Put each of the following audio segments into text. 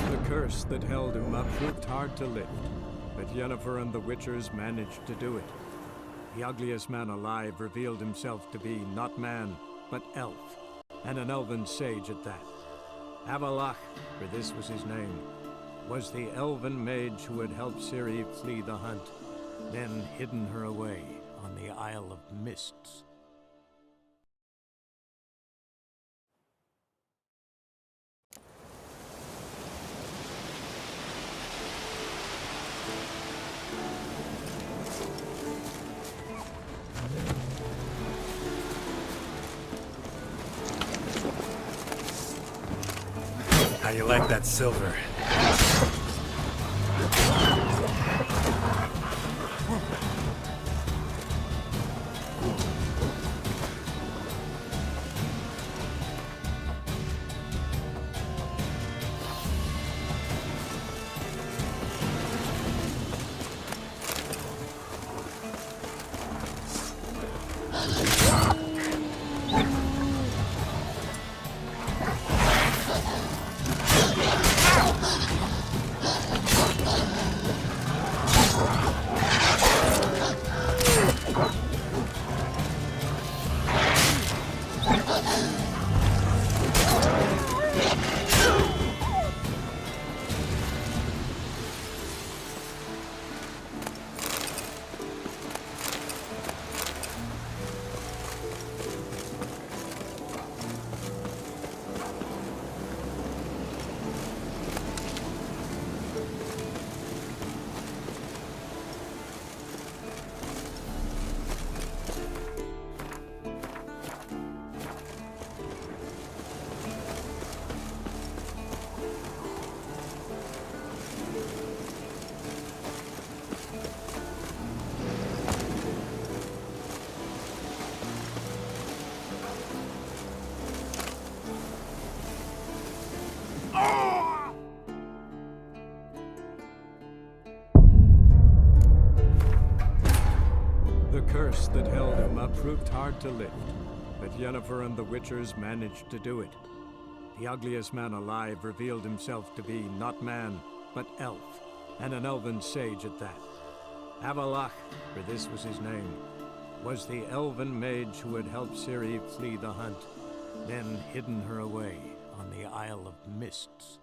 The curse that held Uma proved hard to lift, but Yennefer and the Witchers managed to do it. The ugliest man alive revealed himself to be not man, but elf, and an elven sage at that. Avallac'h, for this was his name, was the elven mage who had helped Ciri flee the hunt, then hidden her away on the Isle of Mists. How you like that silver? The curse that held Uma proved hard to lift, but Yennefer and the Witchers managed to do it. The ugliest man alive revealed himself to be not man, but elf, and an elven sage at that. Avallac'h, for this was his name, was the elven mage who had helped Ciri flee the hunt, then hidden her away on the Isle of Mists.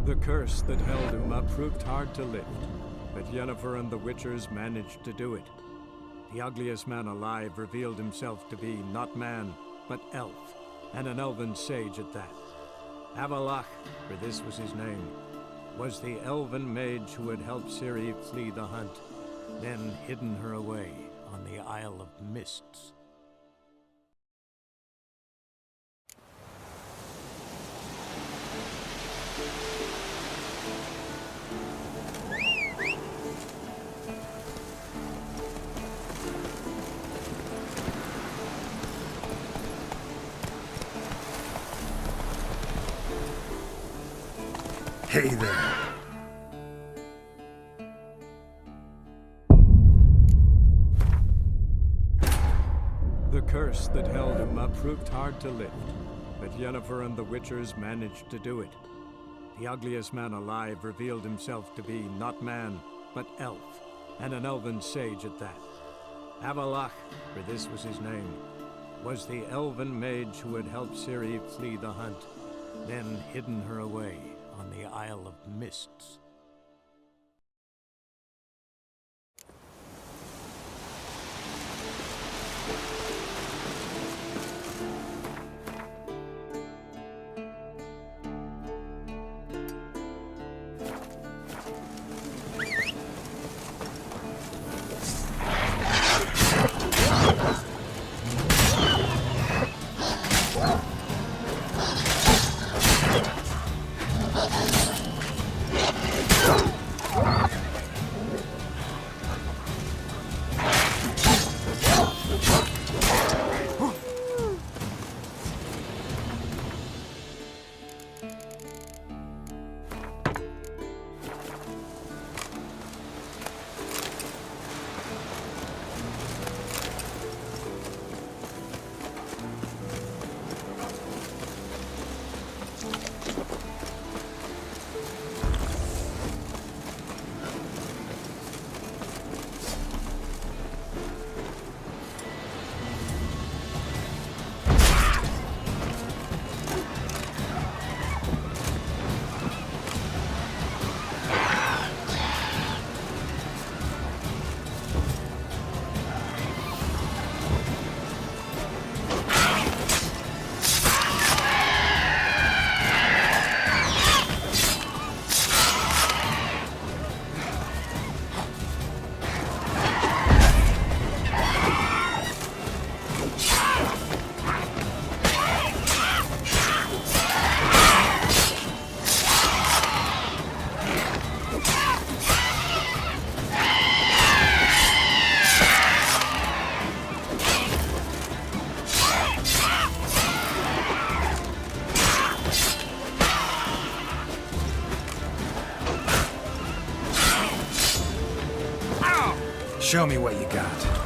The curse that held Uma proved hard to lift, but Yennefer and the Witchers managed to do it. The ugliest man alive revealed himself to be not man, but elf, and an elven sage at that. Avallac'h, for this was his name, was the elven mage who had helped Ciri flee the hunt, then hidden her away on the Isle of Mists. Hey there. The curse that held Uma proved hard to lift, but Yennefer and the Witchers managed to do it. The ugliest man alive revealed himself to be not man, but elf, and an elven sage at that. Avallac'h, for this was his name, was the elven mage who had helped Ciri flee the hunt, then hidden her away on the Isle of Mists. Show me what you got.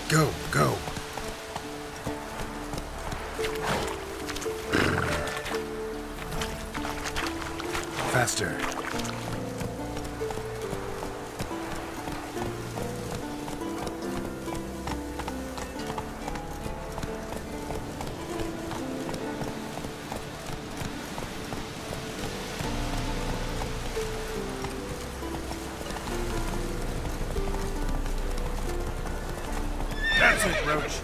Go, go. Faster. That's it, Roach.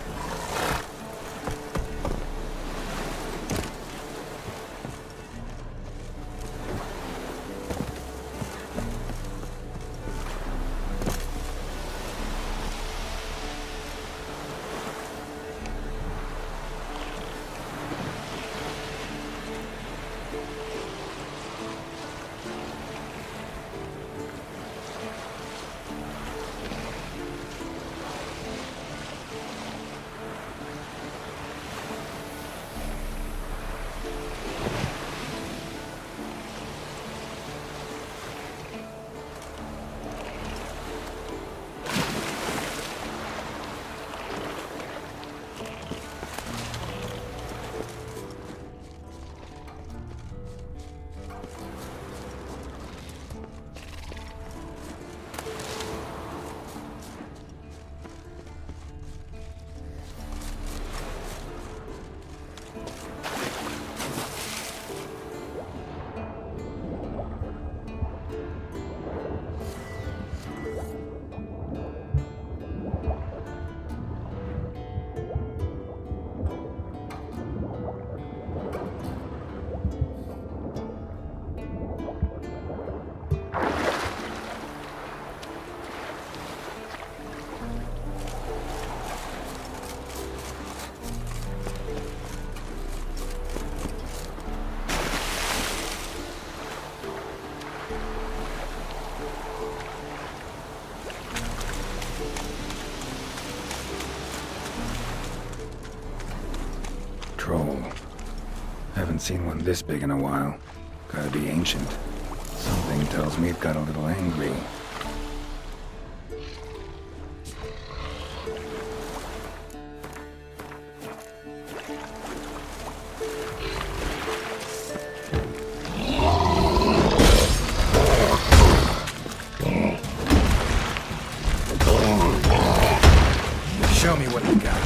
troll. Haven't seen one this big in a while. Gotta be ancient. Something tells me it got a little angry. Show me what you got.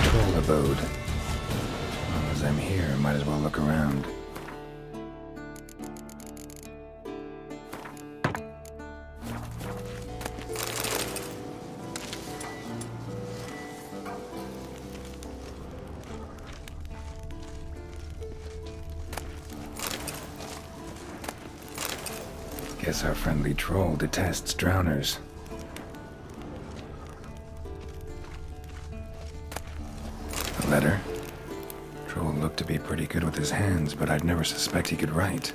Troll abode. As long as I'm here, might as well look around. Guess our friendly troll detests drowners. A letter? Troll looked to be pretty good with his hands, but I'd never suspect he could write.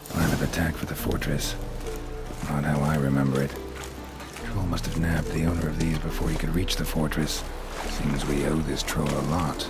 Plan of attack for the fortress. Not how I remember it. Troll must have nabbed the owner of these before he could reach the fortress. Seems we owe this troll a lot.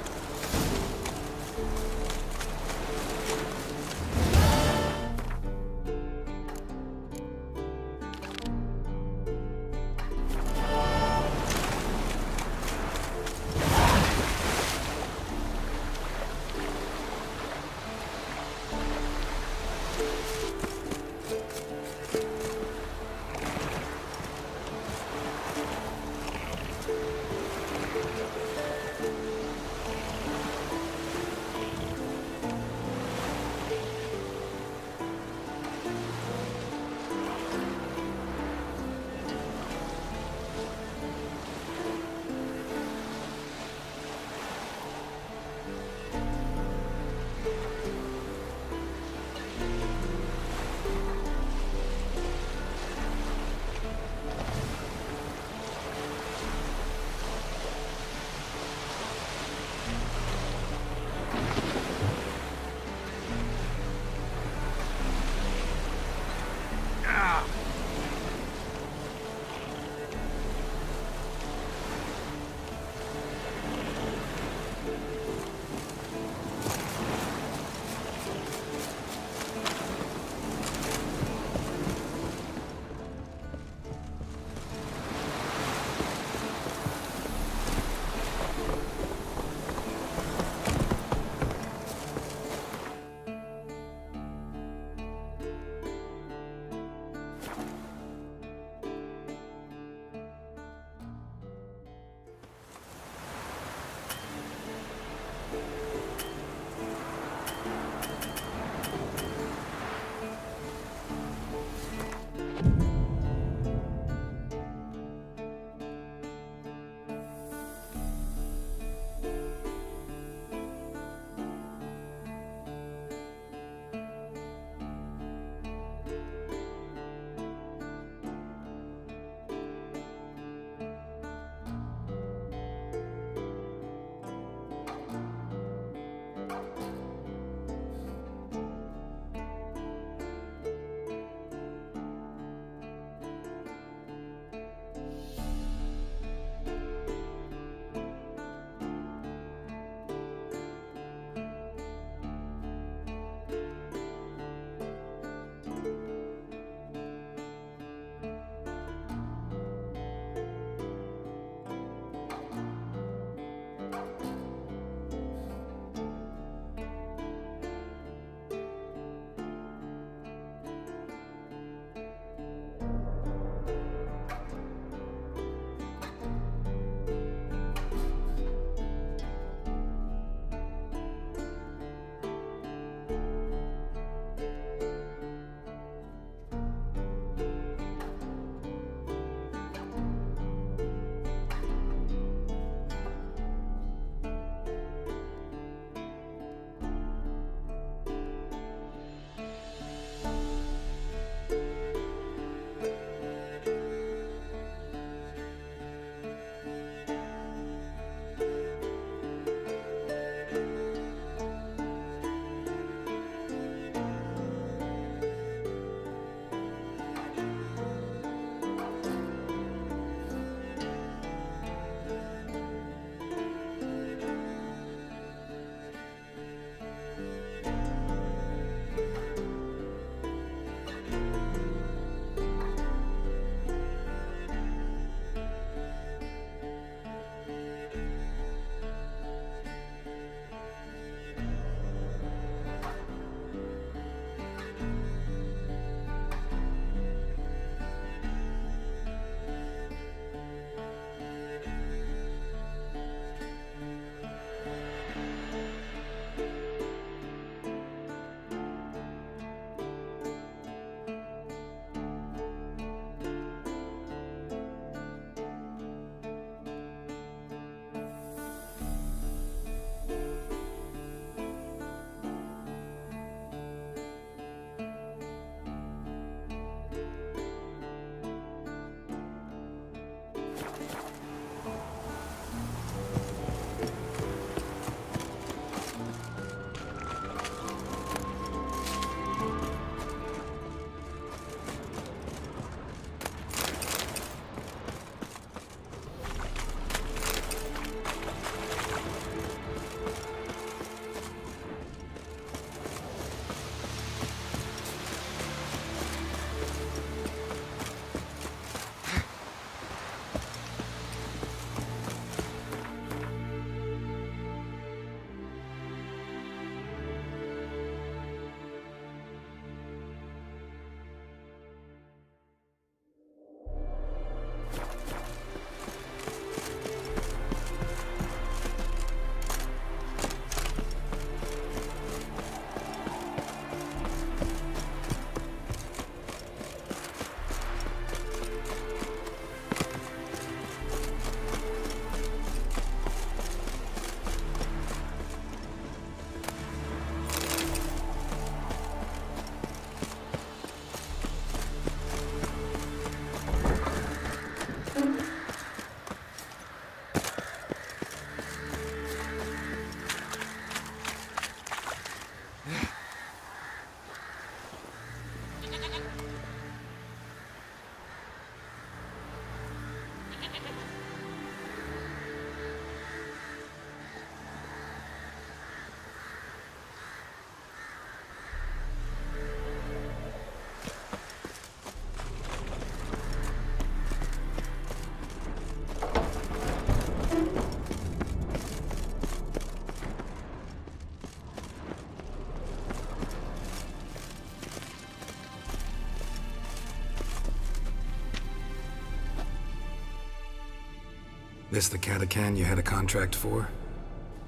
This the Catacan you had a contract for?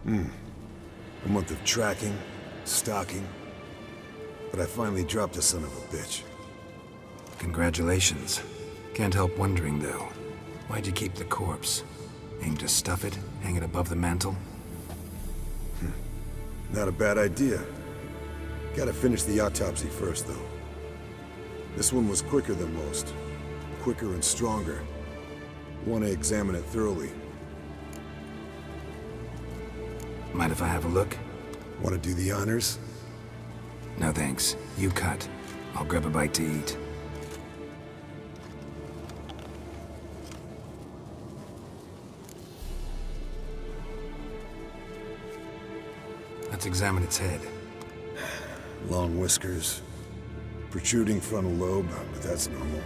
A month of tracking, stalking. But I finally dropped the son of a bitch. Congratulations. Can't help wondering, though. Why'd you keep the corpse? Aim to stuff it? Hang it above the mantle? Not a bad idea. Gotta finish the autopsy first, though. This one was quicker than most. Quicker and stronger. Want to examine it thoroughly. Mind if I have a look? Want to do the honors? No thanks. You cut. I'll grab a bite to eat. Let's examine its head. Long whiskers. Protruding frontal lobe, but that's normal.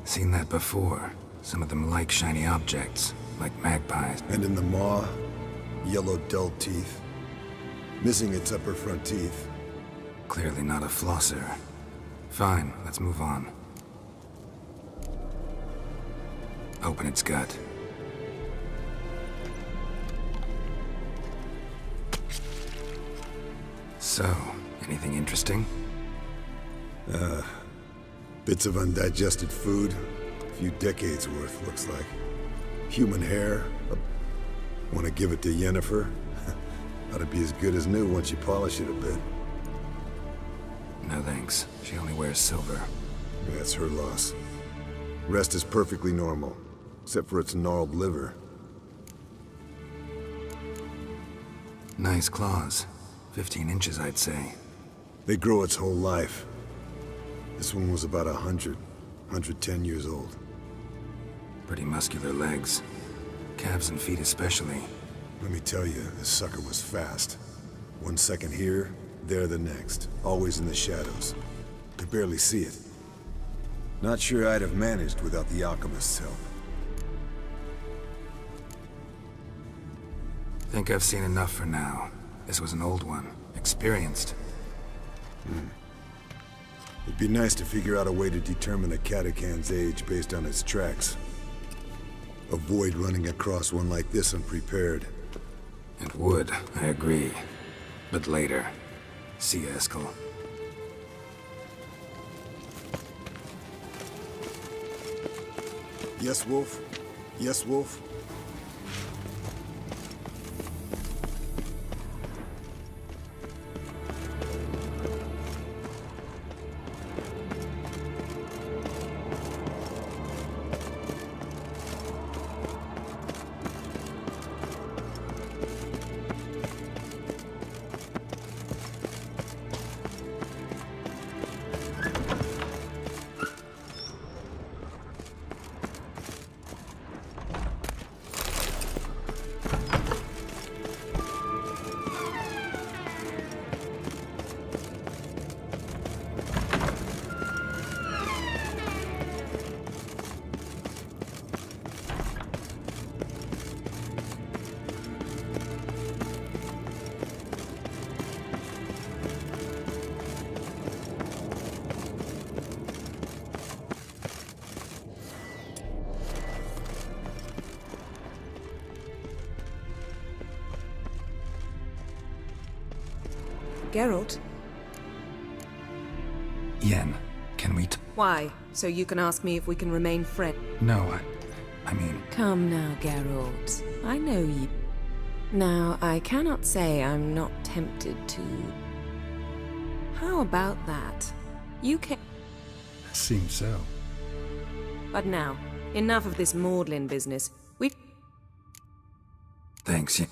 Seen that before. Some of them like shiny objects, like magpies. And in the maw, yellow dull teeth. Missing its upper front teeth. Clearly not a flosser. Fine, let's move on. Open its gut. So, anything interesting? Bits of undigested food. A few decades worth, looks like. Human hair. Want to give it to Yennefer? Ought to be as good as new once you polish it a bit. No thanks. She only wears silver. That's her loss. Rest is perfectly normal, except for its gnarled liver. Nice claws. 15 inches, I'd say. They grow its whole life. This one was about 110 years old. Pretty muscular legs. Calves and feet especially. Let me tell you, this sucker was fast. 1 second here, there the next. Always in the shadows. Could barely see it. Not sure I'd have managed without the alchemist's help. Think I've seen enough for now. This was an old one. Experienced. It'd be nice to figure out a way to determine a Catacan's age based on its tracks. Avoid running across one like this unprepared. It would, I agree. But later. See you, Eskel. Yes, Wolf? Yes, Wolf? Geralt? Yen, can we Why? So you can ask me if we can remain friends? No, I mean... Come now, Geralt. I know you. Now, I cannot say I'm not tempted to... How about that? You can... Seems so. But now, enough of this maudlin business. We've... Thanks, Yen.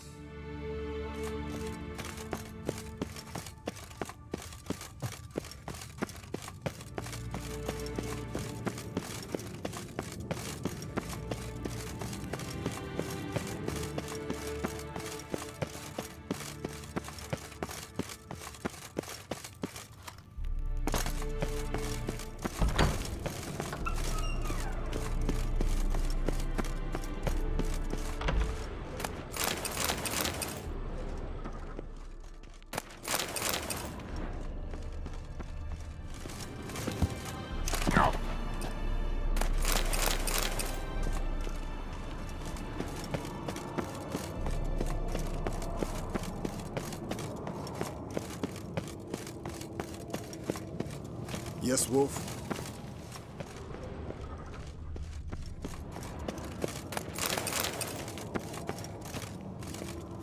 Yes, Wolf?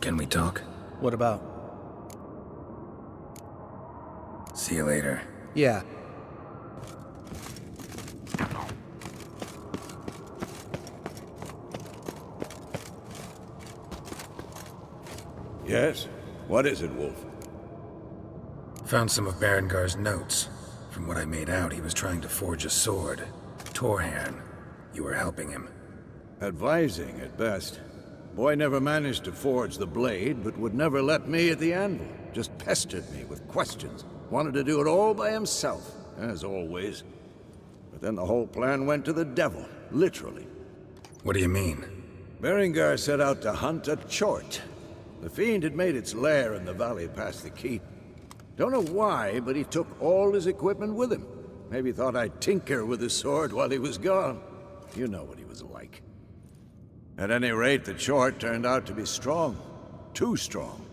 Can we talk? What about? See you later. Yeah. Yes? What is it, Wolf? Found some of Berengar's notes. From what I made out, he was trying to forge a sword. Torhan. You were helping him. Advising, at best. Boy never managed to forge the blade, but would never let me at the anvil. Just pestered me with questions. Wanted to do it all by himself, as always. But then the whole plan went to the devil, literally. What do you mean? Berengar set out to hunt a chort. The fiend had made its lair in the valley past the keep. Don't know why, but he took all his equipment with him. Maybe thought I'd tinker with his sword while he was gone. You know what he was like. At any rate, the chort turned out to be strong. Too strong.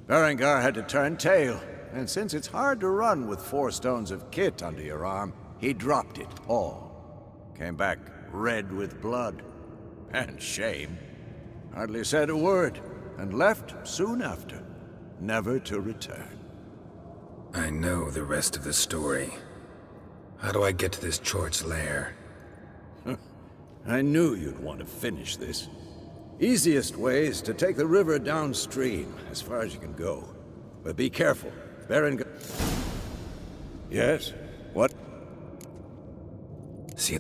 Berengar had to turn tail, and since it's hard to run with 4 stones of kit under your arm, he dropped it all. Came back red with blood. And shame. Hardly said a word, and left soon after, never to return. I know the rest of the story. How do I get to this Chort's lair? I knew you'd want to finish this. Easiest way is to take the river downstream, as far as you can go. But be careful. Berengar... Yes? What? See.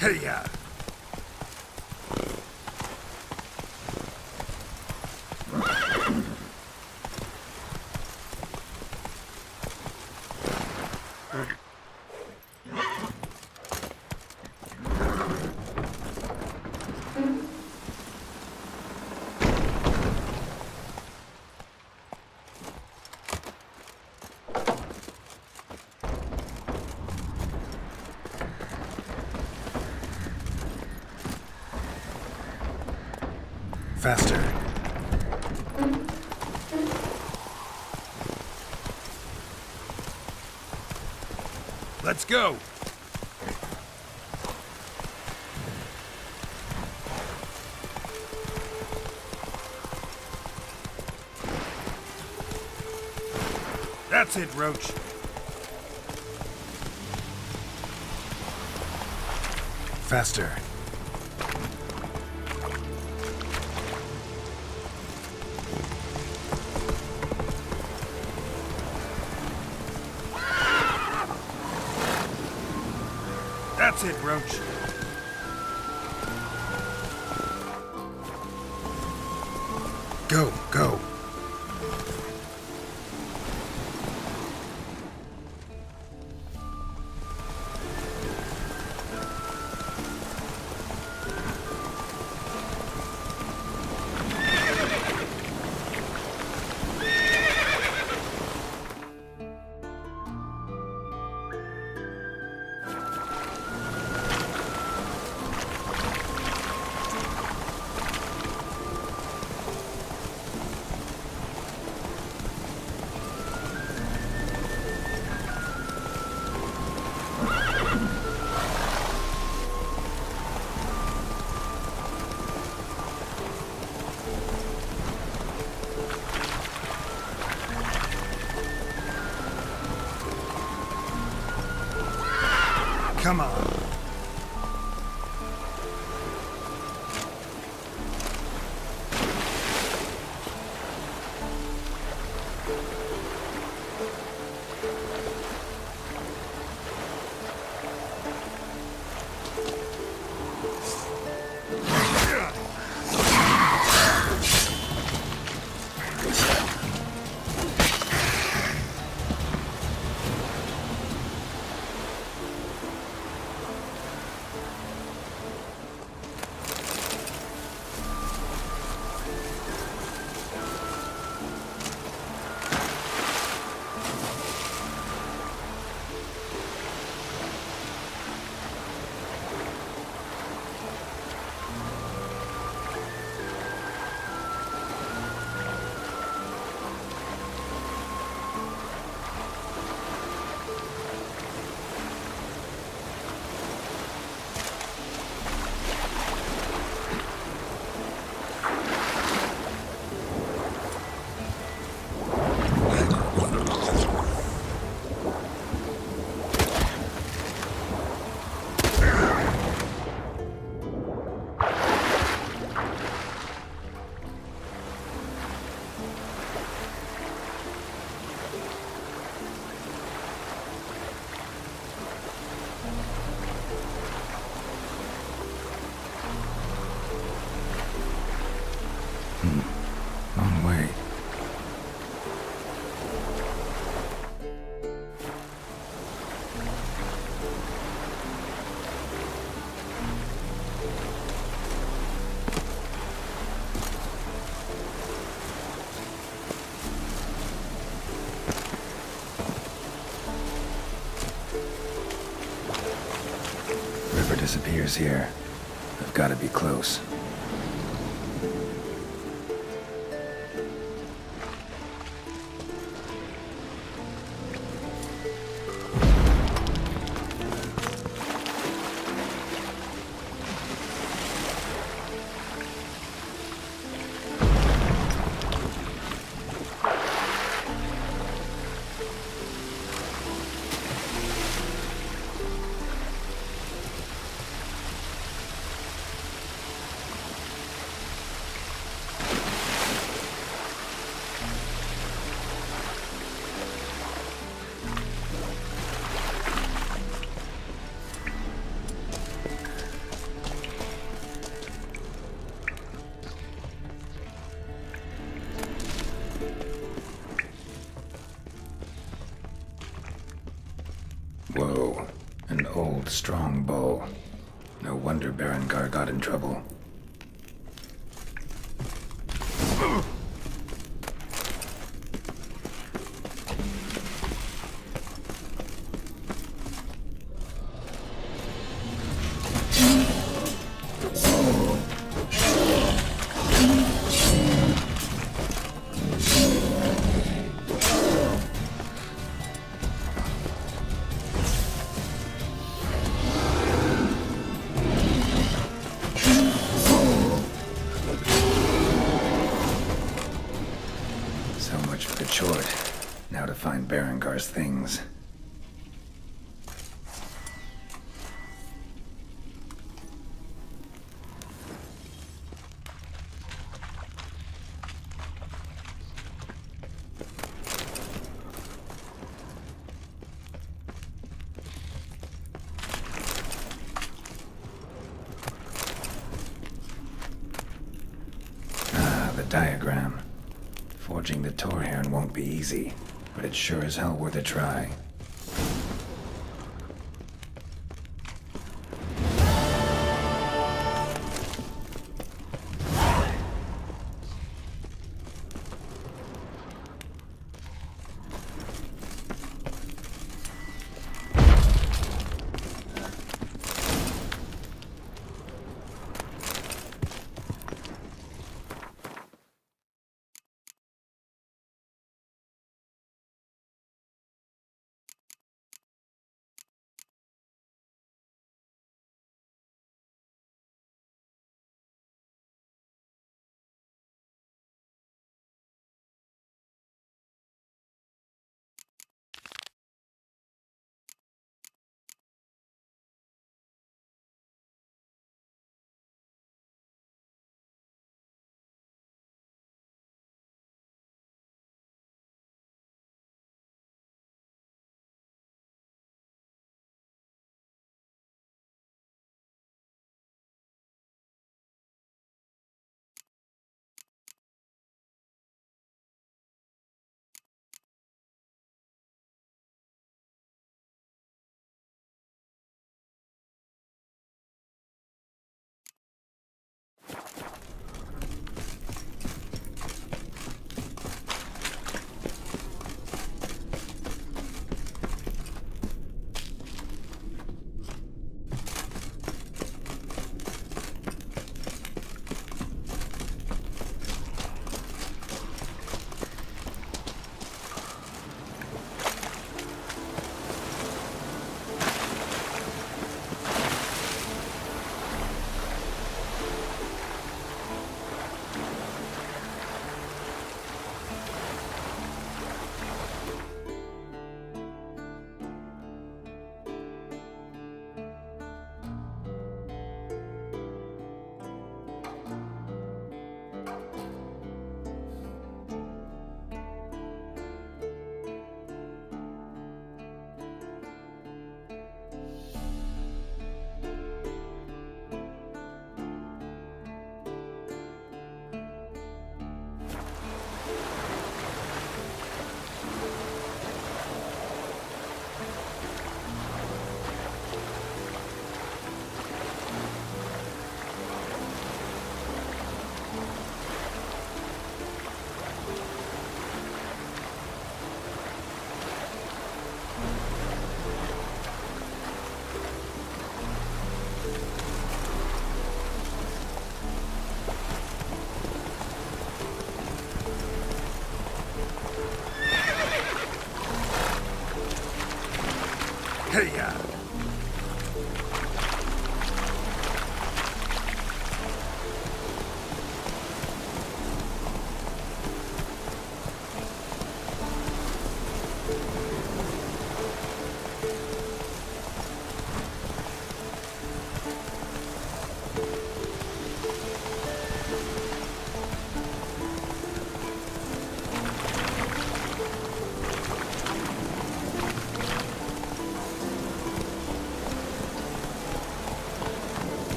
Hey-ya! Faster. Let's go! That's it, Roach. Faster. That's it, Roach. Go, go. Come on. Long way. River disappears here. I've got to be close. Whoa, an old, strong bow. No wonder Berengar got in trouble. So much for the chort. Now to find Berengar's things. Ah, the diagram. Forging the Torhairn won't be easy, but it's sure as hell worth a try.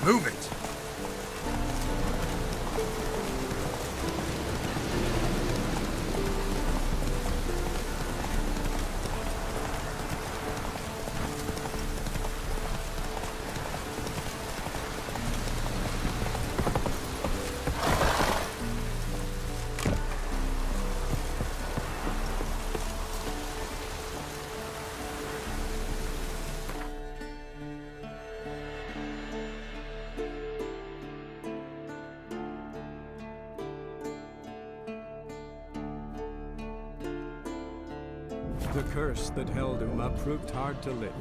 Move it! The curse that held Uma proved hard to lift,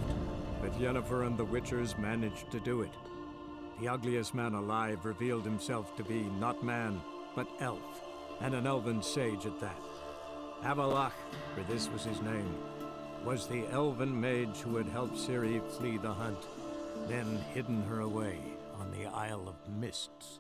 but Yennefer and the Witchers managed to do it. The ugliest man alive revealed himself to be not man, but elf, and an elven sage at that. Avalach, for this was his name, was the elven mage who had helped Ciri flee the hunt, then hidden her away on the Isle of Mists.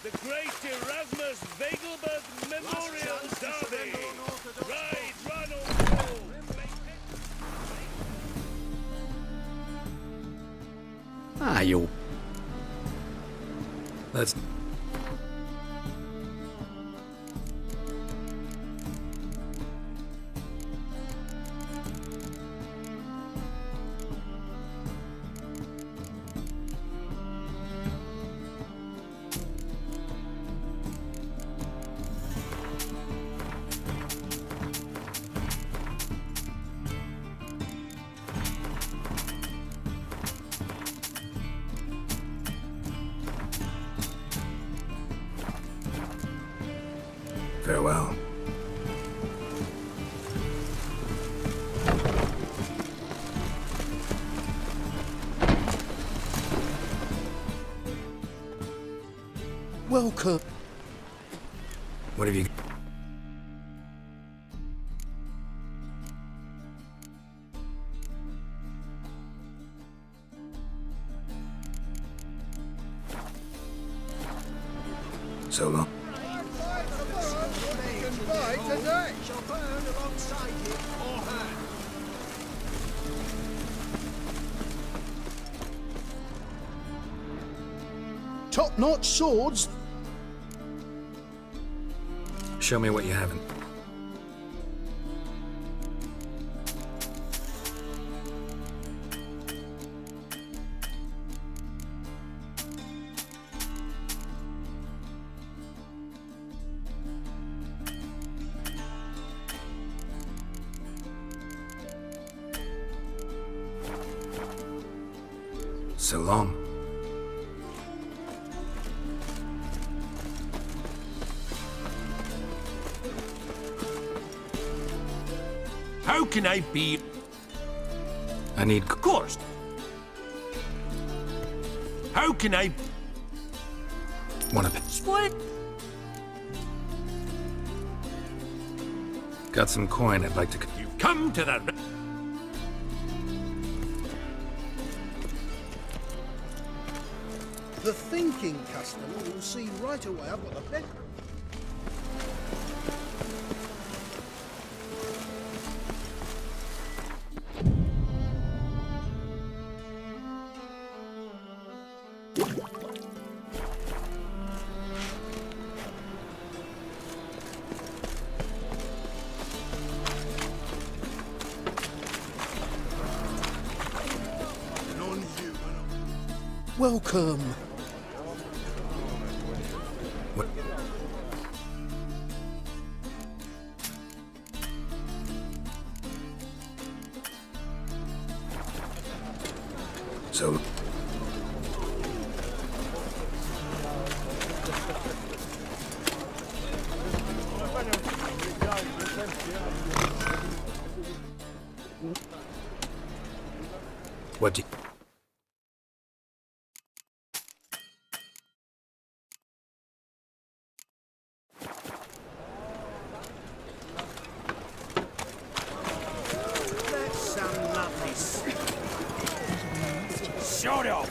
The Great Erasmus Vegelberg Memorial Derby! Ride, run, or fall! Ah, you. Let's. Farewell. Welcome. What have you... So long. Top-notch swords. Show me what you haven't. So long. How can I be... I need... Of course. How can I... One of it. Split? Got some coin I'd like to... You've come to the... The thinking customer will see right away I've got a bedroom. Welcome. What do That's some lovely Shut up!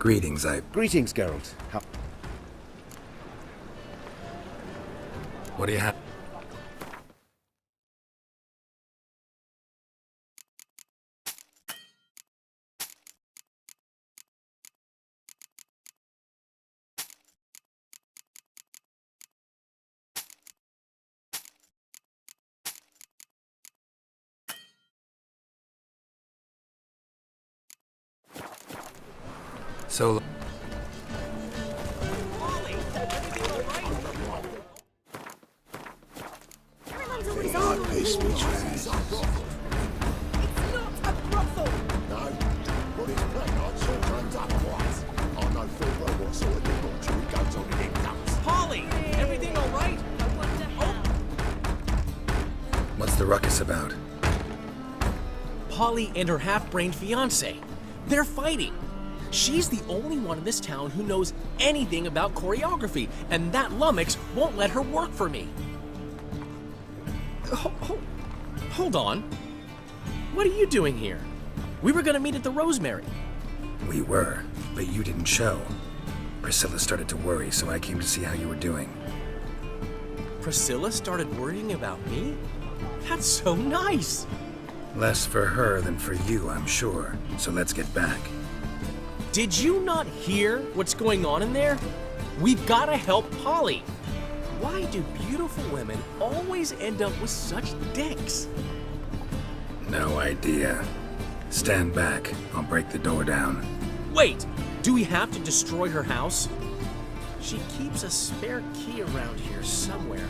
Greetings, Greetings, Geralt. What do you have? So, piss me trash. Polly, everything all right? what's the ruckus about? Polly and her half-brained fiance. They're fighting. She's the only one in this town who knows anything about choreography, and that lummox won't let her work for me. Hold on. What are you doing here? We were gonna meet at the Rosemary. We were, but you didn't show. Priscilla started to worry, so I came to see how you were doing. Priscilla started worrying about me? That's so nice. Less for her than for you, I'm sure. So let's get back. Did you not hear what's going on in there? We've got to help Polly. Why do beautiful women always end up with such dicks? No idea. Stand back. I'll break the door down. Wait, do we have to destroy her house? She keeps a spare key around here somewhere.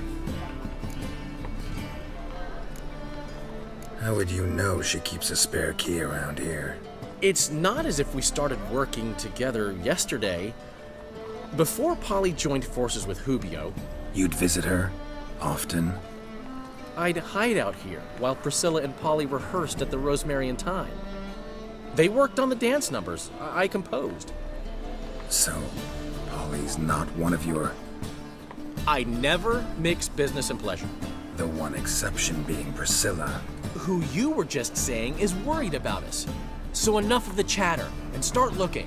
How would you know she keeps a spare key around here? It's not as if we started working together yesterday. Before Polly joined forces with Hubio, You'd visit her? Often? I'd hide out here while Priscilla and Polly rehearsed at the Rosemary and Thyme. They worked on the dance numbers I composed. So, Polly's not one of your... I never mix business and pleasure. The one exception being Priscilla. Who you were just saying is worried about us. So enough of the chatter and start looking.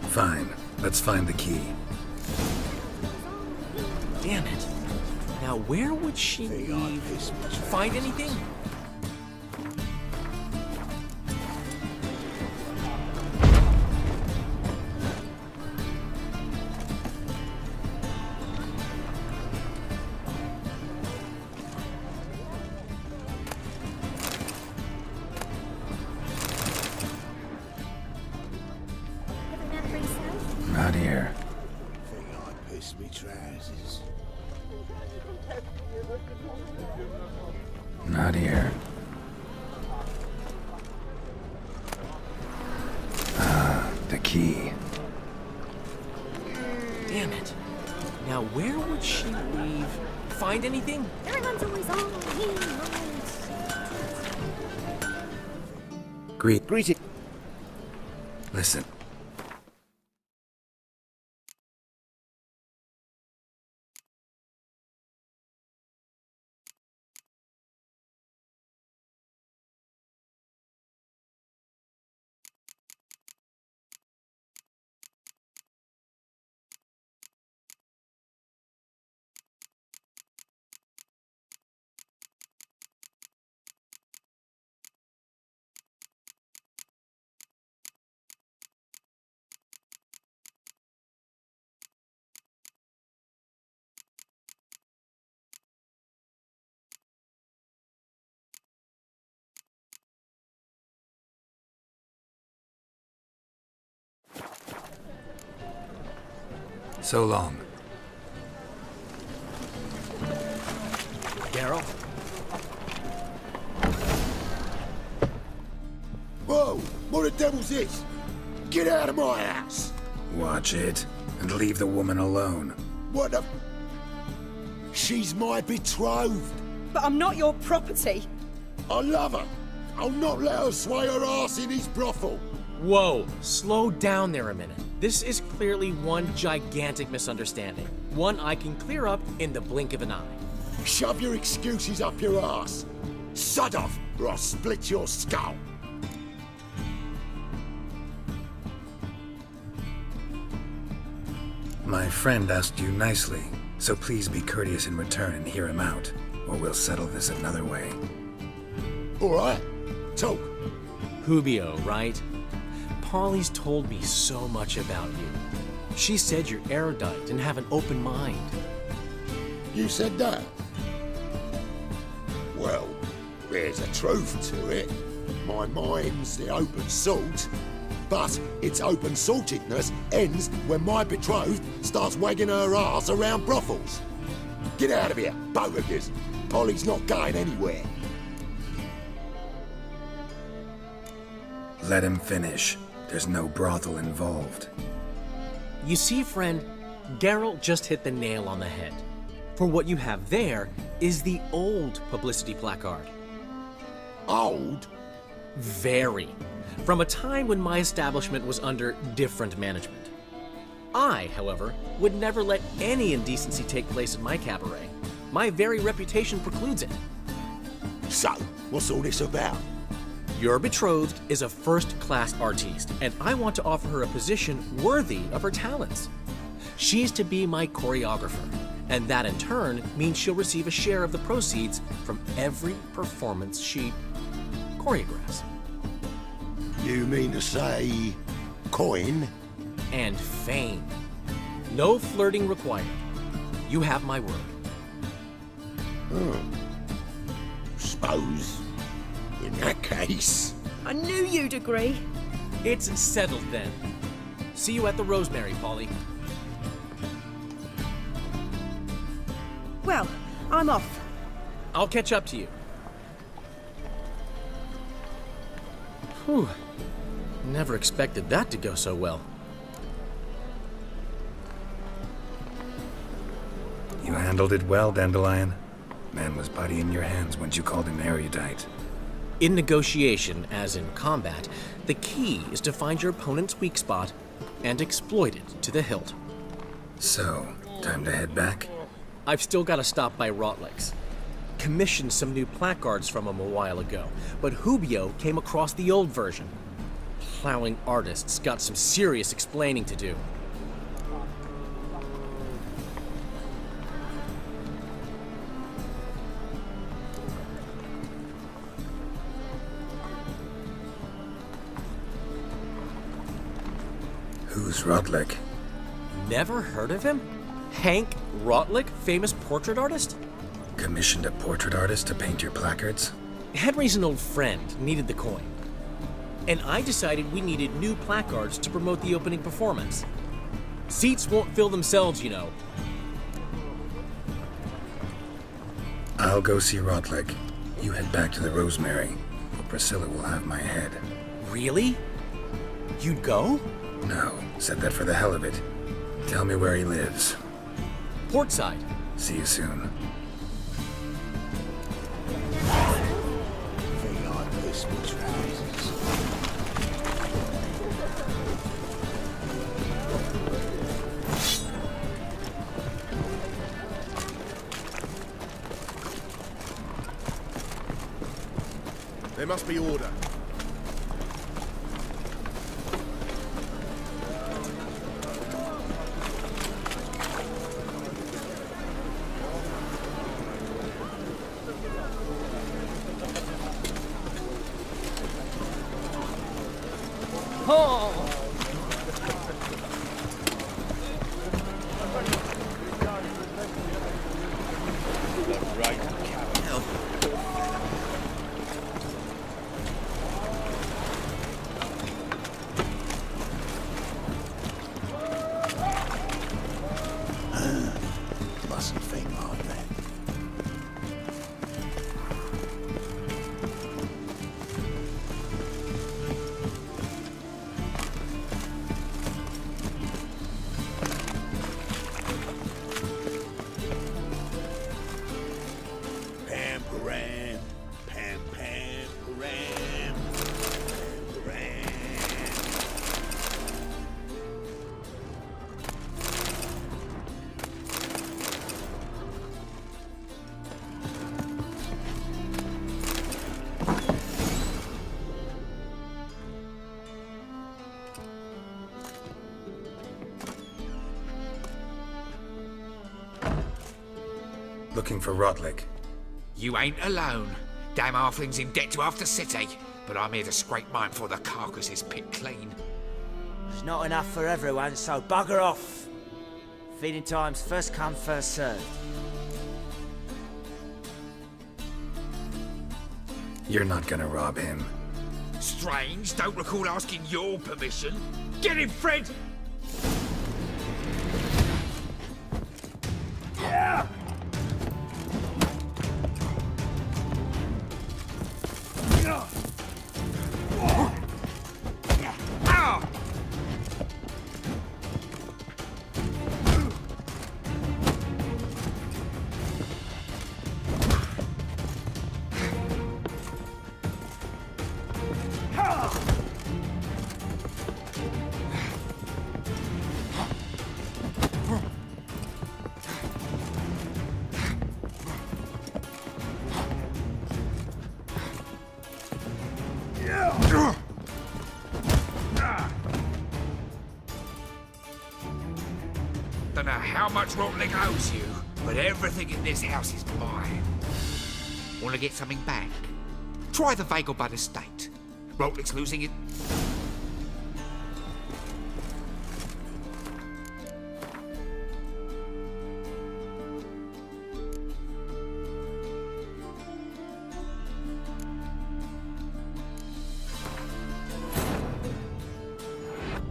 Fine. Let's find the key. Damn it. Now where would she leave? Find anything? Not here. Piss me trousers. Not here. Ah, the key. Damn it. Now where would she leave? Find anything? Everyone's always on me. Greeting. Listen. So long. Geralt? Whoa! What the devil's this? Get out of my house! Watch it, and leave the woman alone. What the... She's my betrothed. But I'm not your property. I love her. I'll not let her sway her ass in his brothel. Whoa, slow down there a minute. This is clearly one gigantic misunderstanding. One I can clear up in the blink of an eye. Shove your excuses up your ass. Sod off, or I'll split your skull. My friend asked you nicely, so please be courteous in return and hear him out, or we'll settle this another way. All right, talk. Hubio, right? Polly's told me so much about you. She said you're erudite and have an open mind. You said that? Well, there's a truth to it. My mind's the open salt, but its open saltedness ends when my betrothed starts wagging her ass around brothels. Get out of here, both of yous. Polly's not going anywhere. Let him finish. There's no brothel involved. You see, friend, Geralt just hit the nail on the head. For what you have there is the old publicity placard. Old? Very. From a time when my establishment was under different management. I, however, would never let any indecency take place in my cabaret. My very reputation precludes it. So, what's all this about? Your betrothed is a first-class artiste, and I want to offer her a position worthy of her talents. She's to be my choreographer, and that in turn means she'll receive a share of the proceeds from every performance she choreographs. You mean to say... coin? And fame. No flirting required. You have my word. Suppose... in that case... I knew you'd agree. It's settled then. See you at the Rosemary, Polly. Well, I'm off. I'll catch up to you. Whew. Never expected that to go so well. You handled it well, Dandelion. Man was body in your hands once you called him erudite. In negotiation, as in combat, the key is to find your opponent's weak spot and exploit it to the hilt. So, time to head back? I've still got to stop by Rotlick's. Commissioned some new placards from him a while ago, but Hubio came across the old version. Plowing artists got some serious explaining to do. Who's Rotlick? Never heard of him? Hank Rotlick, famous portrait artist? Commissioned a portrait artist to paint your placards? Henry's an old friend, needed the coin. And I decided we needed new placards to promote the opening performance. Seats won't fill themselves, you know. I'll go see Rotlick. You head back to the Rosemary, or Priscilla will have my head. Really? You'd go? No, said that for the hell of it. Tell me where he lives. Portside. See you soon. There must be order. Looking for Rotlick. You ain't alone. Damn halfling's in debt to half the city, but I'm here to scrape mine before the carcass is picked clean. There's not enough for everyone, so bugger off. Feeding time's first come, first served. You're not gonna rob him. Strange, don't recall asking your permission. Get him, Fred! Yeah! Don't know how much Rotlick owes you, but everything in this house is mine. Want to get something back? Try the Vagelbud estate. Rotlick's losing it.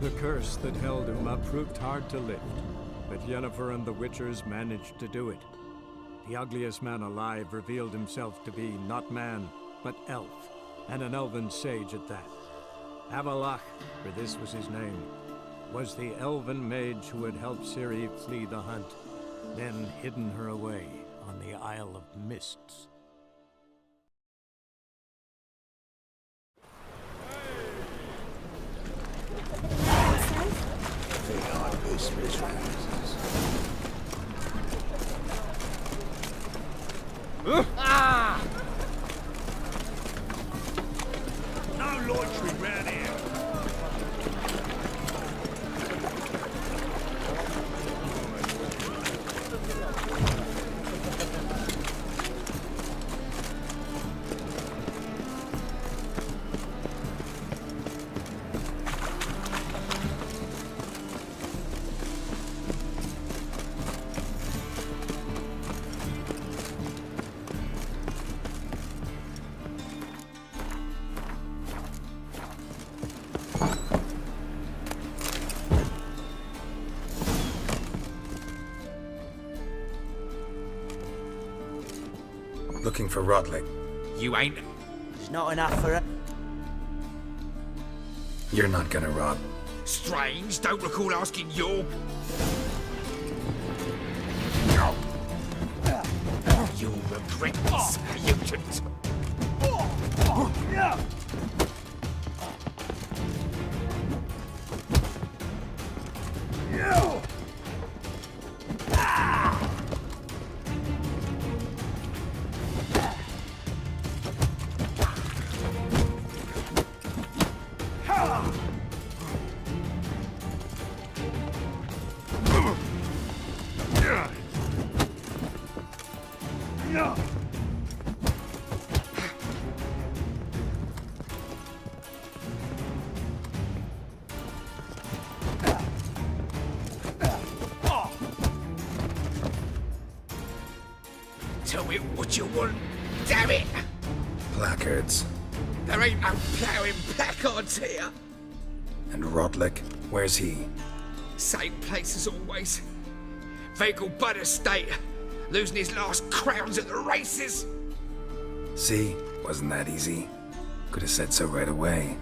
The curse that held Uma proved hard to lift, but Yennefer and the Witchers managed to do it. The ugliest man alive revealed himself to be not man, but elf, and an elven sage at that. Avalach, for this was his name, was the elven mage who had helped Ciri flee the hunt, then hidden her away on the Isle of Mists. Ah! No loitering round here. Looking for Rotlick. You ain't. There's not enough for it. You're not gonna rob. Strange, don't recall asking your. You'll regret this, mutant. Tell me what you want, damn it! Placards. There ain't no ploughing placards here. And Rotlick, where's he? Same place as always. Vagelbud estate. Losing his last crowns at the races. See? Wasn't that easy? Could have said so right away.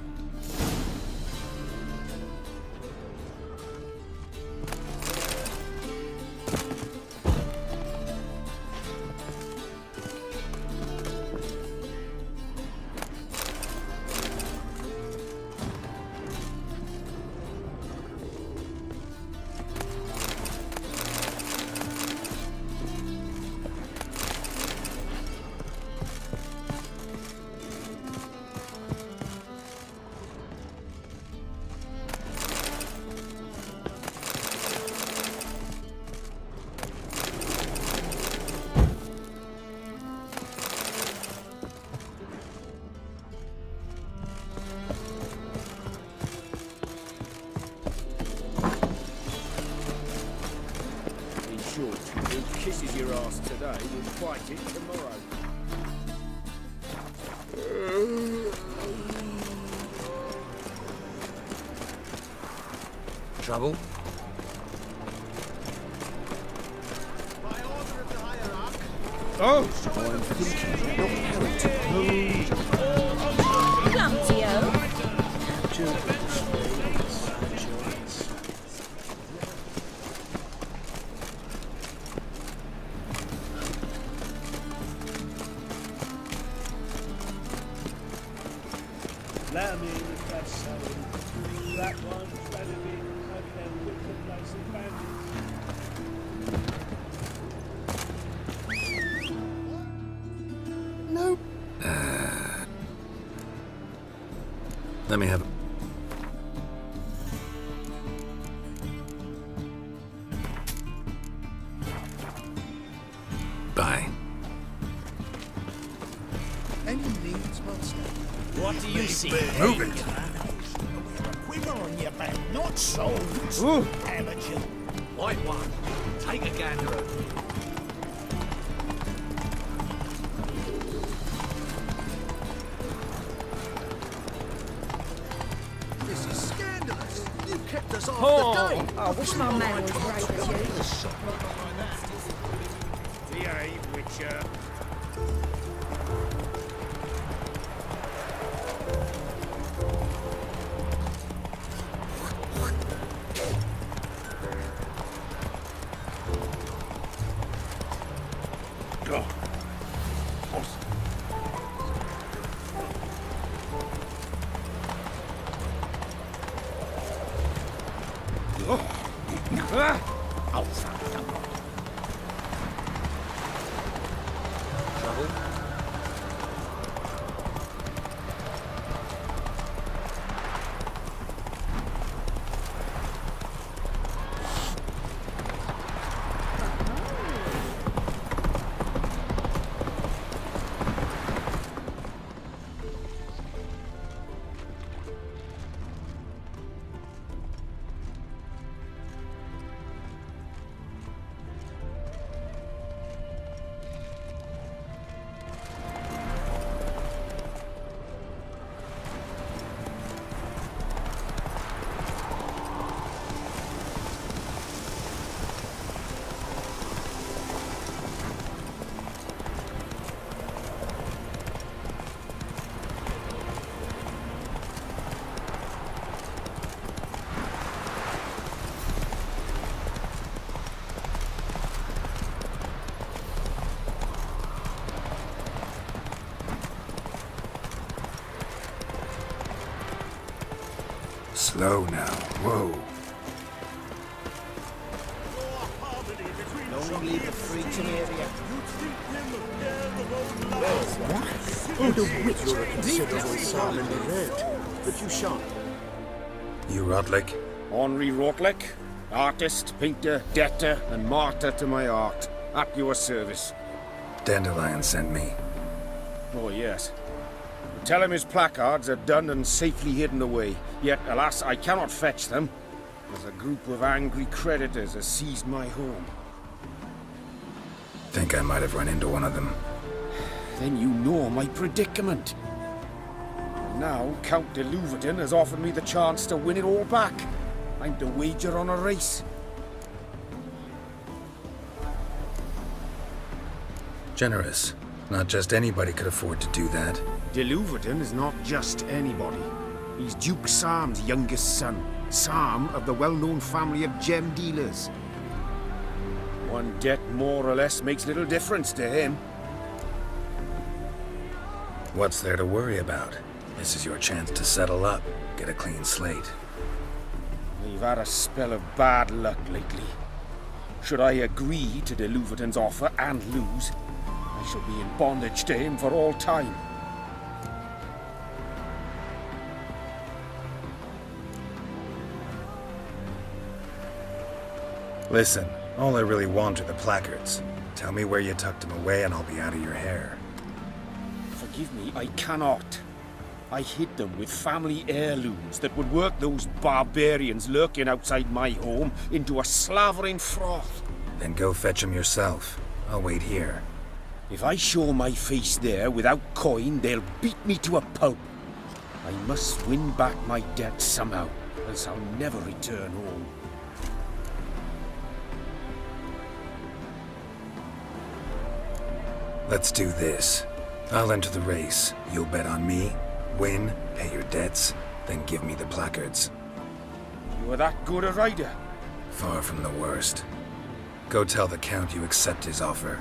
today, we'll fight it tomorrow. Trouble? Oh! Lammy, if that's so. That one's better be having them with the place of bandits. No. Let me have... Bye. Any needs, monster? What do you see? Move it! Quiver on your back, not souls. Ooh. Amateur. White one, take a gander at me. This is scandalous. You kept us off Oh. the day. I wish my man was brave as you. Behave, Witcher. Slow now. Whoa. Don't leave the freaks in area. Oh, the witch. You're a considerable psalm in the red, but you shan't. You Rotlick? Henri Rotlick, artist, painter, debtor, and martyr to my art. At your service. Dandelion sent me. Oh, yes. Tell him his placards are done and safely hidden away. Yet, alas, I cannot fetch them, as a group of angry creditors has seized my home. Think I might have run into one of them. Then you know my predicament. Now, Count de Louverton has offered me the chance to win it all back. I'm to wager on a race. Generous. Not just anybody could afford to do that. De Louverton is not just anybody. He's Duke Sam's youngest son. Sam of the well-known family of gem dealers. One debt more or less makes little difference to him. What's there to worry about? This is your chance to settle up, get a clean slate. We've had a spell of bad luck lately. Should I agree to de Louverton's offer and lose, I shall be in bondage to him for all time. Listen, all I really want are the placards. Tell me where you tucked them away and I'll be out of your hair. Forgive me, I cannot. I hid them with family heirlooms that would work those barbarians lurking outside my home into a slavering froth. Then go fetch them yourself. I'll wait here. If I show my face there without coin, they'll beat me to a pulp. I must win back my debt somehow, else I'll never return home. Let's do this. I'll enter the race. You'll bet on me, win, pay your debts, then give me the placards. You are that good a rider? Far from the worst. Go tell the Count you accept his offer.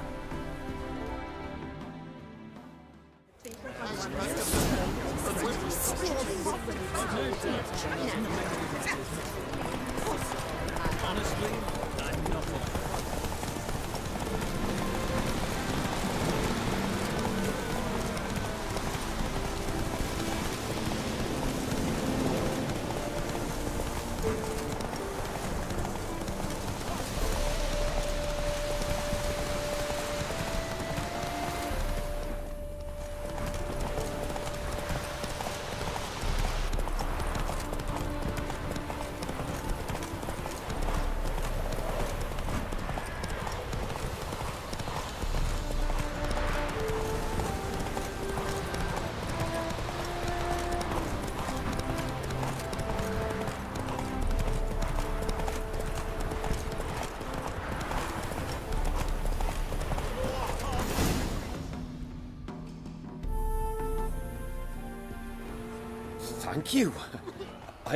Thank you.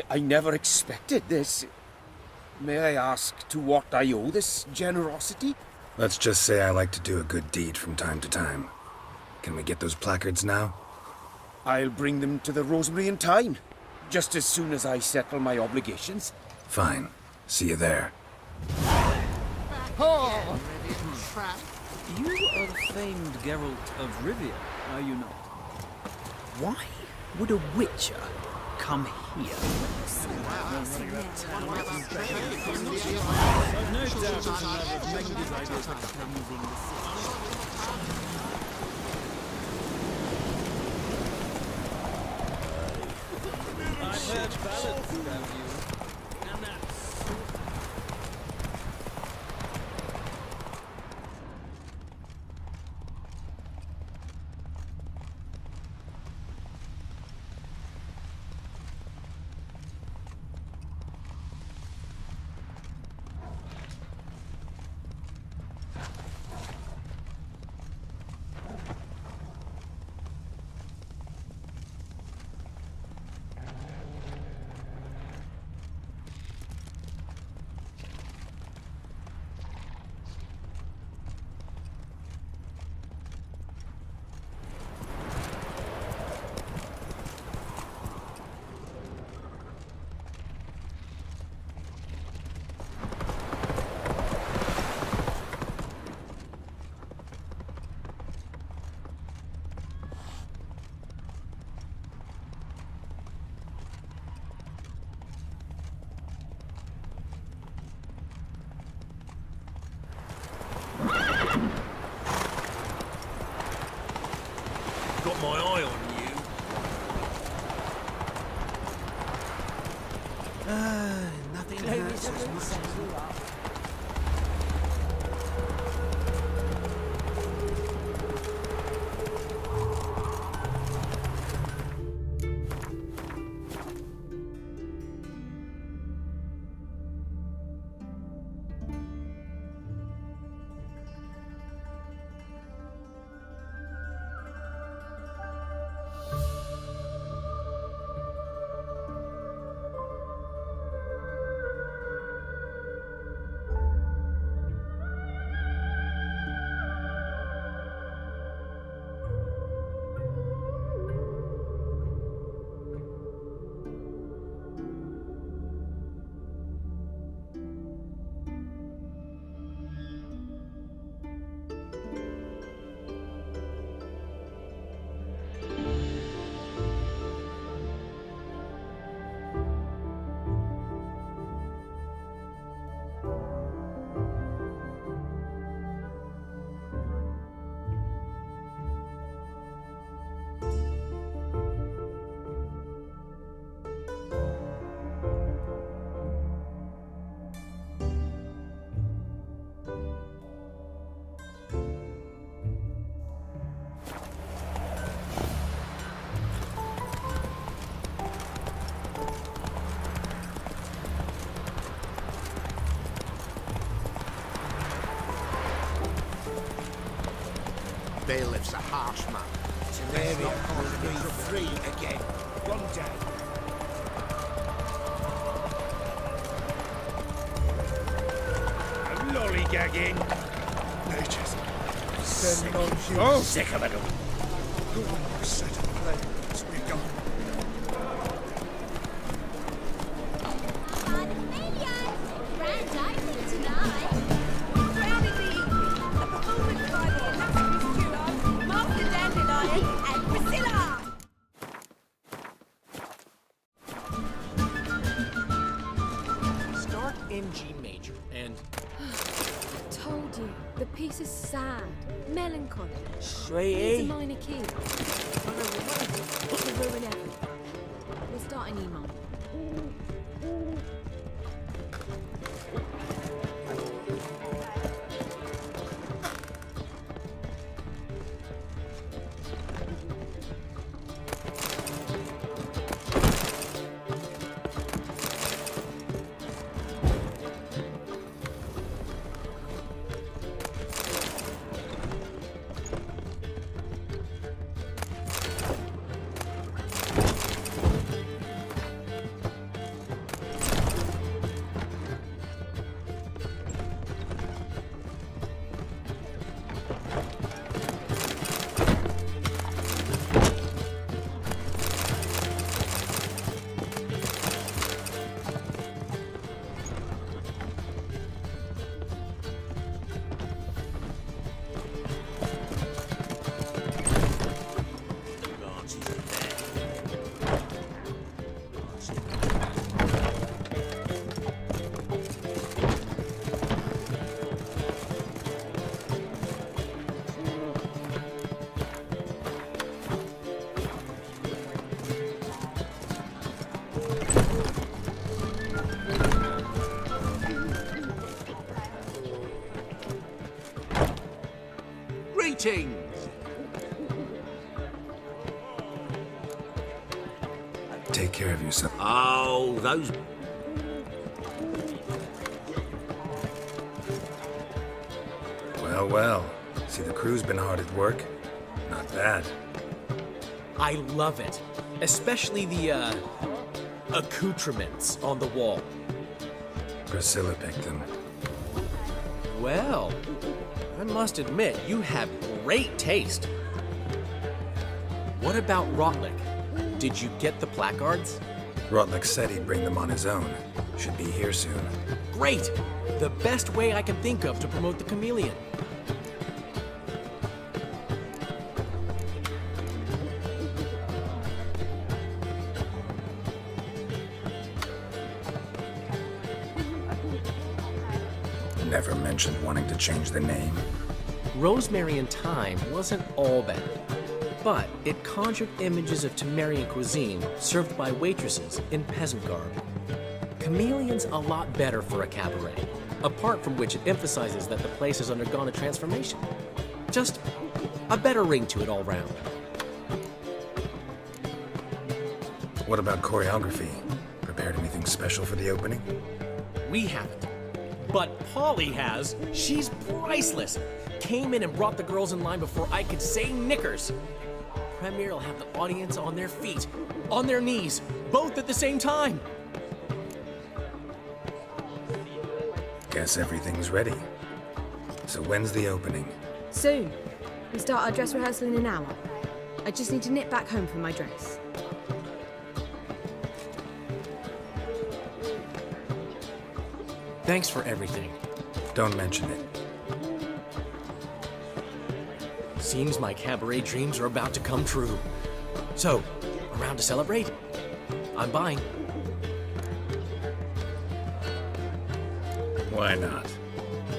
I never expected this. May I ask to what I owe this generosity? Let's just say I like to do a good deed from time to time. Can we get those placards now? I'll bring them to the Rosemary in time, just as soon as I settle my obligations. Fine. See you there. Oh! You are the famed Geralt of Rivia, are you not? Why would a witcher come here? I've heard ballads about you. And that's... Got my eye on you. Nothing hurts as much as you are. Bailiff's a harsh man. Teleria will be free again. One down. Lollygagging. Nature's Send on you. Oh! Sick of it all. Set of plans we got. Grand opening tonight. Drowning the evening. A performance by the illustrious duo, Master Dandelion and Priscilla. Start in G major and Told you, the piece is sad, melancholy. Sweetie. It's a minor key. It will ruin everything. We'll start in E minor. Greetings! Take care of yourself. Oh, those... Well, well. See, the crew's been hard at work. Not bad. I love it. Especially the, accoutrements on the wall. Priscilla picked them. Well, I must admit, you have great taste. What about Rotlick? Did you get the placards? Rotlick said he'd bring them on his own. Should be here soon. Great! The best way I can think of to promote the chameleon. Never mentioned wanting to change the name. Rosemary and Thyme wasn't all bad, but it conjured images of Temerian cuisine served by waitresses in peasant garb. Chameleon's a lot better for a cabaret, apart from which it emphasizes that the place has undergone a transformation. Just a better ring to it all round. What about choreography? Prepared anything special for the opening? We haven't. But Polly has. She's priceless. Came in and brought the girls in line before I could say knickers. Premier will have the audience on their feet, on their knees, both at the same time. Guess everything's ready. So when's the opening? Soon. We start our dress rehearsal in an hour. I just need to nip back home for my dress. Thanks for everything. Don't mention it. Seems my cabaret dreams are about to come true. So, around to celebrate? I'm buying. Why not?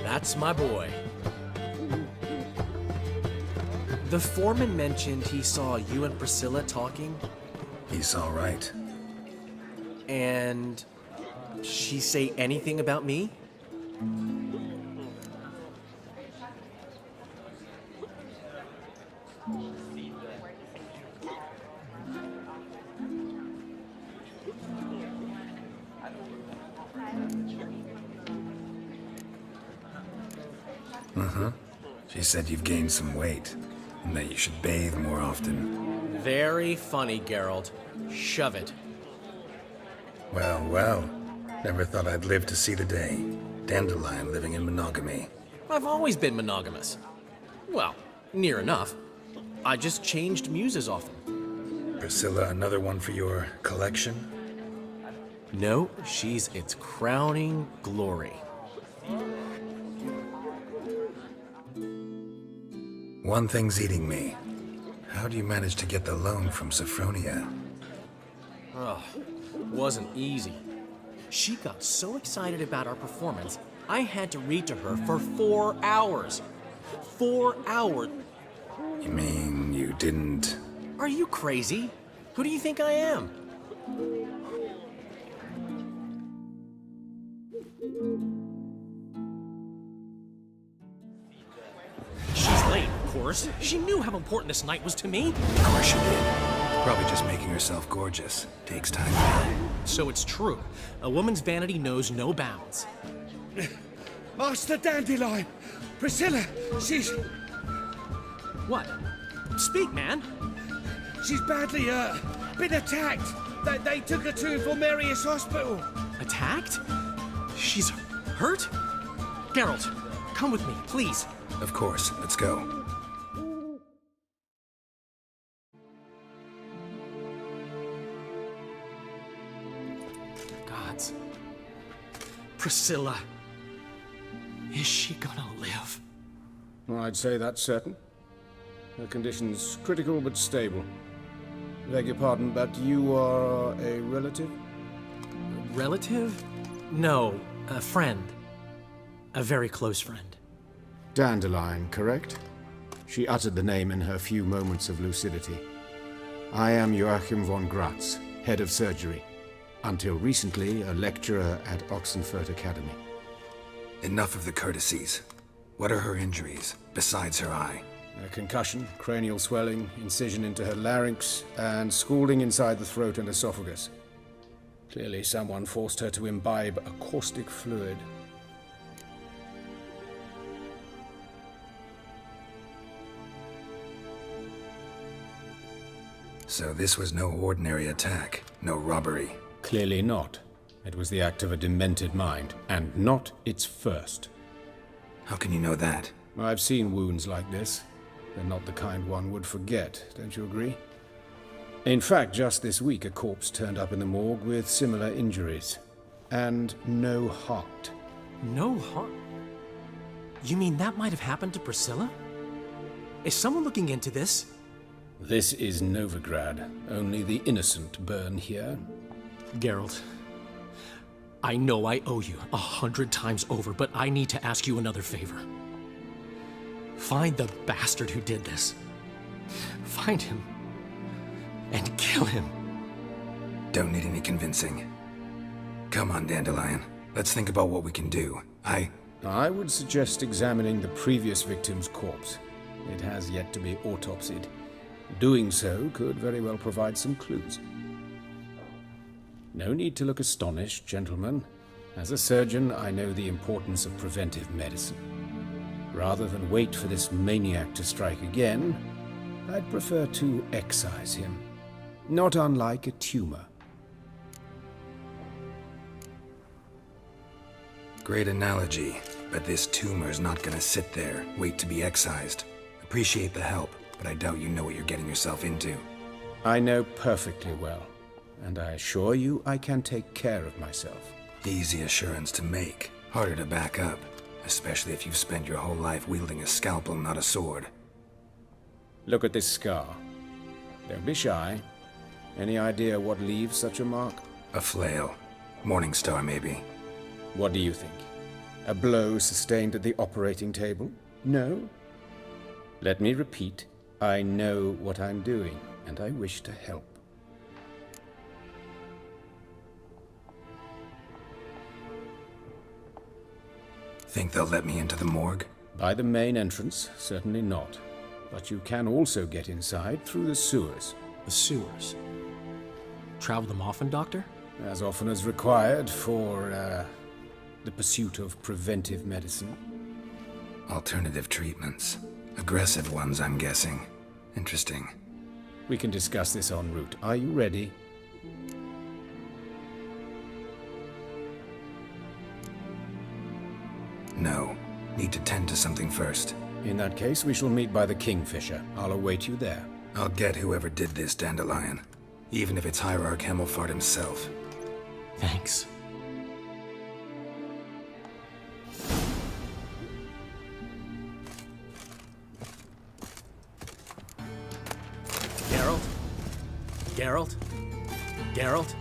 That's my boy. The foreman mentioned he saw you and Priscilla talking. He's all right. And she say anything about me? Uh-huh. She said you've gained some weight. and that you should bathe more often. Very funny, Geralt. Shove it. Well, well. Never thought I'd live to see the day. Dandelion living in monogamy. I've always been monogamous. Well, near enough. I just changed muses often. Priscilla, another one for your collection? No, she's its crowning glory. One thing's eating me. How do you manage to get the loan from Sophronia? Oh, wasn't easy. She got so excited about our performance, I had to read to her for 4 hours. 4 hours. You mean you didn't... Are you crazy? Who do you think I am? She's late, of course. She knew how important this night was to me. Of course she did. Probably just making herself gorgeous. Takes time. So it's true. A woman's vanity knows no bounds. Master Dandelion! Priscilla, she's... What? Speak, man. She's badly, been attacked. They took her to Vulmerius Hospital. Attacked? She's hurt? Geralt, come with me, please. Of course. Let's go. Gods. Priscilla. Is she gonna live? I'd say that's certain. Her condition's critical but stable. Beg your pardon, but you are a relative? Relative? No, a friend. A very close friend. Dandelion, correct? She uttered the name in her few moments of lucidity. I am Joachim von Gratz, head of surgery. Until recently, a lecturer at Oxenfurt Academy. Enough of the courtesies. What are her injuries, besides her eye? A concussion, cranial swelling, incision into her larynx, and scalding inside the throat and esophagus. Clearly someone forced her to imbibe a caustic fluid. So this was no ordinary attack, no robbery. Clearly not. It was the act of a demented mind, and not its first. How can you know that? I've seen wounds like this. They're not the kind one would forget, don't you agree? In fact, just this week a corpse turned up in the morgue with similar injuries. And no heart. No heart? You mean that might have happened to Priscilla? Is someone looking into this? This is Novigrad. Only the innocent burn here. Geralt, I know I owe you 100 times over, but I need to ask you another favor. Find the bastard who did this. Find him. And kill him. Don't need any convincing. Come on, Dandelion. Let's think about what we can do. I would suggest examining the previous victim's corpse. It has yet to be autopsied. Doing so could very well provide some clues. No need to look astonished, gentlemen. As a surgeon, I know the importance of preventive medicine. Rather than wait for this maniac to strike again, I'd prefer to excise him. Not unlike a tumor. Great analogy, but this tumor's not gonna sit there, wait to be excised. Appreciate the help, but I doubt you know what you're getting yourself into. I know perfectly well, and I assure you I can take care of myself. Easy assurance to make, harder to back up, especially if you've spent your whole life wielding a scalpel, not a sword. Look at this scar. Don't be shy. Any idea what leaves such a mark? A flail. Morningstar, maybe. What do you think? A blow sustained at the operating table? No? Let me repeat. I know what I'm doing, and I wish to help. Think they'll let me into the morgue? By the main entrance, certainly not. But you can also get inside through the sewers. The sewers? Travel them often, Doctor? As often as required for, the pursuit of preventive medicine. Alternative treatments. Aggressive ones, I'm guessing. Interesting. We can discuss this en route. Are you ready? No. Need to tend to something first. In that case, we shall meet by the Kingfisher. I'll await you there. I'll get whoever did this, Dandelion. Even if it's Hierarch Hemelfart himself. Thanks. Geralt? Geralt? Geralt?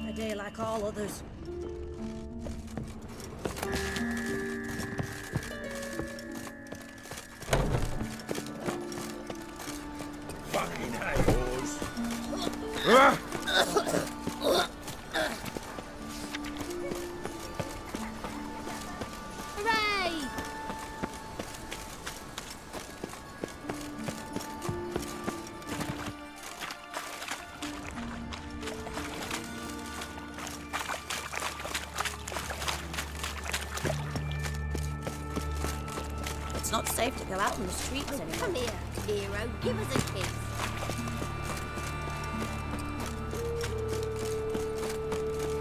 A day like all others. Fucking hey, boys. Hooray! It's not safe to go out on the streets anymore. Come here, hero. Give us a kiss.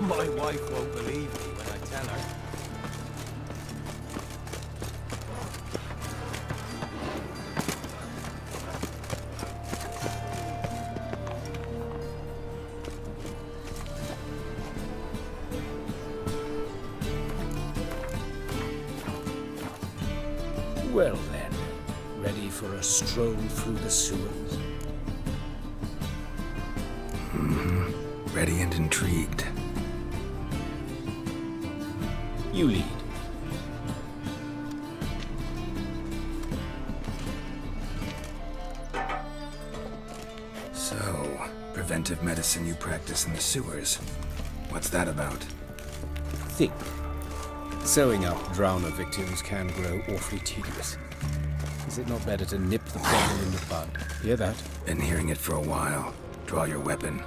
My wife won't believe me when I tell her. Well then, ready for a stroll through the sewers? Ready and intrigued. You lead. So, preventive medicine you practice in the sewers. What's that about? Think. Sewing up drowner victims can grow awfully tedious. Is it not better to nip the problem in the bud? Hear that? Been hearing it for a while. Draw your weapon.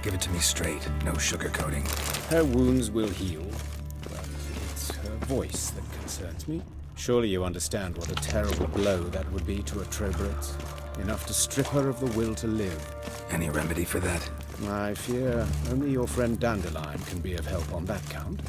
Give it to me straight, no sugarcoating. Her wounds will heal, but it's her voice that concerns me. Surely you understand what a terrible blow that would be to a Trobritz. Enough to strip her of the will to live. Any remedy for that? I fear only your friend Dandelion can be of help on that count.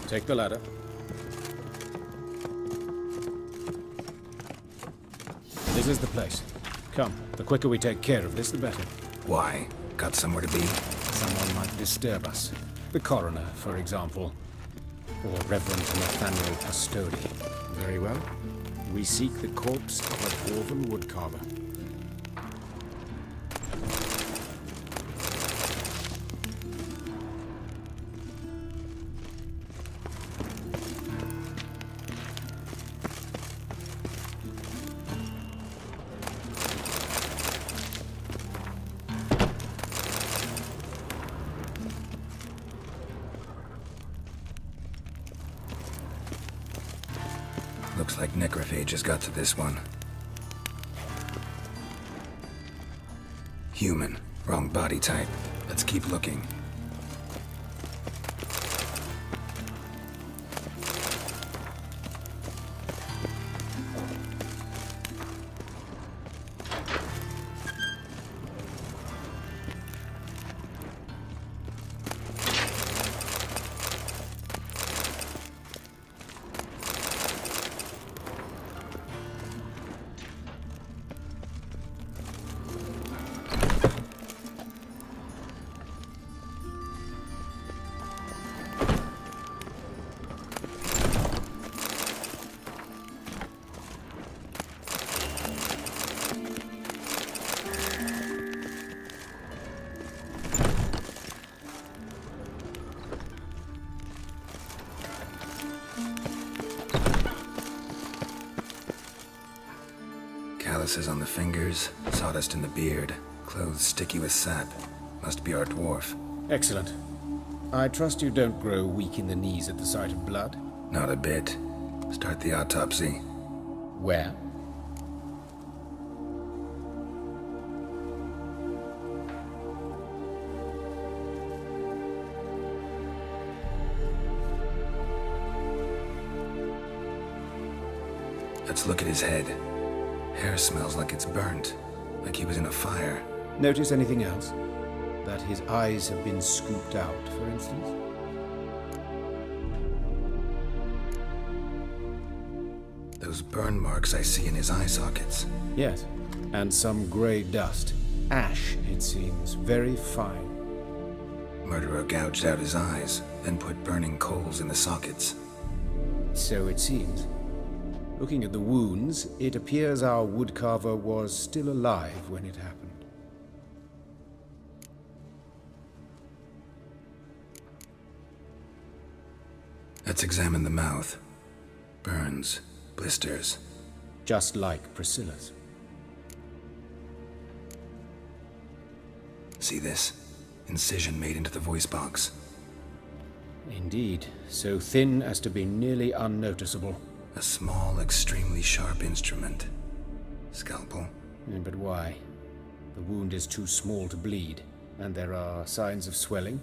Take the ladder. This is the place. Come, the quicker we take care of this, the better. Why? Got somewhere to be? Someone might disturb us. The coroner, for example. Or Reverend Nathaniel Pastodi. Very well. We seek the corpse of a dwarven woodcarver. Looks like necrophage has got to this one. Human. Wrong body type. Let's keep looking. Calluses on the fingers, sawdust in the beard, clothes sticky with sap. Must be our dwarf. Excellent. I trust you don't grow weak in the knees at the sight of blood? Not a bit. Start the autopsy. Where? Let's look at his head. Hair smells like it's burnt, like he was in a fire. Notice anything else? That his eyes have been scooped out, for instance? Those burn marks I see in his eye sockets. Yes, and some grey dust. Ash, it seems. Very fine. Murderer gouged out his eyes, then put burning coals in the sockets. So it seems. Looking at the wounds, it appears our woodcarver was still alive when it happened. Let's examine the mouth. Burns, blisters. Just like Priscilla's. See this? Incision made into the voice box. Indeed, so thin as to be nearly unnoticeable. A small, extremely sharp instrument. Scalpel. But why? The wound is too small to bleed, and there are signs of swelling.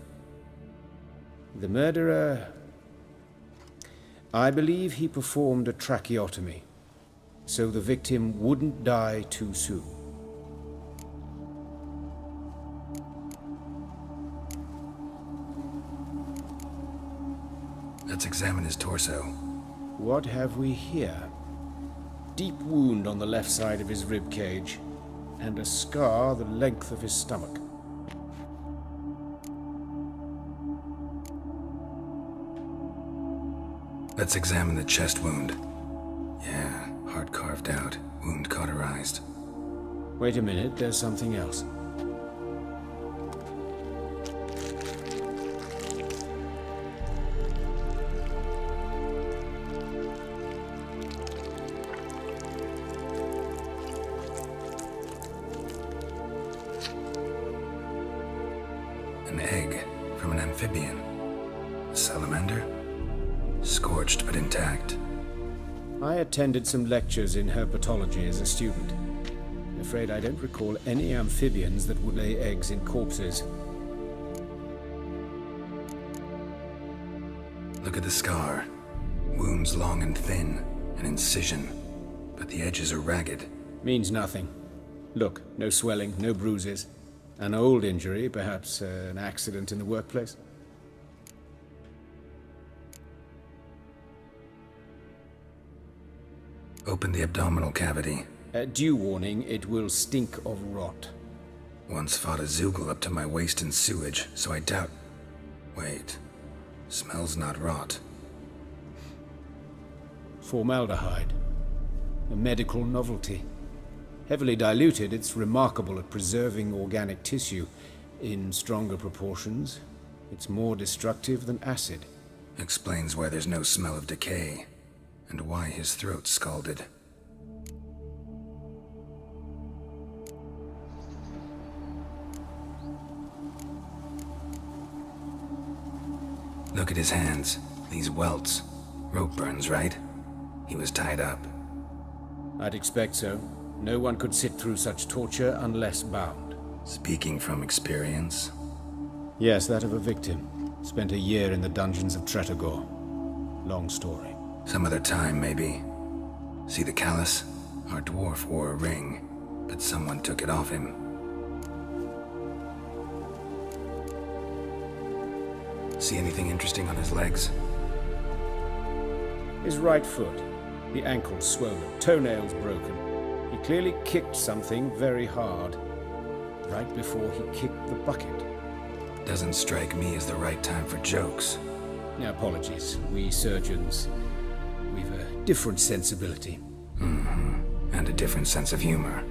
The murderer... I believe he performed a tracheotomy, so the victim wouldn't die too soon. Let's examine his torso. What have we here? Deep wound on the left side of his rib cage, and a scar the length of his stomach. Let's examine the chest wound. Yeah, heart carved out, wound cauterized. Wait a minute, there's something else. An egg from an amphibian. A salamander? Scorched but intact. I attended some lectures in herpetology as a student. Afraid I don't recall any amphibians that would lay eggs in corpses. Look at the scar. Wounds long and thin, an incision, but the edges are ragged. Means nothing. Look, no swelling, no bruises. An old injury, perhaps an accident in the workplace. Open the abdominal cavity. Due warning, it will stink of rot. Once fought a Zoogle up to my waist in sewage, so I doubt... Wait. Smells not rot. Formaldehyde. A medical novelty. Heavily diluted, it's remarkable at preserving organic tissue. In stronger proportions, it's more destructive than acid. Explains why there's no smell of decay, and why his throat's scalded. Look at his hands. These welts. Rope burns, right? He was tied up. I'd expect so. No one could sit through such torture unless bound. Speaking from experience? Yes, that of a victim. Spent a year in the dungeons of Tretogor. Long story. Some other time, maybe. See the callus? Our dwarf wore a ring, but someone took it off him. See anything interesting on his legs? His right foot. The ankle swollen, toenails broken. He clearly kicked something very hard. Right before he kicked the bucket. Doesn't strike me as the right time for jokes. Apologies. We surgeons, we've a different sensibility. Mm-hmm. And a different sense of humor.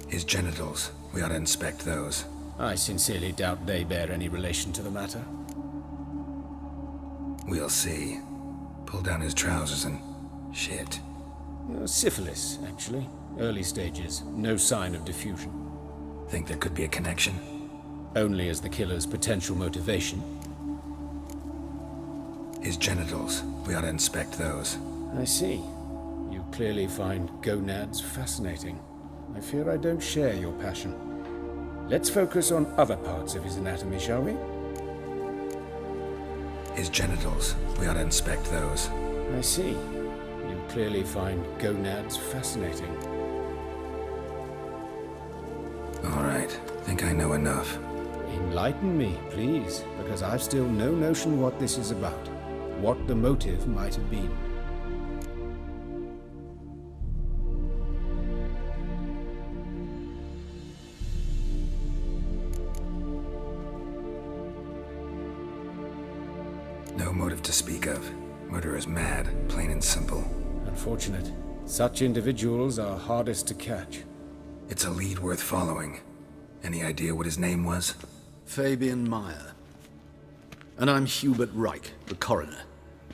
His genitals. We ought to inspect those. I sincerely doubt they bear any relation to the matter. We'll see. Pull down his trousers and... shit. Syphilis, actually. Early stages. No sign of diffusion. Think there could be a connection? Only as the killer's potential motivation. His genitals. We ought to inspect those. I see. You clearly find gonads fascinating. I fear I don't share your passion. Let's focus on other parts of his anatomy, shall we? His genitals. We ought to inspect those. I see. You clearly find gonads fascinating. All right. Think I know enough. Enlighten me, please, because I've still no notion what this is about. What the motive might have been. No motive to speak of. Murderer's mad, plain and simple. Unfortunate. Such individuals are hardest to catch. It's a lead worth following. Any idea what his name was? Fabian Meyer. And I'm Hubert Reich, the coroner.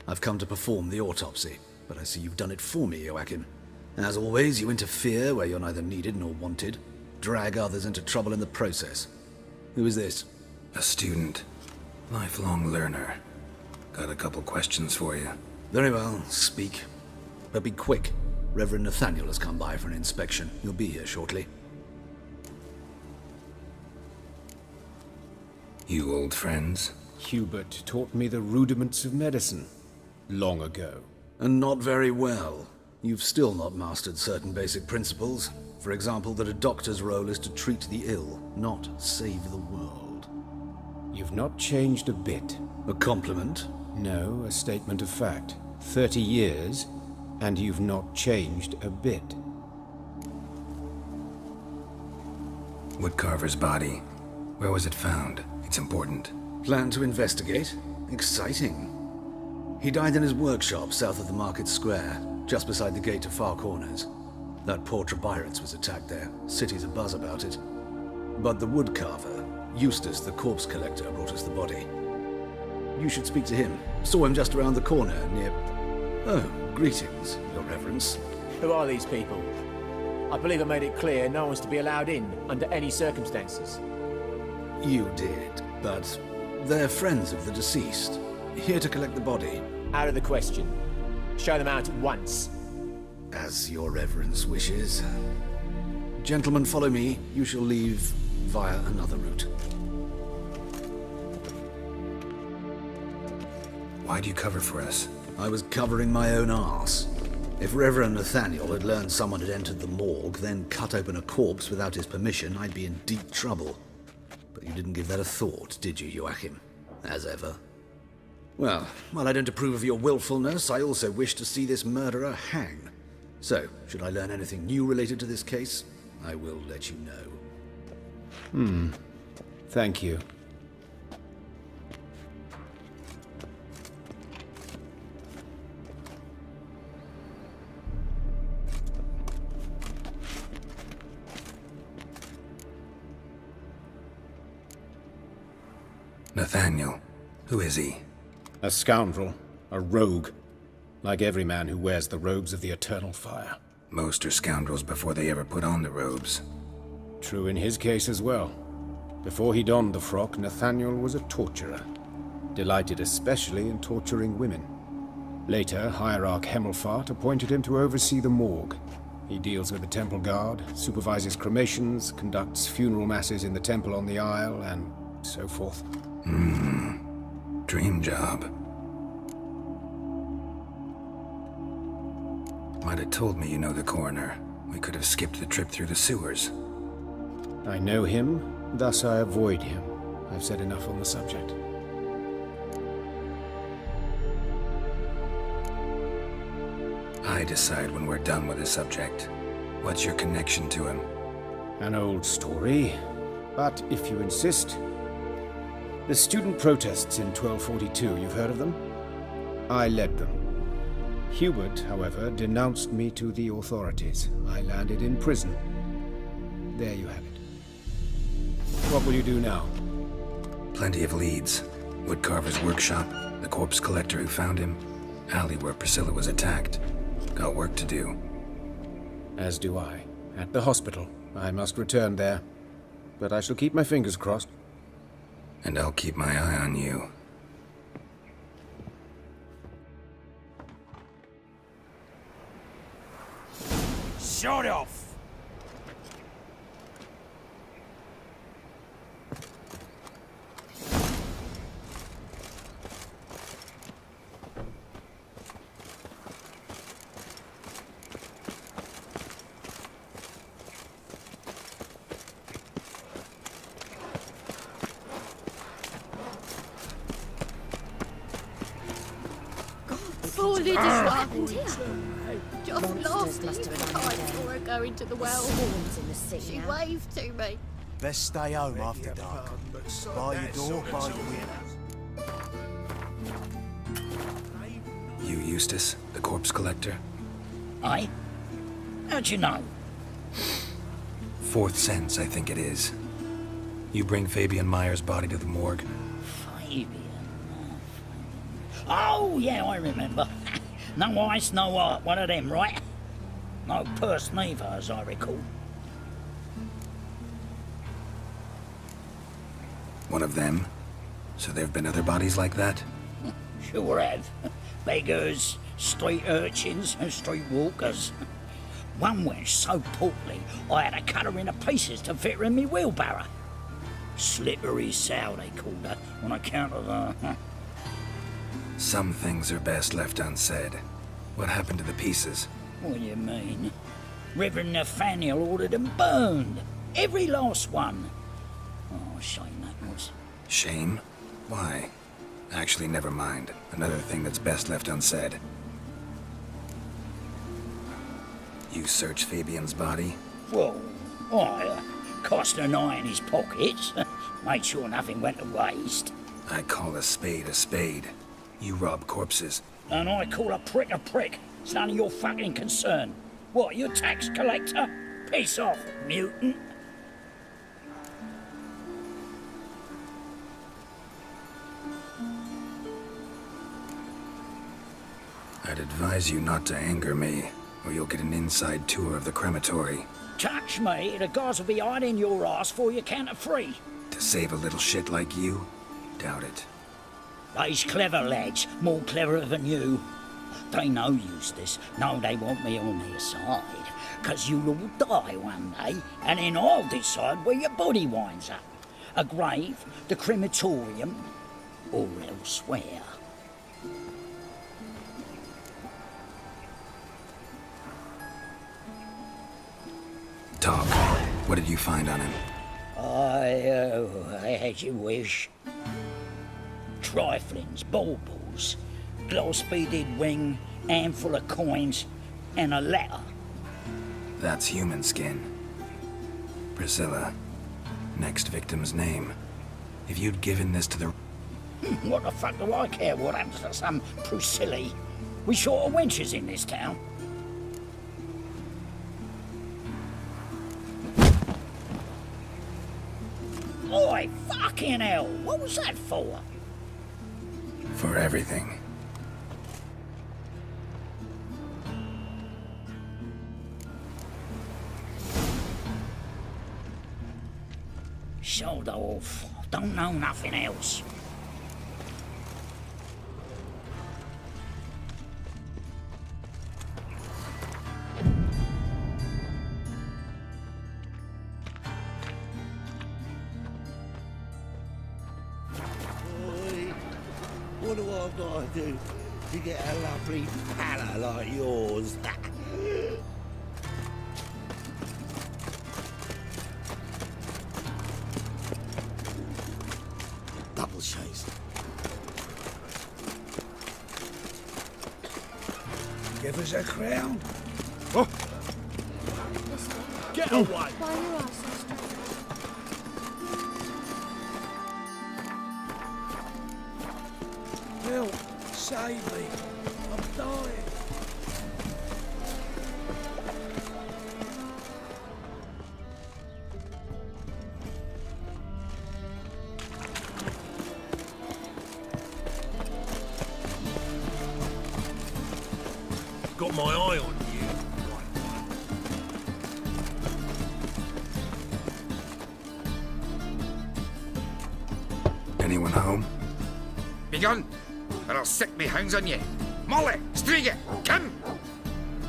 I've come to perform the autopsy, but I see you've done it for me, Joachim. As always, you interfere where you're neither needed nor wanted. Drag others into trouble in the process. Who is this? A student. Lifelong learner. Got a couple questions for you. Very well, speak. But be quick. Reverend Nathaniel has come by for an inspection. He'll be here shortly. You old friends? Hubert taught me the rudiments of medicine. Long ago. And not very well. You've still not mastered certain basic principles. For example, that a doctor's role is to treat the ill, not save the world. You've not changed a bit. A compliment? No, a statement of fact. 30 years, and you've not changed a bit. Woodcarver's body. Where was it found? It's important. Plan to investigate? Exciting. He died in his workshop south of the market square, just beside the gate to Far Corners. That poor Trebirates was attacked there. City's abuzz about it. But the woodcarver, Eustace the corpse collector, brought us the body. You should speak to him. Saw him just around the corner near... Oh, greetings, Your Reverence. Who are these people? I believe I made it clear no one's to be allowed in under any circumstances. You did, but they're friends of the deceased. Here to collect the body. Out of the question. Show them out at once. As Your Reverence wishes. Gentlemen, follow me. You shall leave via another route. Why'd you cover for us? I was covering my own arse. If Reverend Nathaniel had learned someone had entered the morgue, then cut open a corpse without his permission, I'd be in deep trouble. But you didn't give that a thought, did you, Joachim? As ever. Well, while I don't approve of your willfulness, I also wish to see this murderer hang. So, should I learn anything new related to this case, I will let you know. Thank you. Nathaniel. Who is he? A scoundrel. A rogue. Like every man who wears the robes of the Eternal Fire. Most are scoundrels before they ever put on the robes. True in his case as well. Before he donned the frock, Nathaniel was a torturer. Delighted especially in torturing women. Later, Hierarch Hemelfart appointed him to oversee the morgue. He deals with the temple guard, supervises cremations, conducts funeral masses in the temple on the Isle, and so forth. Dream job. Might have told me you know the coroner. We could have skipped the trip through the sewers. I know him, thus I avoid him. I've said enough on the subject. I decide when we're done with the subject. What's your connection to him? An old story, but if you insist... The student protests in 1242, you've heard of them? I led them. Hubert, however, denounced me to the authorities. I landed in prison. There you have it. What will you do now? Plenty of leads. Woodcarver's workshop, the corpse collector who found him, alley where Priscilla was attacked. Got work to do. As do I. At the hospital. I must return there. But I shall keep my fingers crossed. And I'll keep my eye on you. Shut off! Poor Lydia's happened here. Just lost must have saw her go into the well. She waved to me. Best stay home after dark. By your door, by the window. You Eustace, the corpse collector? Aye? How'd you know? Fourth sense, I think it is. You bring Fabian Meyer's body to the morgue? Fabian. Oh, yeah, I remember. No ice, no art, one of them, right? No purse neither, as I recall. One of them? So there have been other bodies like that? Sure have. Beggars, street urchins, and street walkers. One went so portly, I had to cut her into pieces to fit her in me wheelbarrow. Slippery sow, they called her, on account of the... Some things are best left unsaid. What happened to the pieces? What do you mean? Reverend Nathaniel ordered them burned. Every last one. Oh, shame that was. Shame? Why? Actually, never mind. Another thing that's best left unsaid. You searched Fabian's body? Well, I cast an eye in his pockets. Made sure nothing went to waste. I call a spade a spade. You rob corpses. And I call a prick. It's none of your fucking concern. What, you tax collector? Piss off, mutant. I'd advise you not to anger me, or you'll get an inside tour of the crematory. Touch me, the guards will be hiding your ass for you count of free. To save a little shit like you? Doubt it. They's clever lads, more cleverer than you. They know Eustace, know they want me on their side. 'Cause you'll all die one day, and then I'll decide where your body winds up. A grave, the crematorium, or elsewhere. Talk. What did you find on him? I had your wish. Triflings, baubles, gloss-beaded wing, handful of coins, and a letter. That's human skin. Priscilla. Next victim's name. If you'd given this to the... What the fuck do I care what happens to some Priscilla? We short of wenches in this town. Oi, fucking hell! What was that for? For everything. Shoulder off. Don't know nothing else. What do I gotta do to get a lovely palla like yours? Double chase. Give us a crown. Oh. Get away! Why you are so strange? Help! Save me! I'm dying! got my eye on you. Anyone home? Begone, or I'll sick me hounds on you. Molly, Striga, come!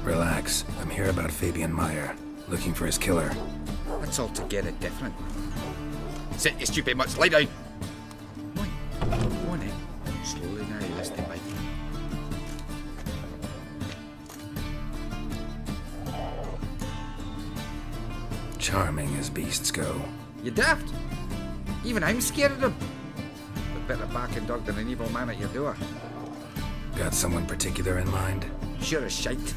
Relax. I'm here about Fabian Meyer, looking for his killer. That's altogether different. Sit, you stupid mutts, lie down. Go on in. Slowly now, listen to me. Charming as beasts go. You daft? Even I'm scared of them. But better barking dog than an evil man at your door. Got someone particular in mind? Sure as shite.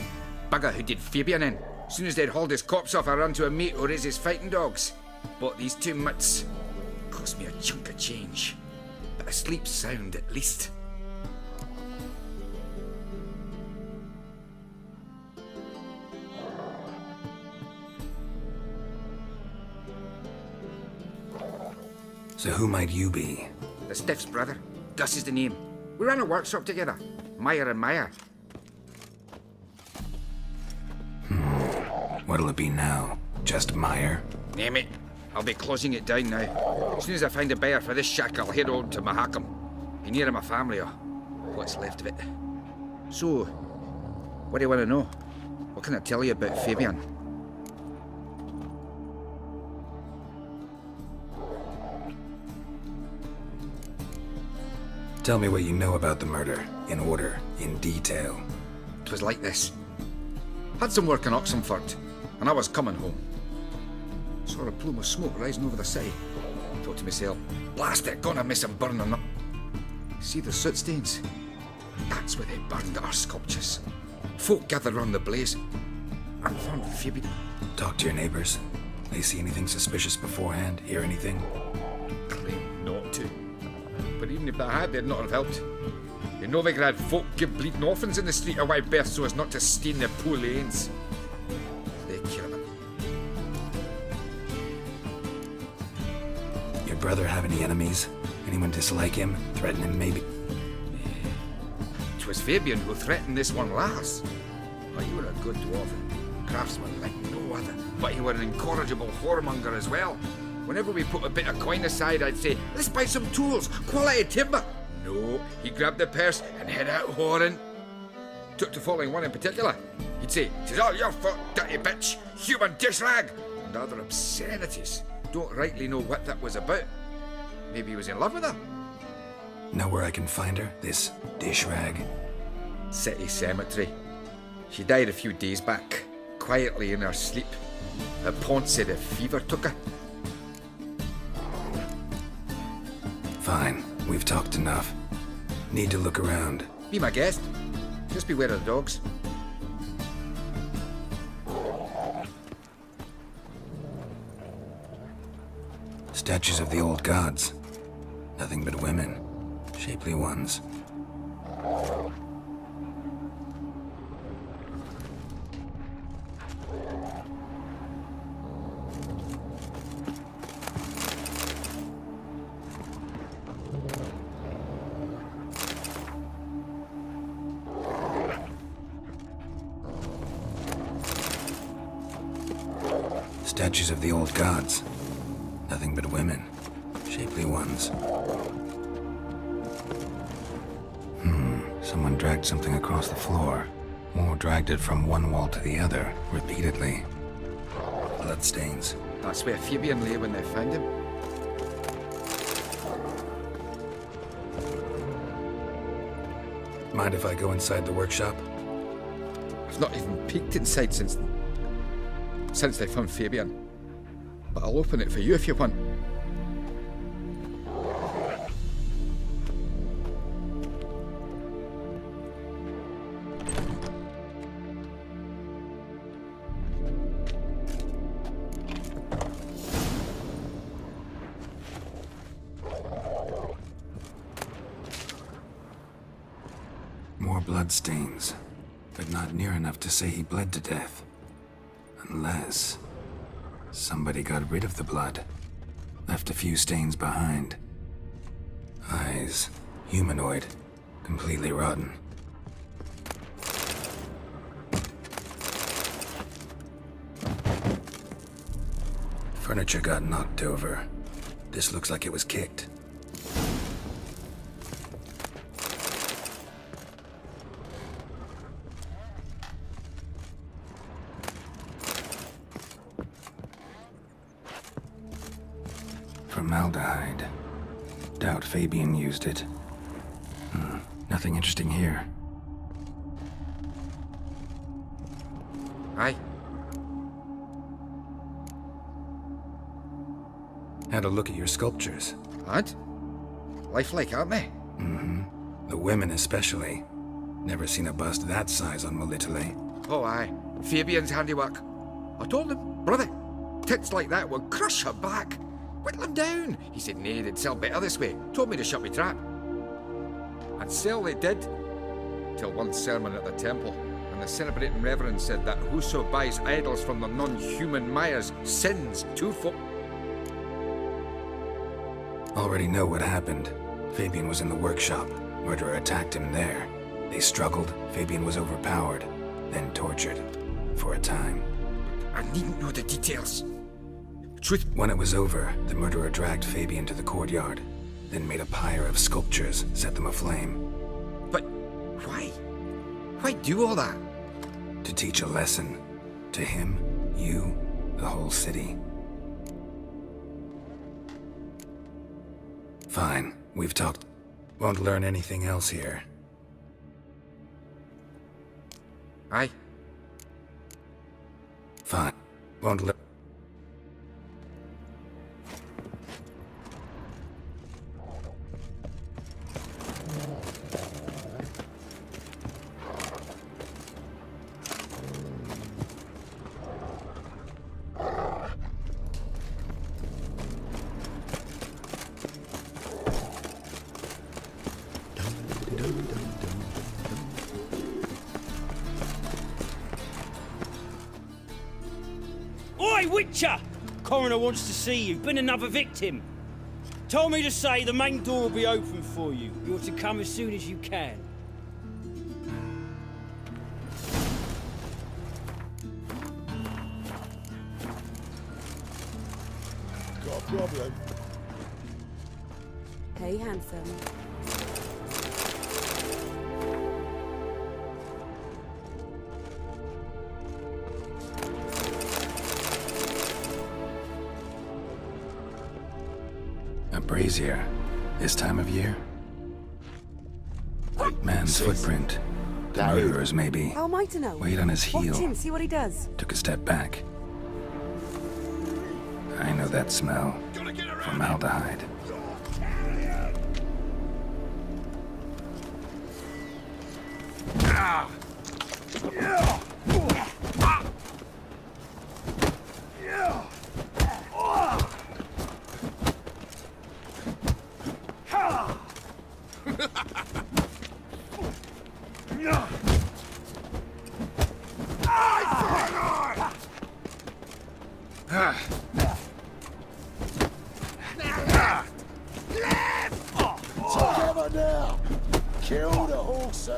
Bugger who did Fabian in. As soon as they'd hauled his corpse off, I ran to a mate who raised his fighting dogs. Bought these 2 mutts. Cost me a chunk of change. But I sleep sound at least. So who might you be? The Stiff's brother. Gus is the name. We ran a workshop together. Meyer and Meyer. What'll it be now? Just Meyer? Name it. I'll be closing it down now. As soon as I find a buyer for this shack, I'll head on to Mahakam. Be near my family, or what's left of it. So, what do you want to know? What can I tell you about Fabian? Tell me what you know about the murder, in order, in detail. 'Twas like this. Had some work in Oxenford, and I was coming home. Saw a plume of smoke rising over the city. Thought to myself, blast it, gonna miss him burning up. See the soot stains? That's where they burned our sculptures. Folk gathered round the blaze, and found Fabian. Talk to your neighbors. They see anything suspicious beforehand? Hear anything? Claim not to. But even if they had, they'd not have helped. In Novigrad, folk give bleeding orphans in the street a wide berth so as not to stain their poor lanes. They kill them. Your brother have any enemies? Anyone dislike him? Threaten him, maybe? 'Twas Fabian who threatened this one last. Oh, you were a good dwarf. Craftsman like no other. But he were an incorrigible whoremonger as well. Whenever we put a bit of coin aside, I'd say, let's buy some tools, quality timber. No, he grabbed the purse and head out whoring. Took to following one in particular. He'd say, "'Tis all your fault, dirty bitch, human dish rag," and other obscenities. Don't rightly know what that was about. Maybe he was in love with her. Know where I can find her? This dish rag? City cemetery. She died a few days back, quietly in her sleep. Her pont said a fever took her. Fine, we've talked enough. Need to look around. Be my guest. Just beware of the dogs. Statues of the old gods. Nothing but women. Shapely ones. Statues of the old gods. Nothing but women. Shapely ones. Someone dragged something across the floor. Or dragged it from one wall to the other, repeatedly. Bloodstains. That's where Fabian lay when they found him. Mind if I go inside the workshop? I've not even peeked inside since they found Fabian. But I'll open it for you if you want. More bloodstains, but not near enough to say he bled to death. Unless somebody got rid of the blood, left a few stains behind. Eyes, humanoid, completely rotten. Furniture got knocked over. This looks like it was kicked. Formaldehyde. Doubt Fabian used it. Nothing interesting here. Aye. Had a look at your sculptures. Had? Lifelike, aren't they? Mm-hmm. The women especially. Never seen a bust that size on Melitele. Oh, aye. Fabian's handiwork. I told him, brother, tits like that will crush her back. Whittle him down. He said, nay, they'd sell better this way. Told me to shut me trap. And sell they did. Till one sermon at the temple. And the celebrating reverend said that whoso buys idols from the non-human Mayas sins twofold. Already know what happened. Fabian was in the workshop. Murderer attacked him there. They struggled. Fabian was overpowered, then tortured. For a time. I needn't know the details. Truth. When it was over, the murderer dragged Fabian to the courtyard, then made a pyre of sculptures, set them aflame. But why? Why do all that? To teach a lesson. To him, you, the whole city. Fine, we've talked. Won't learn anything else here. Aye. Fine. Won't learn. Oi, Witcher! Coroner wants to see you. Been another victim. Told me to say the main door will be open for you. You're to come as soon as you can. Got a problem? Hey, handsome. A brazier. This time of year? Man's footprint. Murderers, maybe. How am I to know? Weight on his heel. Watch him, see what he does. Took a step back. I know that smell. Formaldehyde. Together now! Kill the horse!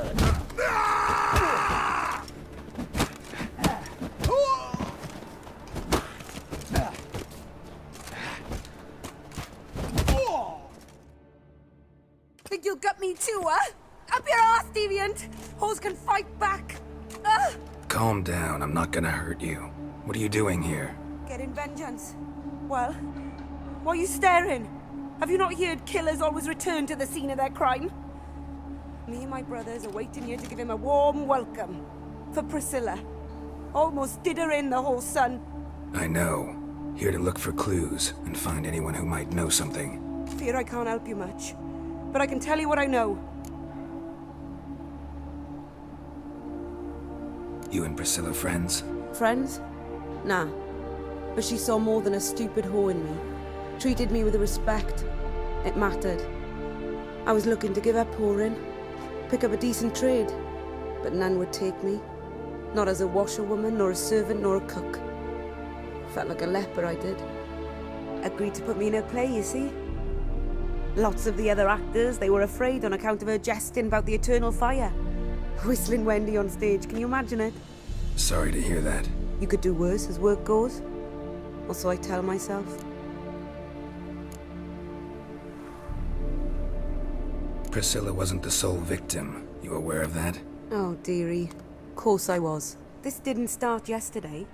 Think you'll gut me too, huh? Up your ass, deviant! Hoes can fight back! Calm down, I'm not gonna hurt you. What are you doing here? Getting vengeance. Well, why are you staring? Have you not heard killers always return to the scene of their crime? Me and my brothers are waiting here to give him a warm welcome. For Priscilla. Almost did her in, the whole son. I know. Here to look for clues and find anyone who might know something. Fear I can't help you much. But I can tell you what I know. You and Priscilla friends? Friends? Nah. But she saw more than a stupid whore in me. Treated me with respect. It mattered. I was looking to give her pouring. Pick up a decent trade. But none would take me. Not as a washerwoman, nor a servant, nor a cook. Felt like a leper, I did. Agreed to put me in her play, you see. Lots of the other actors, they were afraid on account of her jesting about the eternal fire. Whistling Wendy on stage, can you imagine it? Sorry to hear that. You could do worse as work goes. Or so I tell myself. Priscilla wasn't the sole victim. You aware of that? Oh, dearie. Course I was. This didn't start yesterday.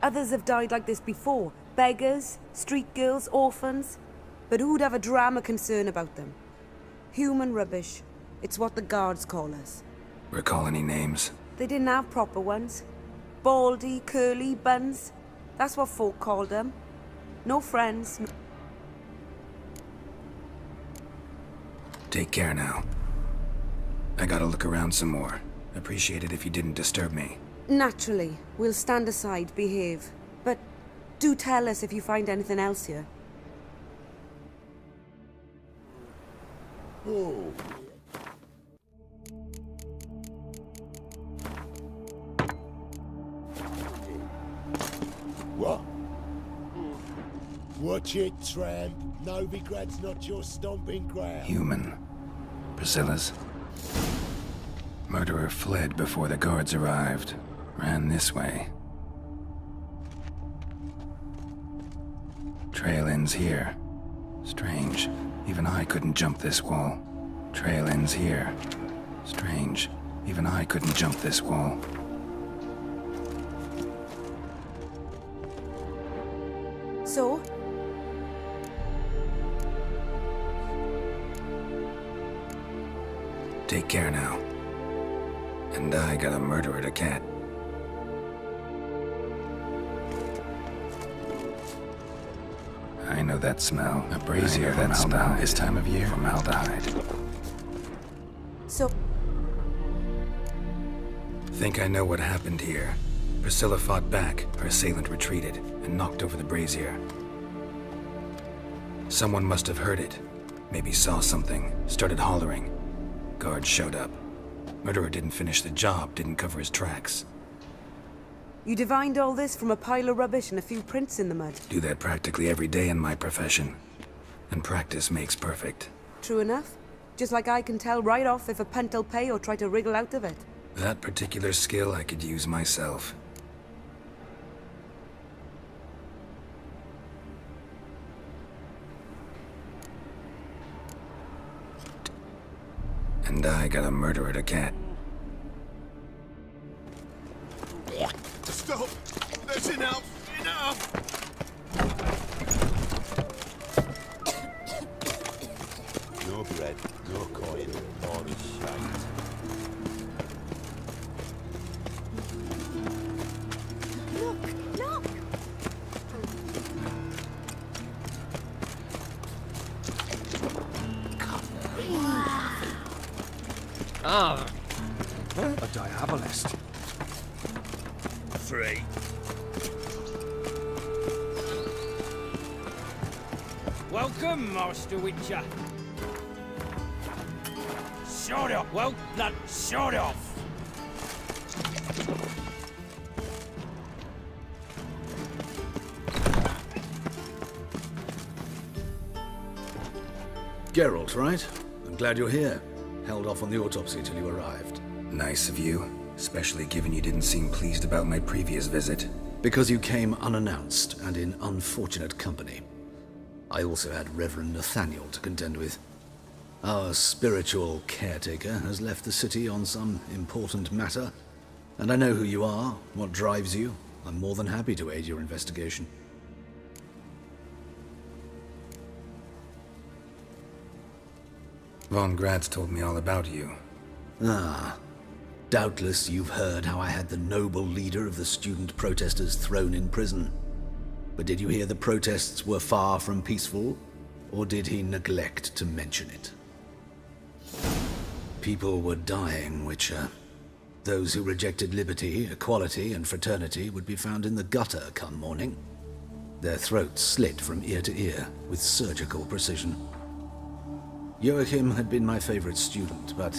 Others have died like this before. Beggars, street girls, orphans. But who'd have a drama concern about them? Human rubbish. It's what the guards call us. Recall any names? They didn't have proper ones. Baldy, curly, buns. That's what folk called them. No friends. Take care now. I gotta look around some more. Appreciate it if you didn't disturb me. Naturally. We'll stand aside, behave. But do tell us if you find anything else here. Oh. What? Watch it, tramp. Novigrad's not your stomping ground. Human. Priscilla's. Murderer fled before the guards arrived. Ran this way. Trail ends here. Strange. Even I couldn't jump this wall. Trail ends here. Strange. Even I couldn't jump this wall. So? Take care now. And I got a murderer to cat. I know that smell. A brazier that smell this time of year. Formaldehyde. So? Think I know what happened here. Priscilla fought back, her assailant retreated, and knocked over the brazier. Someone must have heard it. Maybe saw something, started hollering. Guards showed up. Murderer didn't finish the job, didn't cover his tracks. You divined all this from a pile of rubbish and a few prints in the mud. Do that practically every day in my profession. And practice makes perfect. True enough. Just like I can tell right off if a punt'll pay or try to wriggle out of it. That particular skill I could use myself. And I got a murderer to cat. Stop! That's enough! Enough! No bread, no coin, all this shite. Look! Look! Ah! A diabolist. 3. Welcome, Master Witcher. Shut up! Well, blood, shut off! Geralt, right? I'm glad you're here. Held off on the autopsy till you arrived. Nice of you, especially given you didn't seem pleased about my previous visit. Because you came unannounced and in unfortunate company. I also had Reverend Nathaniel to contend with. Our spiritual caretaker has left the city on some important matter, and I know who you are, what drives you. I'm more than happy to aid your investigation. Von Gratz told me all about you. Ah. Doubtless you've heard how I had the noble leader of the student protesters thrown in prison. But did you hear the protests were far from peaceful, or did he neglect to mention it? People were dying, Witcher. Those who rejected liberty, equality, and fraternity would be found in the gutter come morning. Their throats slit from ear to ear with surgical precision. Joachim had been my favorite student, but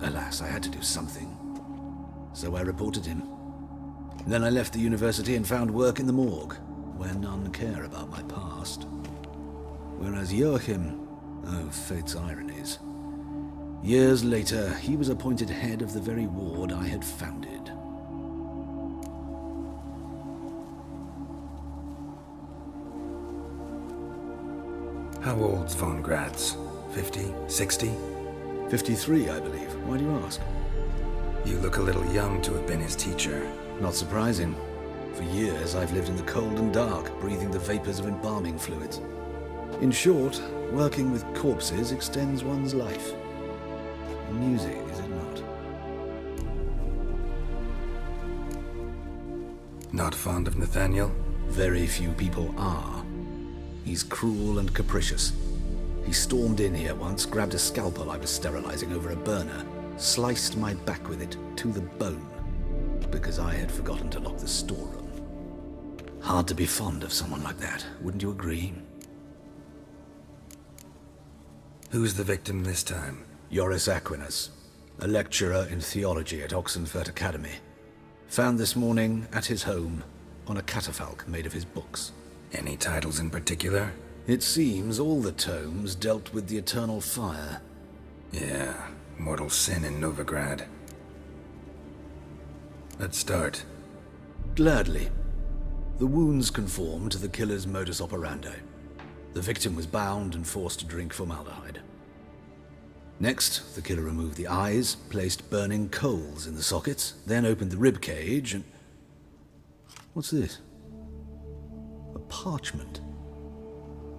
alas, I had to do something. So I reported him. Then I left the university and found work in the morgue, where none care about my past. Whereas Joachim, oh, fate's ironies. Years later, he was appointed head of the very ward I had founded. How old's von Gratz? 50? 60? 53, I believe. Why do you ask? You look a little young to have been his teacher. Not surprising. For years, I've lived in the cold and dark, breathing the vapors of embalming fluids. In short, working with corpses extends one's life. Amusing, is it not? Not fond of Nathaniel? Very few people are. He's cruel and capricious. He stormed in here once, grabbed a scalpel I was sterilizing over a burner, sliced my back with it to the bone, because I had forgotten to lock the storeroom. Hard to be fond of someone like that, wouldn't you agree? Who's the victim this time? Joris Aquinas, a lecturer in theology at Oxenfurt Academy. Found this morning at his home on a catafalque made of his books. Any titles in particular? It seems all the tomes dealt with the eternal fire. Yeah, mortal sin in Novigrad. Let's start. Gladly. The wounds conform to the killer's modus operandi. The victim was bound and forced to drink formaldehyde. Next, the killer removed the eyes, placed burning coals in the sockets, then opened the rib cage and... What's this? A parchment.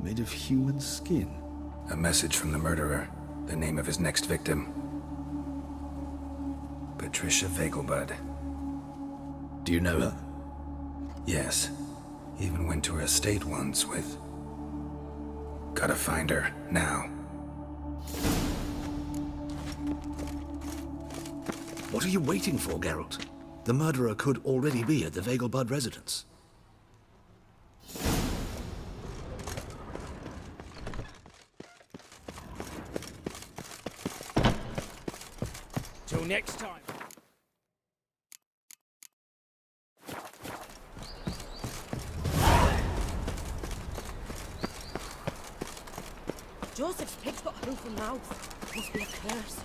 Made of human skin. A message from the murderer. The name of his next victim. Patricia Vegelbud. Do you know her? Yes. Even went to her estate once with... Gotta find her, now. What are you waiting for, Geralt? The murderer could already be at the Vegelbud residence. Till next time. Joseph's pig's got a open mouth. Must be a curse.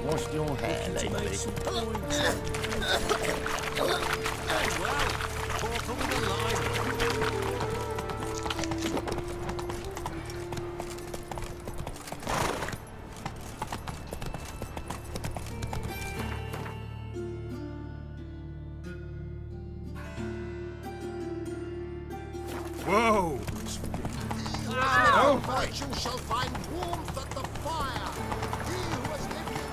Wash your hair, lady. Whoa! Oh, but you shall find warmth at the fire. He who has lived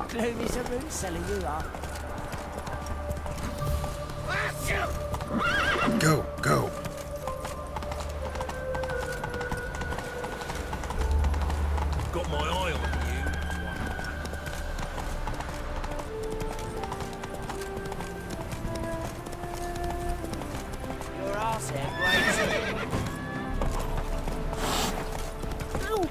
Gloomy as a room cellar, you are. Go, go. Got my eye on you. Your arse hair, great. Ow!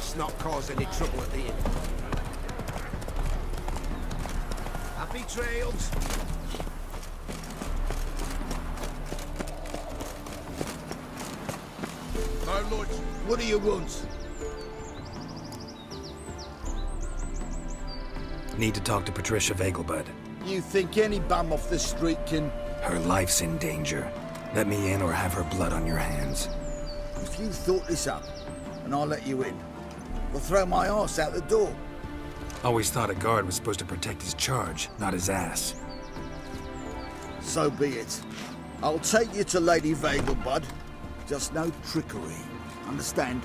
best not cause any trouble at the inn. Happy trails. My lord, what do you want? Need to talk to Patricia Vegelbud. You think any bum off the street can... Her life's in danger. Let me in or have her blood on your hands. If you thought this up, and I'll let you in, I'll throw my arse out the door. Always thought a guard was supposed to protect his charge, not his ass. So be it. I'll take you to Lady Vegelbud. Just no trickery. Understand?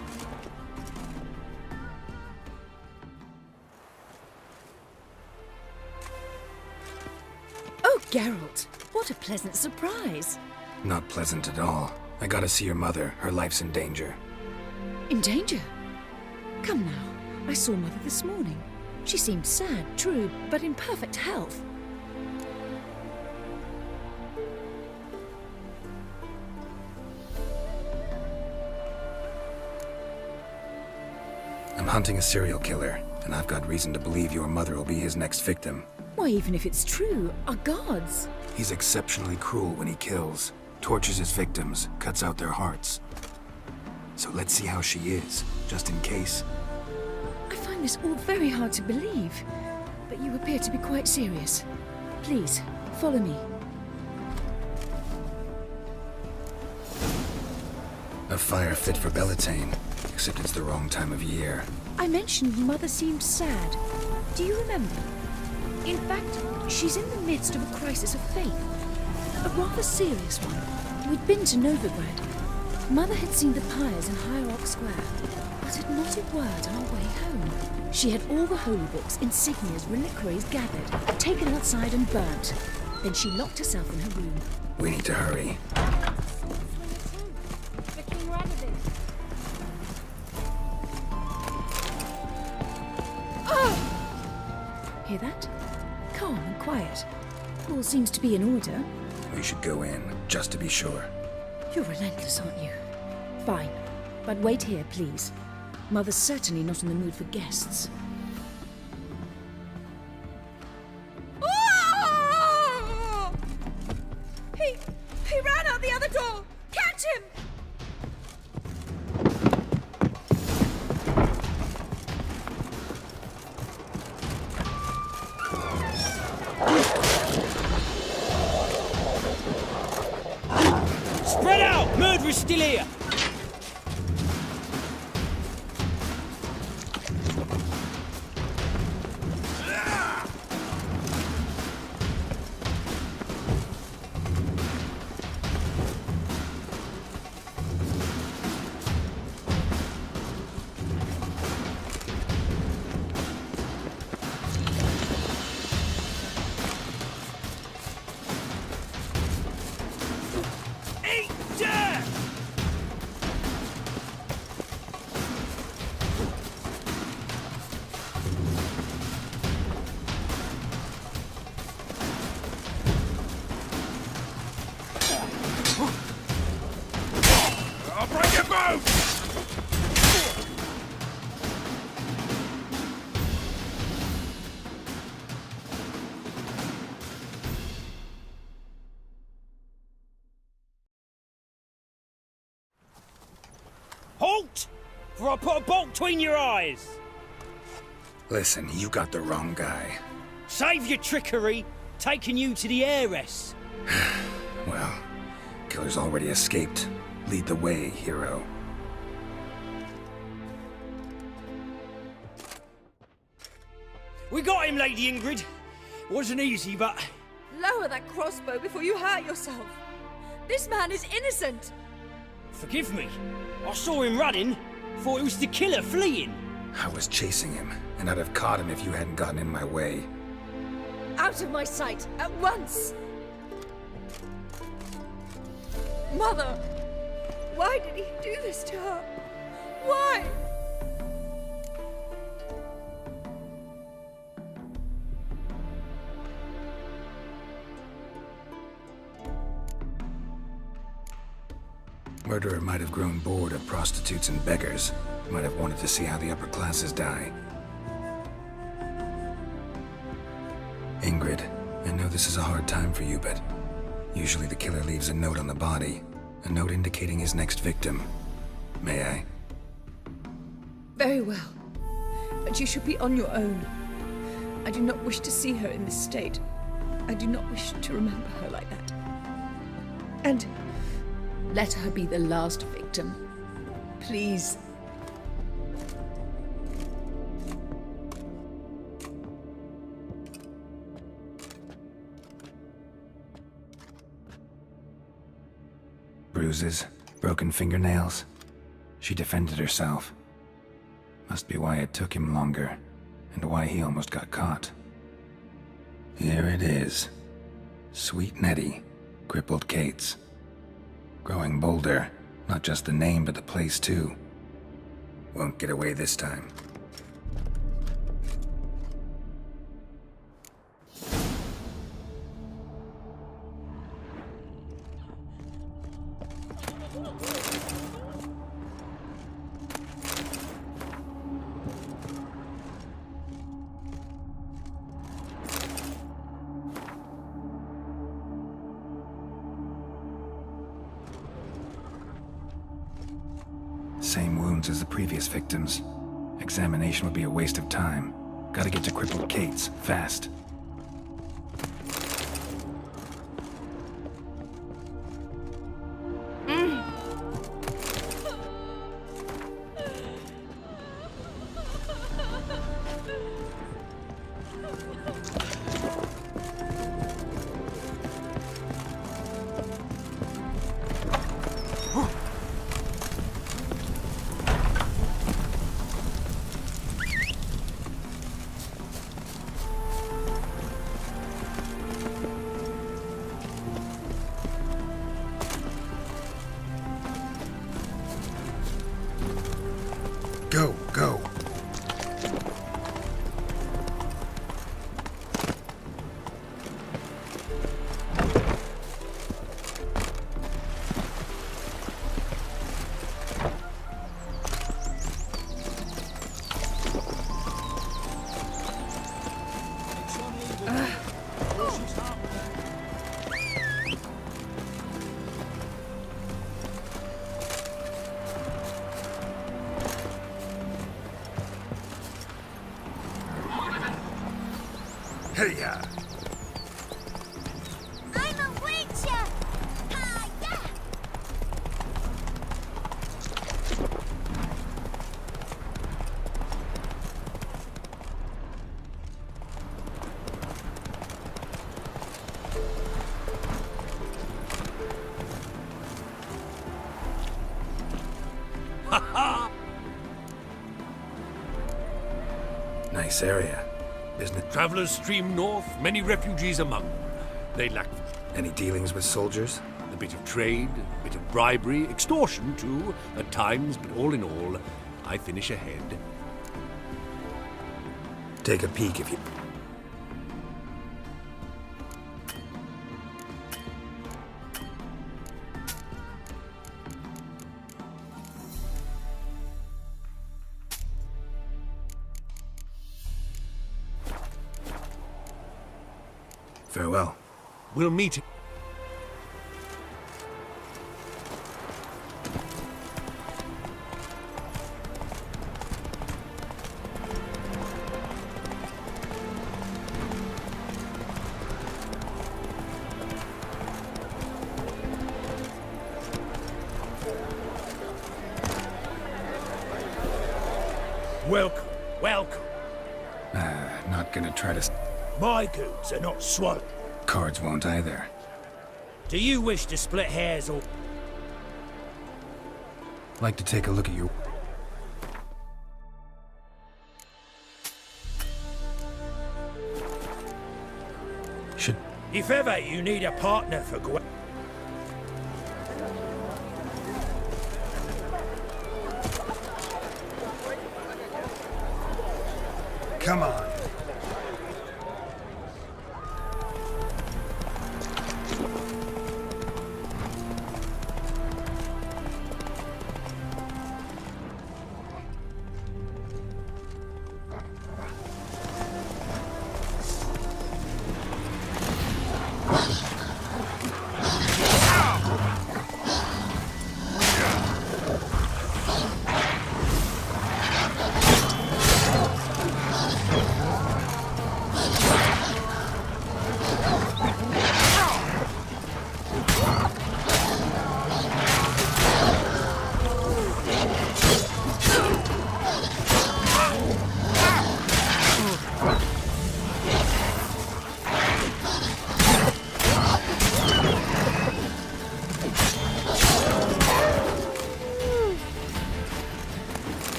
Oh, Geralt, what a pleasant surprise. Not pleasant at all. I gotta see your mother. Her life's in danger. In danger? Come now, I saw Mother this morning. She seemed sad, true, but in perfect health. I'm hunting a serial killer, and I've got reason to believe your mother will be his next victim. Why, even if it's true, our gods. He's exceptionally cruel when he kills, tortures his victims, cuts out their hearts. So let's see how she is, just in case. I find this all very hard to believe, but you appear to be quite serious. Please, follow me. A fire fit for Bellatane, except it's the wrong time of year. I mentioned Mother seemed sad. Do you remember? In fact, she's in the midst of a crisis of faith. A rather serious one. We'd been to Novigrad. Mother had seen the pyres in Hierarch Square, but had not a word on our way home. She had all the holy books, insignias, reliquaries gathered, taken outside and burnt. Then she locked herself in her room. We need to hurry. For King Radovid. Hear that? Calm and quiet. All seems to be in order. We should go in, just to be sure. You're relentless, aren't you? Fine. But wait here, please. Mother's certainly not in the mood for guests. He ran out the other door! Catch him! Spread out! Murderer's still here! I'll break your bones! Halt! For I put a bolt between your eyes! Listen, you got the wrong guy. Save your trickery, taking you to the heiress. Well, killer's already escaped. Lead the way, hero. We got him, Lady Ingrid. Wasn't easy, but... Lower that crossbow before you hurt yourself. This man is innocent. Forgive me. I saw him running. Thought it was the killer fleeing. I was chasing him, and I'd have caught him if you hadn't gotten in my way. Out of my sight, at once! Mother! Why did he do this to her? Why? Murderer might have grown bored of prostitutes and beggars. Might have wanted to see how the upper classes die. Ingrid, I know this is a hard time for you, but usually the killer leaves a note on the body. A note indicating his next victim. May I? Very well. But you should be on your own. I do not wish to see her in this state. I do not wish to remember her like that. And let her be the last victim. Please. Bruises, broken fingernails. She defended herself. Must be why it took him longer, and why he almost got caught. Here it is. Sweet Nettie, crippled Kate's. Growing bolder, not just the name but the place too. Won't get away this time. Same wounds as the previous victims. Examination would be a waste of time. Gotta get to crippled Kate's, fast. Go, go. Hey-ya! I'm a witcher! Ah, yeah! Ha-ha! Nice area. Isn't it? Travelers stream north, many refugees among them. They lack any dealings with soldiers? A bit of trade, a bit of bribery, extortion too, at times, but all in all, I finish ahead. Take a peek if you... Farewell. We'll meet. Welcome, welcome. Not gonna try to... My goods are not swallowed. Cards won't either. Do you wish to split hairs or... Like to take a look at your... Should... If ever you need a partner for Gwen... Come on.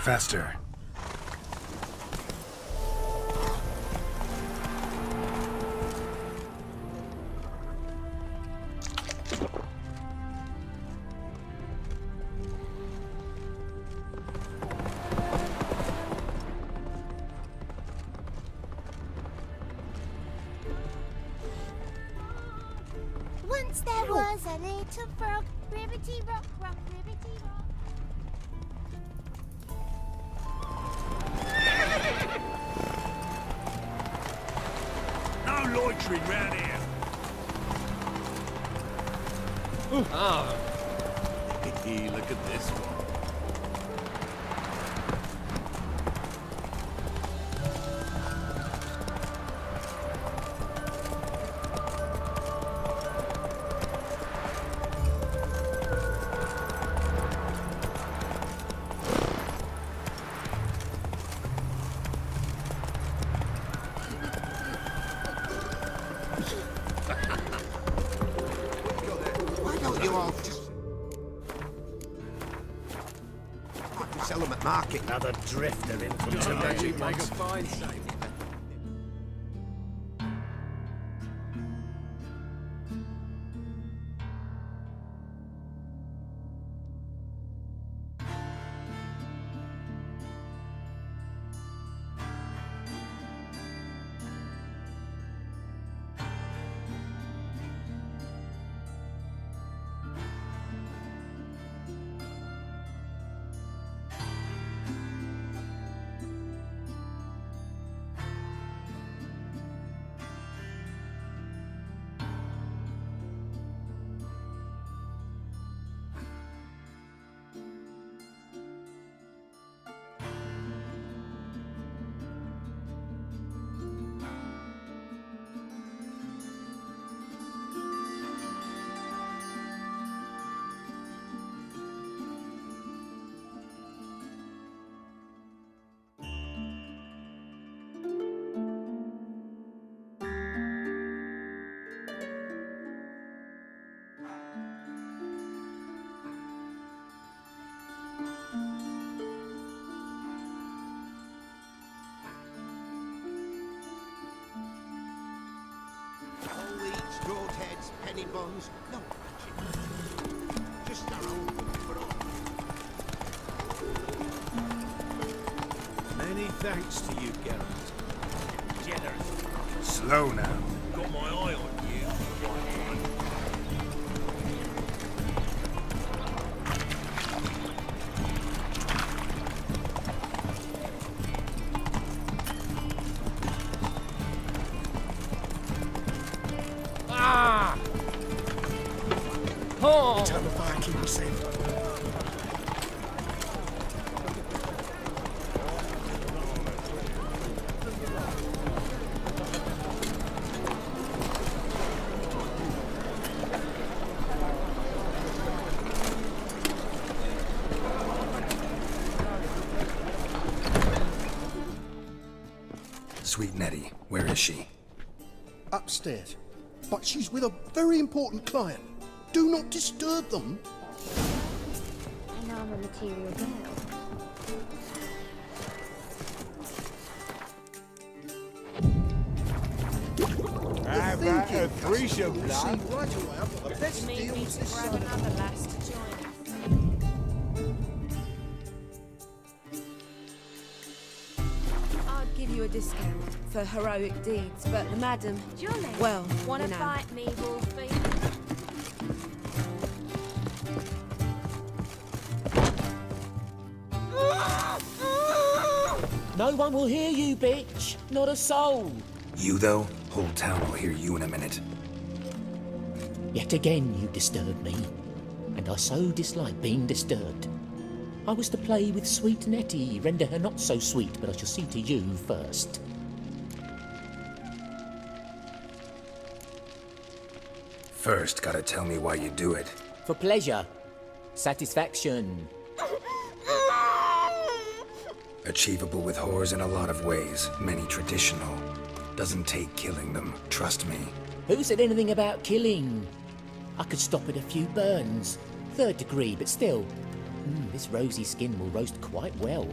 Faster. Once there was a little frog, ribbity rock, rock, ribbity rock. No loitering round here. Ah. Look at this one. Why don't you all just... I could sell them at market. Another drifter in from Make a fine save. All these broadheads, penny bonds, no matching. Just our own broad. Many thanks to you, Geralt. Generous. Slow now. Got my eye on you. Ah! Oh! Turn the fire, keep us safe. Sweet Nettie, where is she? Upstairs. But she's with a very important client. Do not disturb them. I know I'm a material girl. The thinking? threesome, You see, right away, I've got the best deals this side. Another lass to join us. I'd give you a discount for heroic deeds, but the madam... Jolly. Well, Wanna you know. fight me, Wolfie? No one will hear you, bitch. Not a soul. You, though? Whole town will hear you in a minute. Yet again you disturb me, and I so dislike being disturbed. I was to play with sweet Nettie, render her not so sweet, but I shall see to you first. First, gotta tell me why you do it. For pleasure. Satisfaction. Achievable with whores in a lot of ways, many traditional. Doesn't take killing them, trust me. Who said anything about killing? I could stop at a few burns. 3rd degree, but still. This rosy skin will roast quite well.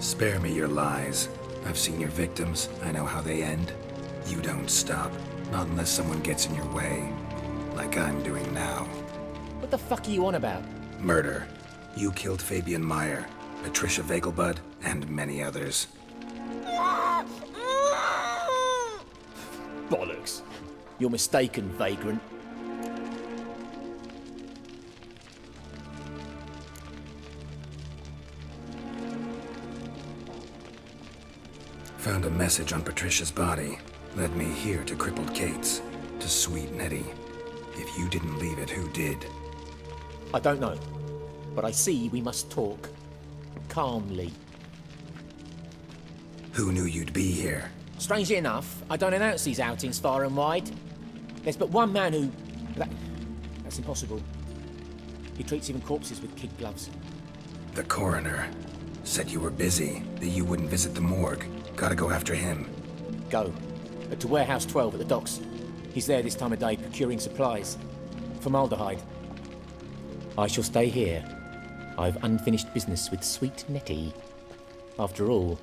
Spare me your lies. I've seen your victims, I know how they end. You don't stop, not unless someone gets in your way. Like I'm doing now. What the fuck are you on about? Murder. You killed Fabian Meyer, Patricia Vegelbud, and many others. Bollocks. You're mistaken, vagrant. Found a message on Patricia's body. Led me here to crippled Kate's, to sweet Nettie. If you didn't leave it, who did? I don't know, but I see we must talk. Calmly. Who knew you'd be here? Strangely enough, I don't announce these outings far and wide. There's but one man who... That's impossible. He treats even corpses with kid gloves. The coroner. Said you were busy, that you wouldn't visit the morgue. Gotta go after him. Go. To Warehouse 12 at the docks. He's there this time of day procuring supplies. Formaldehyde. I shall stay here. I've unfinished business with sweet Nettie. After all,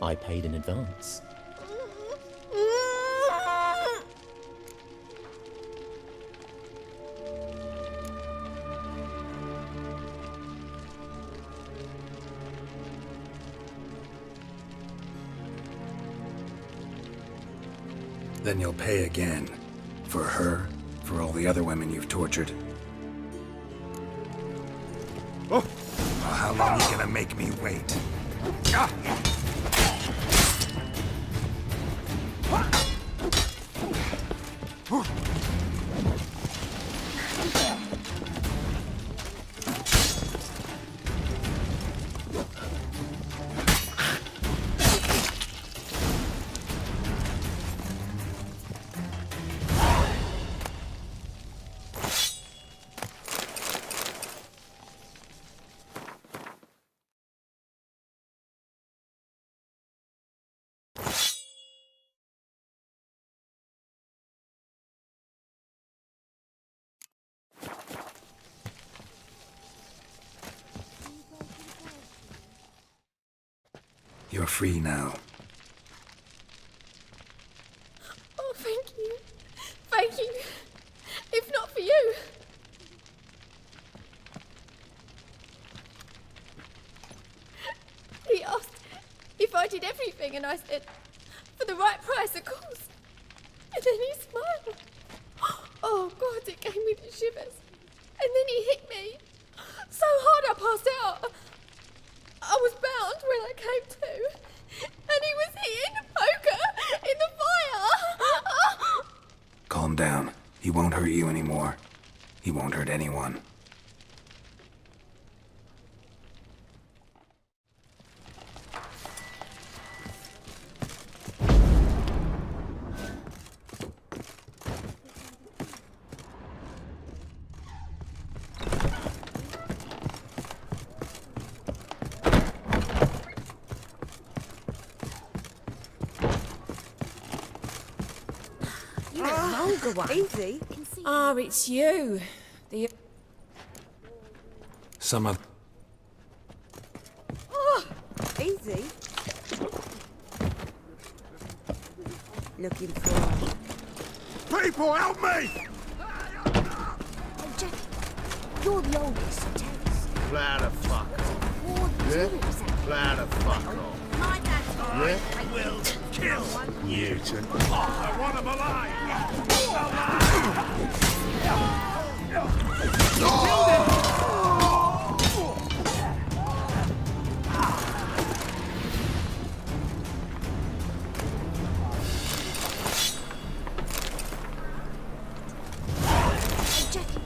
I paid in advance. Then you'll pay again. For her, for all the other women you've tortured. Oh, how long are you gonna make me wait? You're free now. Oh, thank you. Thank you. If not for you. He asked if I did everything, and I said, for the right price, of course. And then he smiled. Oh, God, it gave me the shivers. And then he hit me. So hard I passed out. I was bound when I came to. And he was hitting the poker in the fire. Calm down. He won't hurt you anymore. He won't hurt anyone. Easy. Ah, it's you. The... Some of... Is he? Looking for her. People, help me! Oh, Jack, you're the oldest, so tell us. Fly the fuck off. What Yeah? do is that? Fly the fuck off. My dad's Yeah? I will Kill Newton. I want him alive! Hey, Jackie.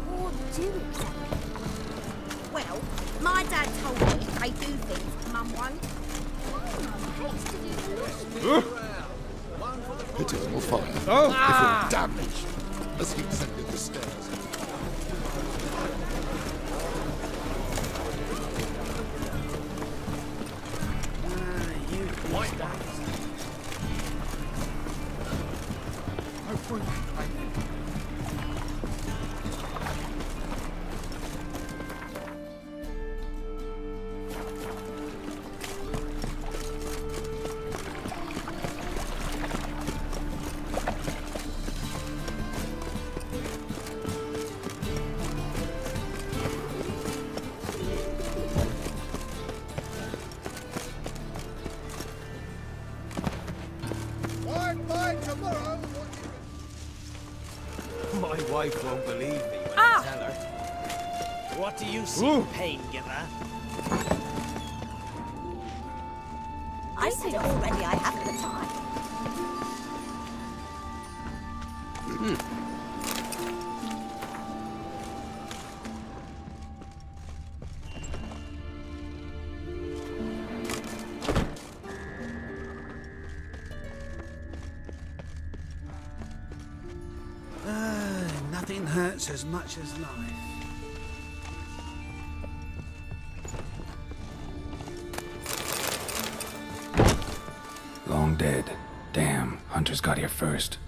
What do exactly? Well, my dad told me they do things Mum won't. Hates to do the Pitiful fire. Oh. If you're damaged, as he descended the stairs. My wife won't believe me when Ah! I tell her. What do you see, pain giver? I said already I haven't the time. Nothing hurts as much as life. Long dead. Damn, Hunters got here first.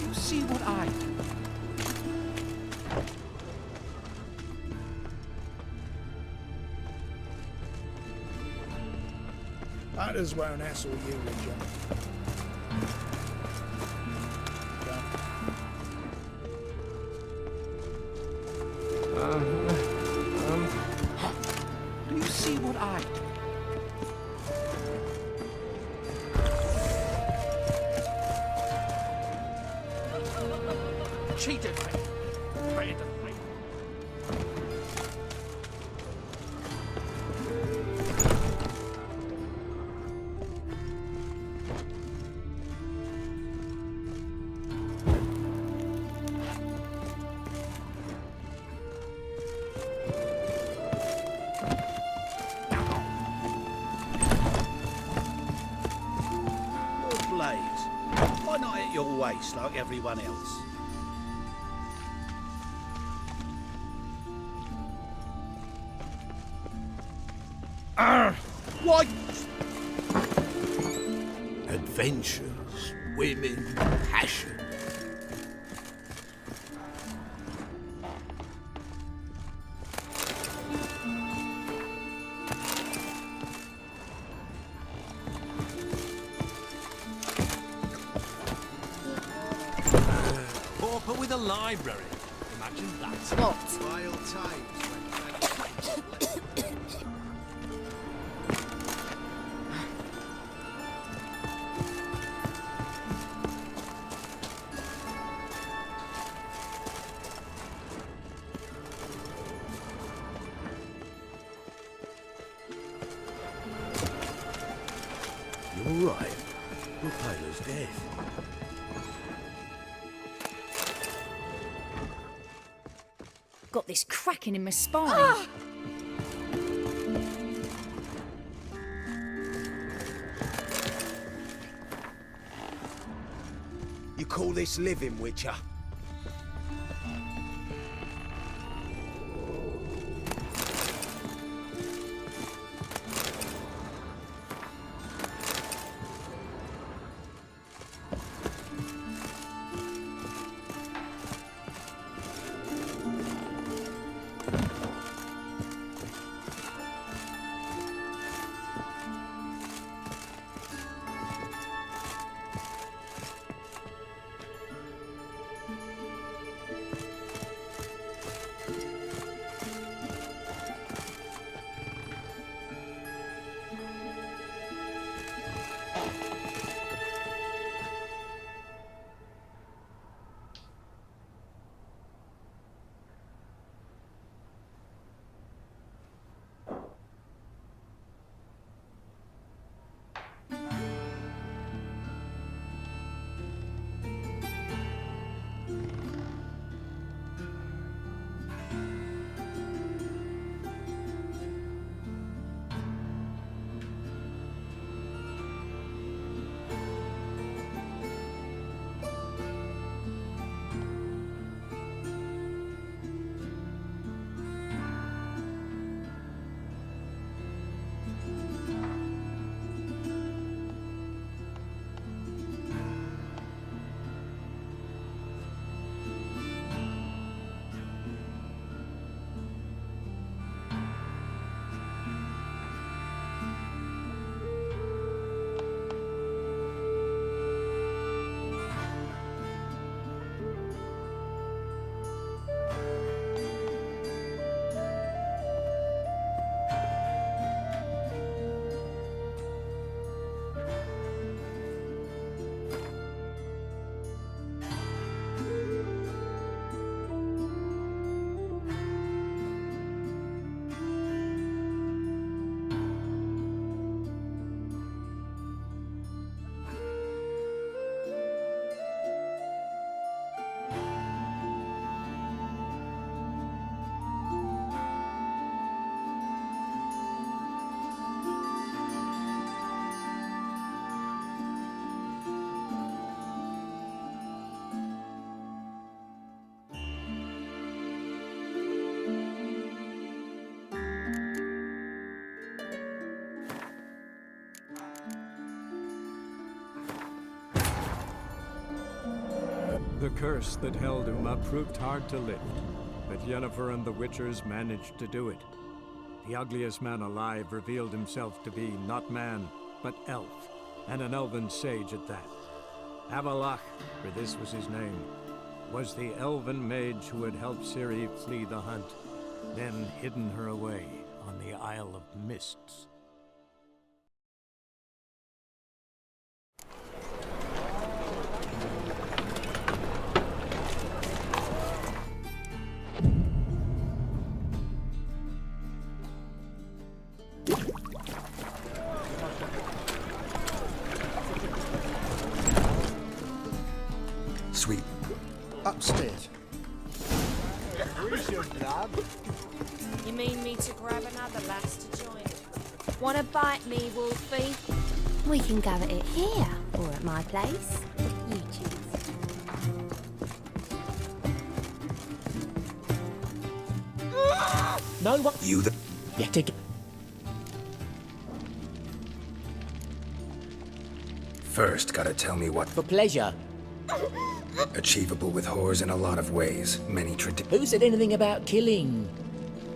You see what I do? Others won't hassle you, John. Do you see what I do? Cheated me. Abandoned me. Your blades. Why not at your waist like everyone else? Why? Adventures, women, passion. proper with a library. Imagine that. What? Wild times when You're right. Ropilo's dead. Got this cracking in my spine. You call this living, Witcher? The curse that held Uma proved hard to lift, but Yennefer and the Witchers managed to do it. The ugliest man alive revealed himself to be not man, but elf, and an elven sage at that. Avalach, for this was his name, was the elven mage who had helped Ciri flee the hunt, then hidden her away on the Isle of Mists. Sweet. Upstairs. You mean me to grab another lass to join? Wanna bite me, Wolfie? We can go at it here or at my place. You choose. No one. You the. Yeah, take it. First, gotta tell me what. For pleasure. Achievable with whores in a lot of ways. Many Who said anything about killing?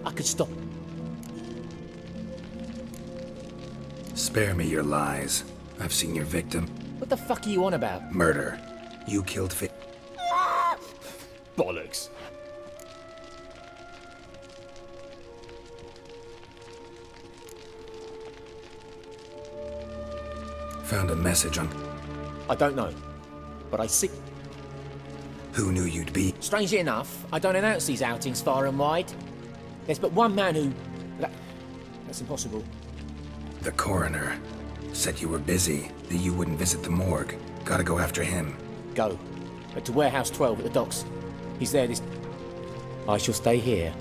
I could stop. Spare me your lies. I've seen your victim. What the fuck are you on about? Murder. You killed Bollocks. Found a message on... I don't know, but I see... Who knew you'd be? Strangely enough, I don't announce these outings far and wide. There's but one man who... That's impossible. The coroner said you were busy, that you wouldn't visit the morgue. Gotta go after him. Go. But to Warehouse 12 at the docks. He's there this... I shall stay here.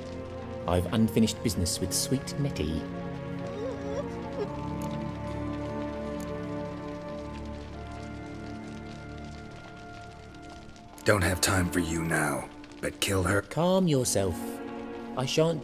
I've unfinished business with sweet Nettie. Don't have time for you now, but kill her. Calm yourself. I shan't...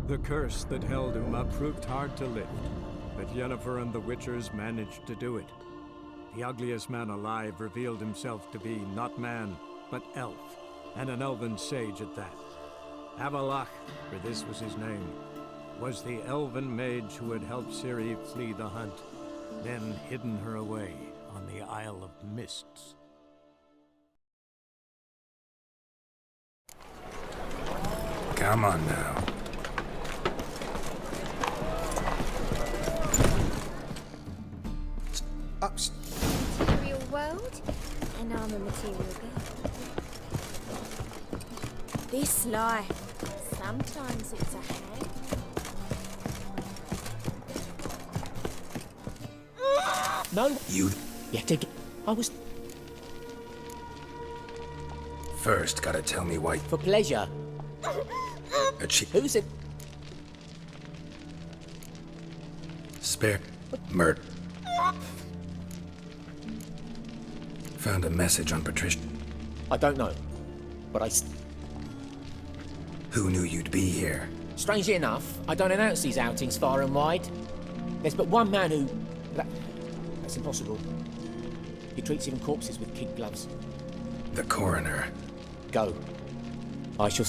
The curse that held Uma proved hard to lift, but Yennefer and the Witchers managed to do it. The ugliest man alive revealed himself to be not man, but elf, and an elven sage at that. Avalach, for this was his name, was the elven mage who had helped Ciri flee the hunt, then hidden her away on the Isle of Mists. Come on now. Material world, and I'm a material girl. This life, sometimes it's a hang. No! You... Yet again. I was... First, gotta tell me why... For pleasure. Who's it? Spare... Murder. Found a message on Patricia. I don't know, but I... Who knew you'd be here? Strangely enough, I don't announce these outings far and wide. There's but one man who... That's impossible. He treats even corpses with kid gloves. The coroner. Go. I shall...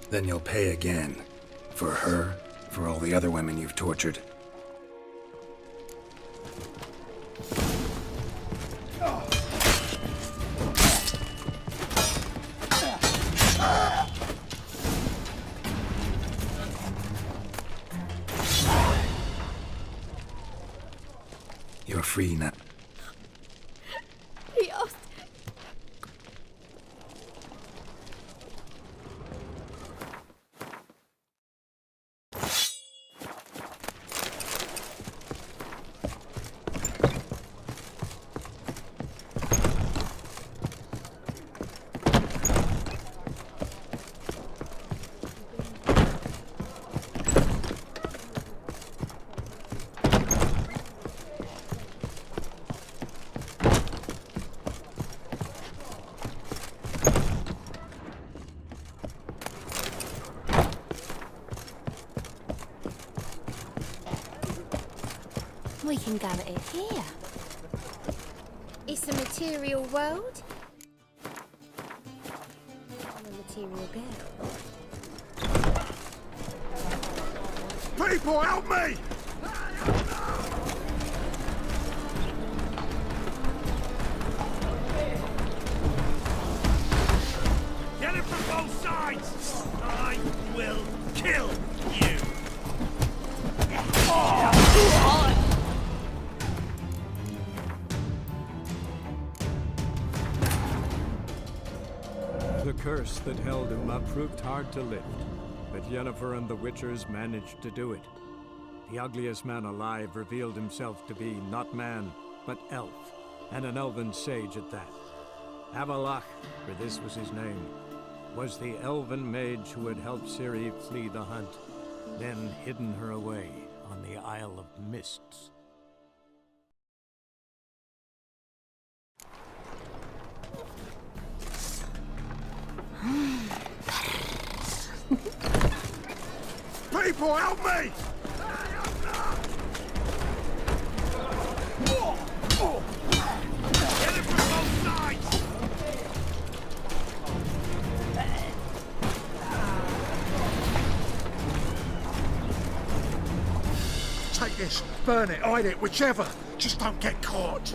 Then you'll pay again. For her, for all the other women you've tortured. You're free now. He asked. We can go at it here. It's a material world. I'm a material girl. People, help me! Get it from both sides! I will kill you! The curse that held Uma proved hard to lift, but Yennefer and the Witchers managed to do it. The ugliest man alive revealed himself to be not man, but elf, and an elven sage at that. Avalach, for this was his name, was the elven mage who had helped Ciri flee the hunt, then hidden her away on the Isle of Mists. People, help me! Get it from both sides! Take this, burn it, hide it, whichever. Just don't get caught.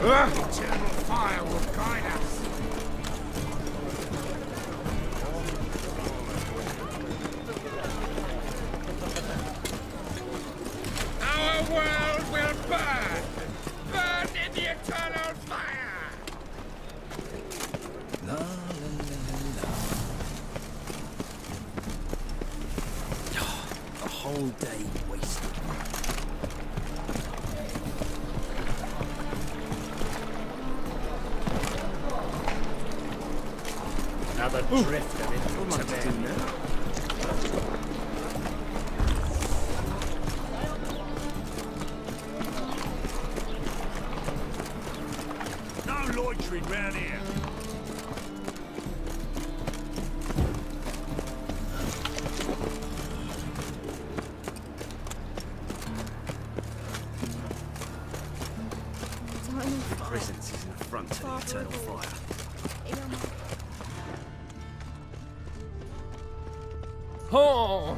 Eternal fire will guide us. Our world will burn! Burn in the eternal fire! La la la la la. A whole day wasted. Another drift of it. No loitering round here. Presence is an affront to the eternal fire. Oh!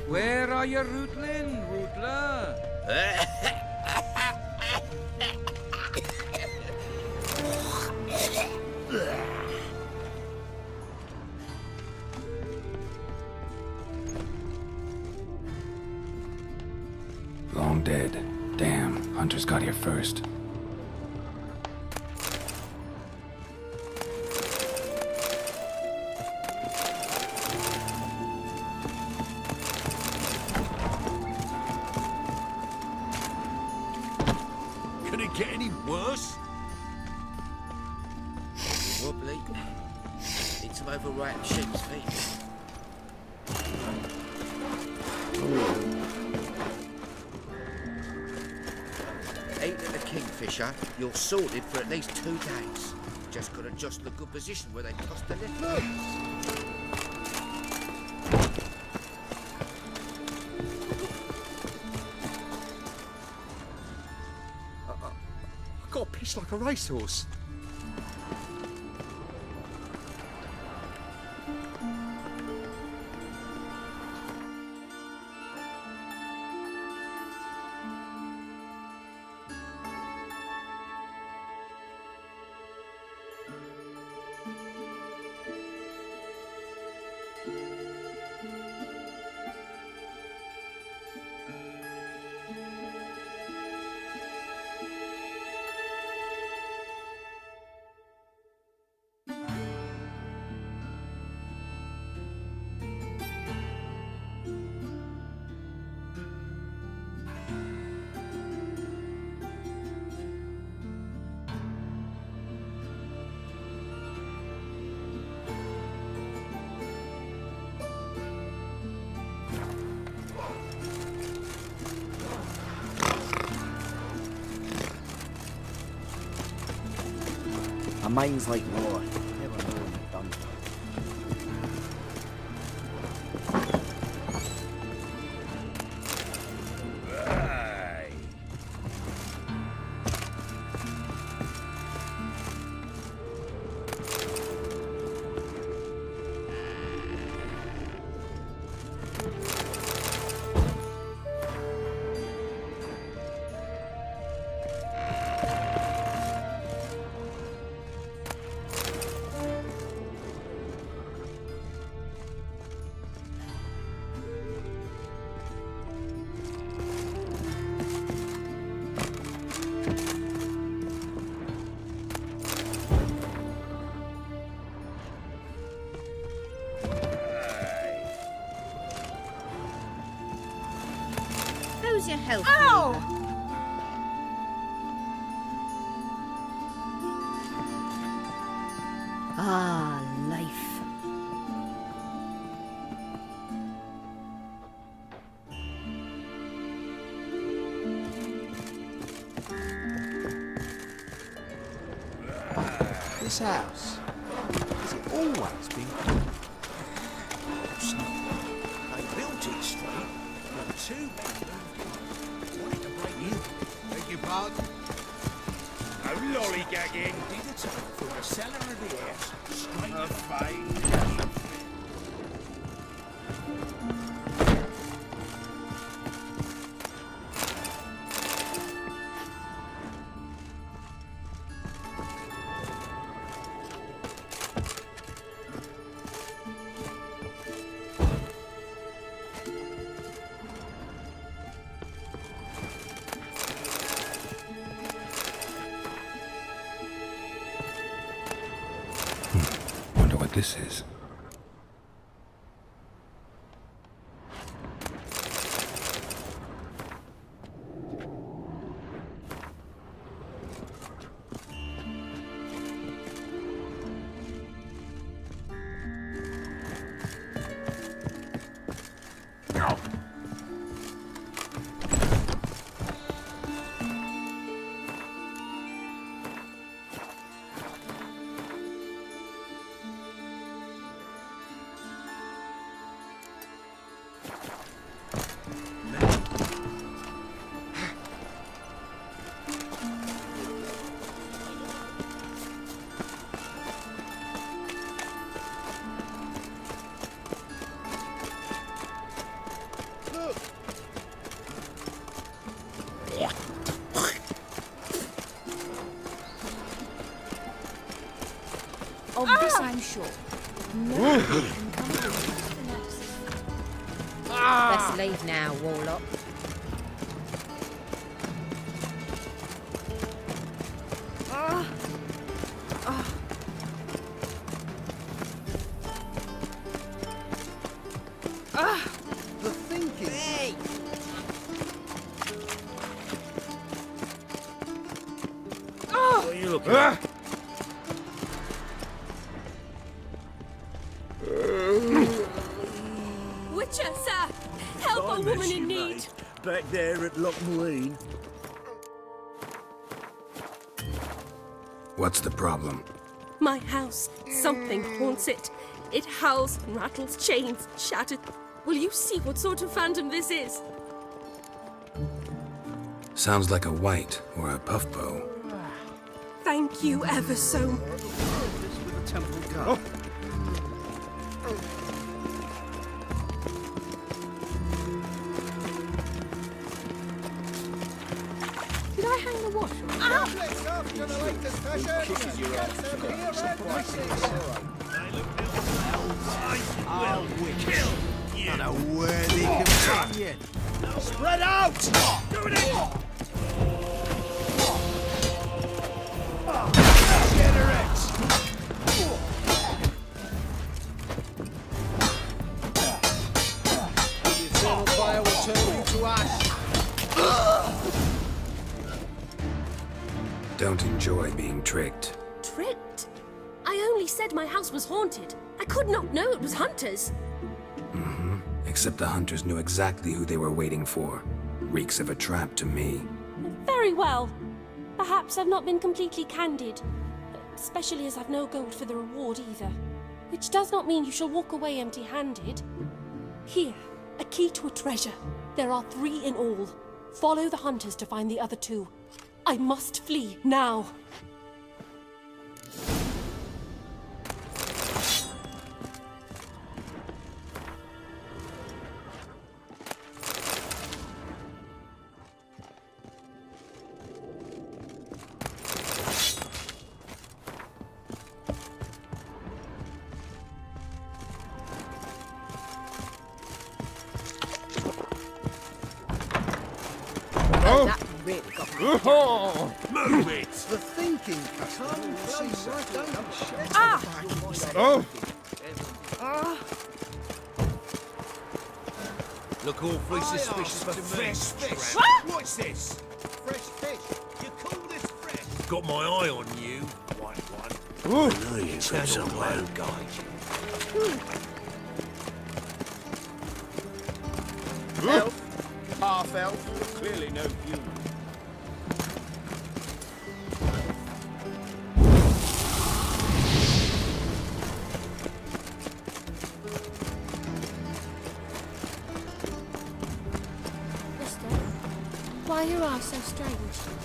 Where are you, Rootlin, Rootler? Long dead. Damn, Hunters got here first. Could it get any worse? Wobbly. Need some overripe sheep's feet. Ate at the Kingfisher, you're sorted for at least 2 days. Just gotta adjust the good position where they toss the lift. I got pissed like a racehorse. A mind's like war. Never know when you're done. How's your health? Ow! this house? Has it always been? They built it straight, but two men wanted to break in. Beg your pardon? No lollygagging. Did a tunnel from the cellar of the house straight to fame. Wonder what this is. Of this I'm sure. No. Best leave now, Warlock. The thinking. Hey! What are you looking at? Witcher, sir! Help a woman in need! Back there at Lochmarine. What's the problem? My house. Something haunts it. It howls and rattles, chains shattered. Will you see what sort of phantom this is? Sounds like a white or a puffbow. Thank you ever so much. With a temple guard. Did I hang the wash? I'll kill you. An unworthy companion. Spread out! Do it! Generate! The eternal fire will turn you to ash. Don't enjoy being tricked. Tricked? I only said my house was haunted. I could not know it was hunters. Except the hunters knew exactly who they were waiting for. Reeks of a trap to me. Very well. Perhaps I've not been completely candid. Especially as I've no gold for the reward either. Which does not mean you shall walk away empty-handed. Here, a key to a treasure. There are 3 in all. Follow the hunters to find the other 2. I must flee now. That really got me. Move it! The thinking can't see right down. Oh! Look awfully suspicious for fresh fish. What's this? Fresh fish. You call this fresh? Got my eye on you, white one. I know you from somewhere. Elf, half elf, clearly no human. Why you are so strange?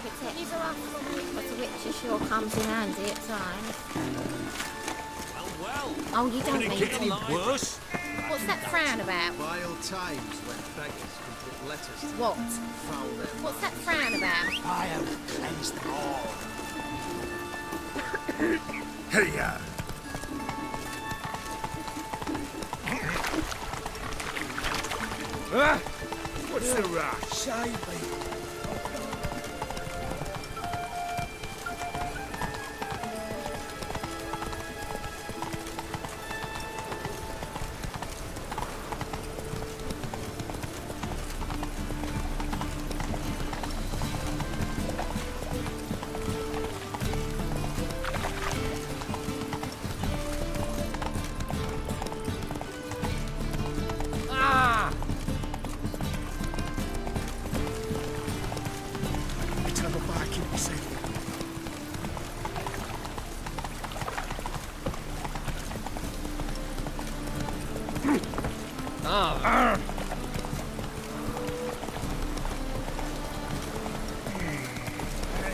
Protects us, but the Witcher sure comes in handy at times. Well, Oh, you don't could it mean get to. any worse? What's that frown about? Vile times when beggars can put letters to What? foul their What's that frown about? fire will cleanse them all. Hey, What's the rush? Save me.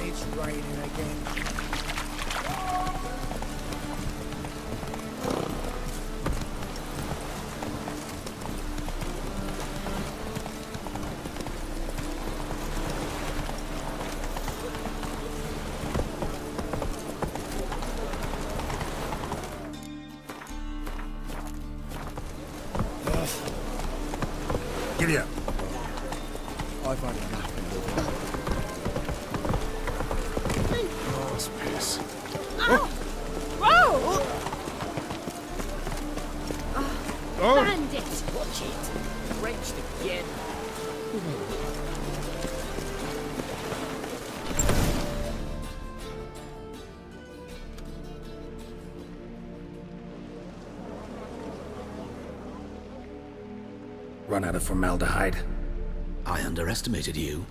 It's raining again. Giddy up. I've had enough. Horse piss. Oh! Whoa! Oh. Bandit! Watch it. Drenched again. Run out of formaldehyde. I underestimated you.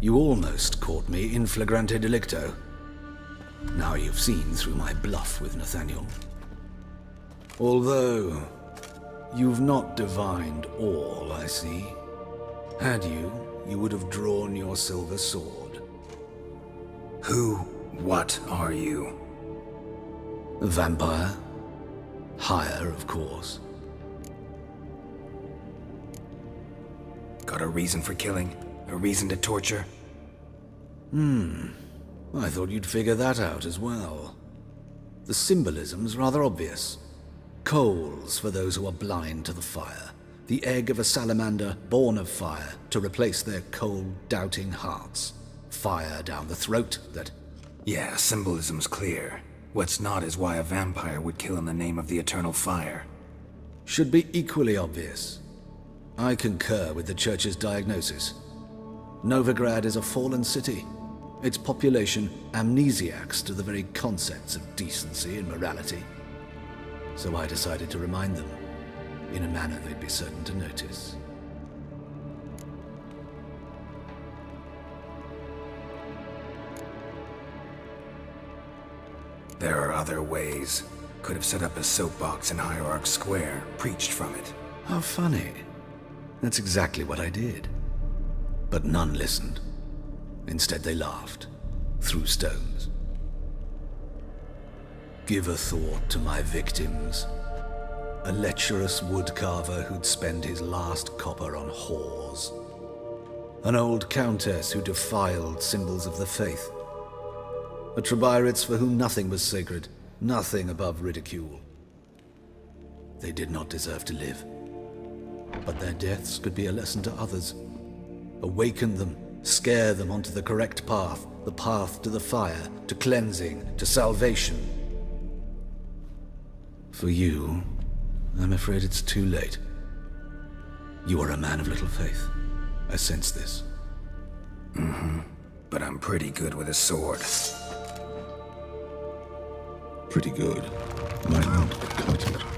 You almost caught me in flagrante delicto. Now you've seen through my bluff with Nathaniel. Although, you've not divined all, I see. Had you, you would have drawn your silver sword. What are you? A vampire. Higher, of course. Got a reason for killing? A reason to torture? I thought you'd figure that out as well. The symbolism's rather obvious. Coals for those who are blind to the fire. The egg of a salamander born of fire to replace their cold, doubting hearts. Fire down the throat that... Yeah, symbolism's clear. What's not is why a vampire would kill in the name of the eternal fire. should be equally obvious. I concur with the Church's diagnosis. Novigrad is a fallen city. Its population amnesiacs to the very concepts of decency and morality. So I decided to remind them, in a manner they'd be certain to notice. There are other ways. Could have set up a soapbox in Hierarch Square, preached from it. How funny. That's exactly what I did. But none listened. Instead, they laughed. through stones. Give a thought to my victims. A lecherous woodcarver who'd spend his last copper on whores. An old countess who defiled symbols of the faith. A Trebirates for whom nothing was sacred, nothing above ridicule. They did not deserve to live. But their deaths could be a lesson to others. Awaken them, scare them onto the correct path, the path to the fire, to cleansing, to salvation. For you, I'm afraid it's too late. You are a man of little faith. I sense this. Mm-hmm. But I'm pretty good with a sword. Pretty good. Might not, but quite a little.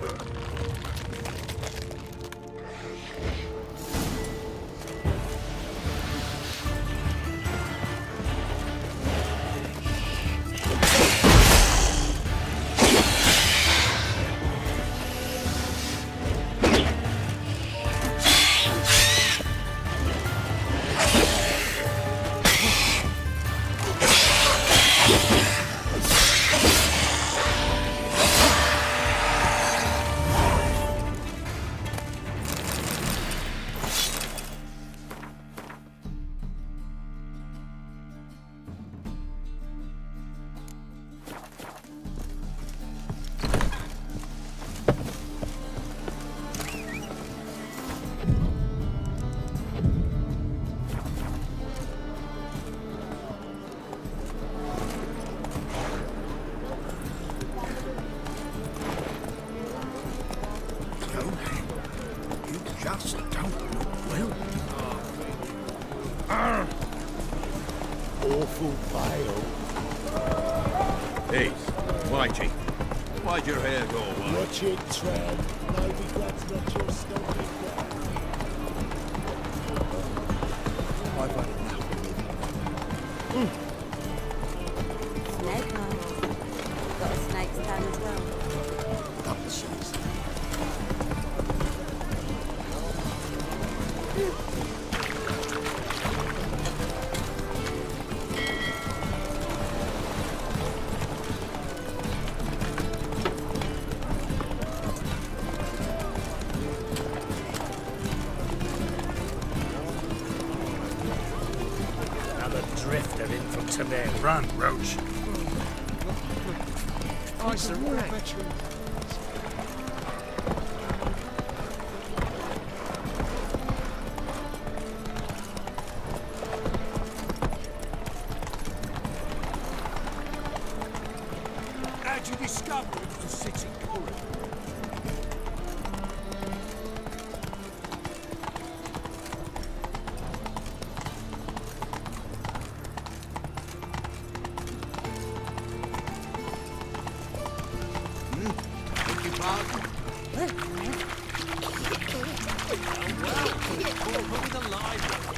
Just don't look well. Awful pale. Hey, Mikey, why'd your hair go white? Watch it, Tram. Maybe that's not your stomping ground. I've had enough. Snake eyes. Got a snake's tongue as well. Up the shoes. Another drifter in from Tamir. Run, Roach. I surrender. How'd you discover it was a city corridor? Beg your pardon? Probably the library.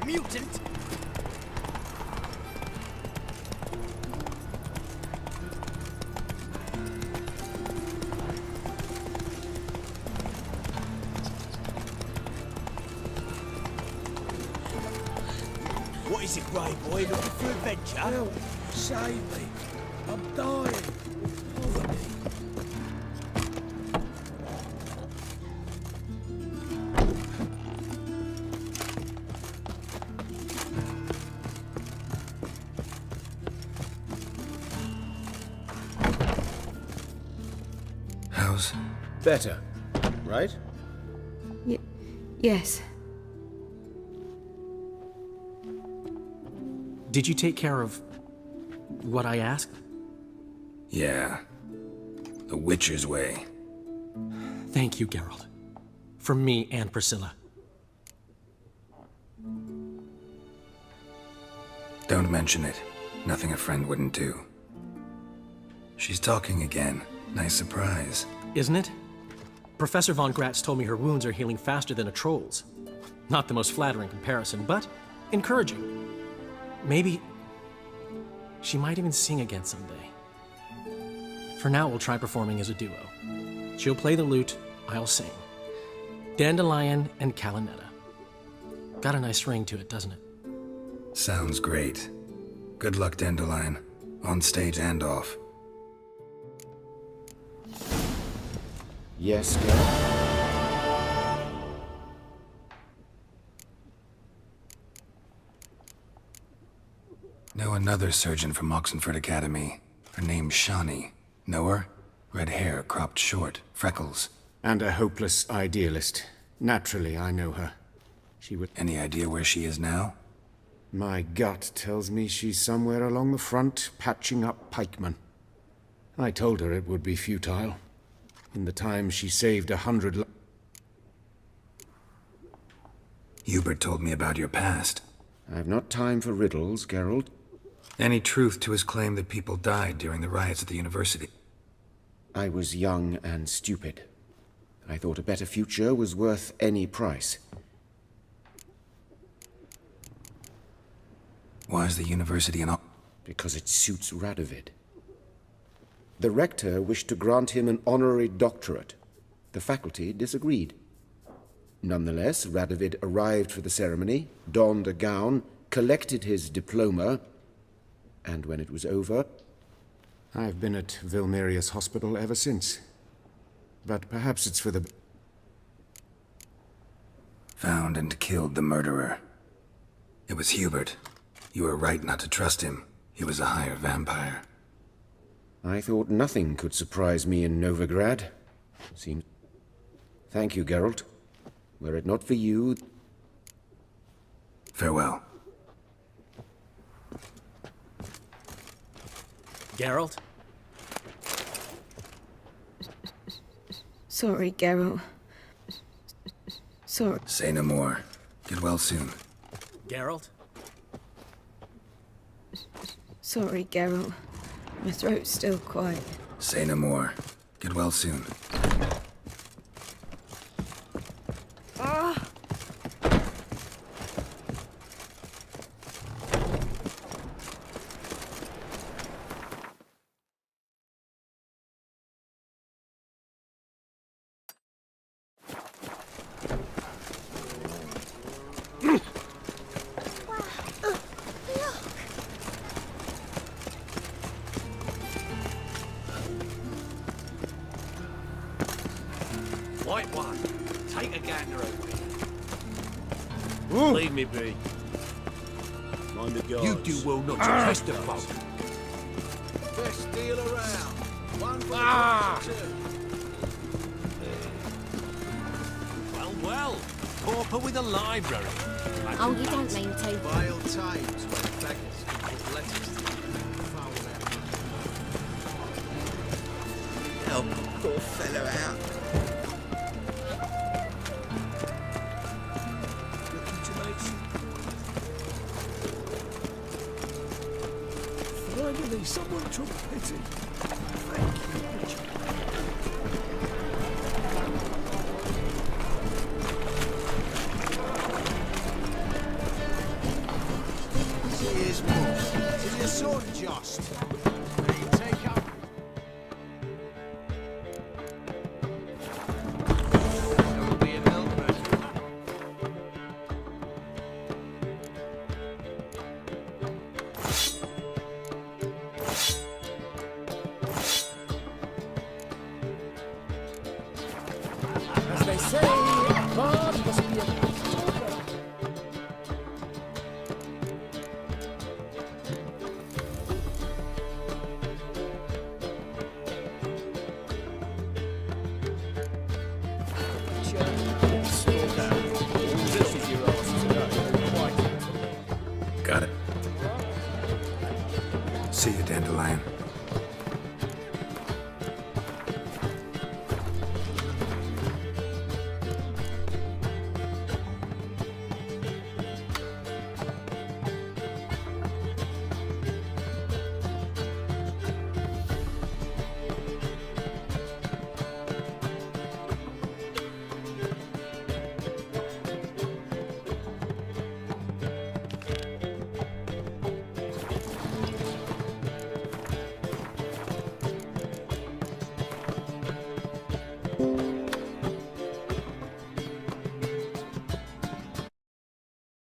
Mutant! What is it, Grey Boy? Looking for adventure? Help! Save me! I'm dying! Follow me. How's... Better, right? Yes. Did you take care of what I asked? Yeah. The Witcher's way. Thank you, Geralt. From me and Priscilla. Don't mention it. Nothing a friend wouldn't do. She's talking again. Nice surprise. Isn't it? Professor von Gratz told me her wounds are healing faster than a troll's. Not the most flattering comparison, but encouraging. Maybe she might even sing again someday. For now, we'll try performing as a duo. She'll play the lute, I'll sing. Dandelion and Calinetta. Got a nice ring to it, doesn't it? Sounds great. Good luck, Dandelion. On stage and off. Yes, Geralt? Know another surgeon from Oxenford Academy. Her name's Shani. Know her? Red hair, cropped short, freckles. And a hopeless idealist. Naturally, I know her. She would... Any idea where she is now? My gut tells me she's somewhere along the front, patching up pikemen. I told her it would be futile. In the time she saved 100... Hubert told me about your past. I've not time for riddles, Geralt. Any truth to his claim that people died during the riots at the university? I was young and stupid. I thought a better future was worth any price. Why is the university an... Because it suits Radovid. The rector wished to grant him an honorary doctorate. The faculty disagreed. Nonetheless, Radovid arrived for the ceremony, donned a gown, collected his diploma, and when it was over... I've been at Vilmerius Hospital ever since. But perhaps it's for the... Found and killed the murderer. It was Hubert. You were right not to trust him. He was a higher vampire. I thought nothing could surprise me in Novigrad. Seems... Thank you, Geralt. Were it not for you... Farewell. Geralt? Sorry, Geralt. Sorry. Say no more. Get well soon. Geralt? Sorry, Geralt. My throat's still quiet. Say no more. Get well soon. Ah! White one, take a gander over here. Leave me be. Mind the guards. You do well not to press the folk. Best deal around. One for Well, pauper with a library. Oh, you don't mean to. vile times when beggars put letters to foul out. Help the poor fellow out. Looking to make Finally, someone took pity. Thank you, Richard. Cheers, boss. Is your son just? Will you take up? There will be a milkman. As they say, a bard must be a good soldier. Got it. See you, Dandelion.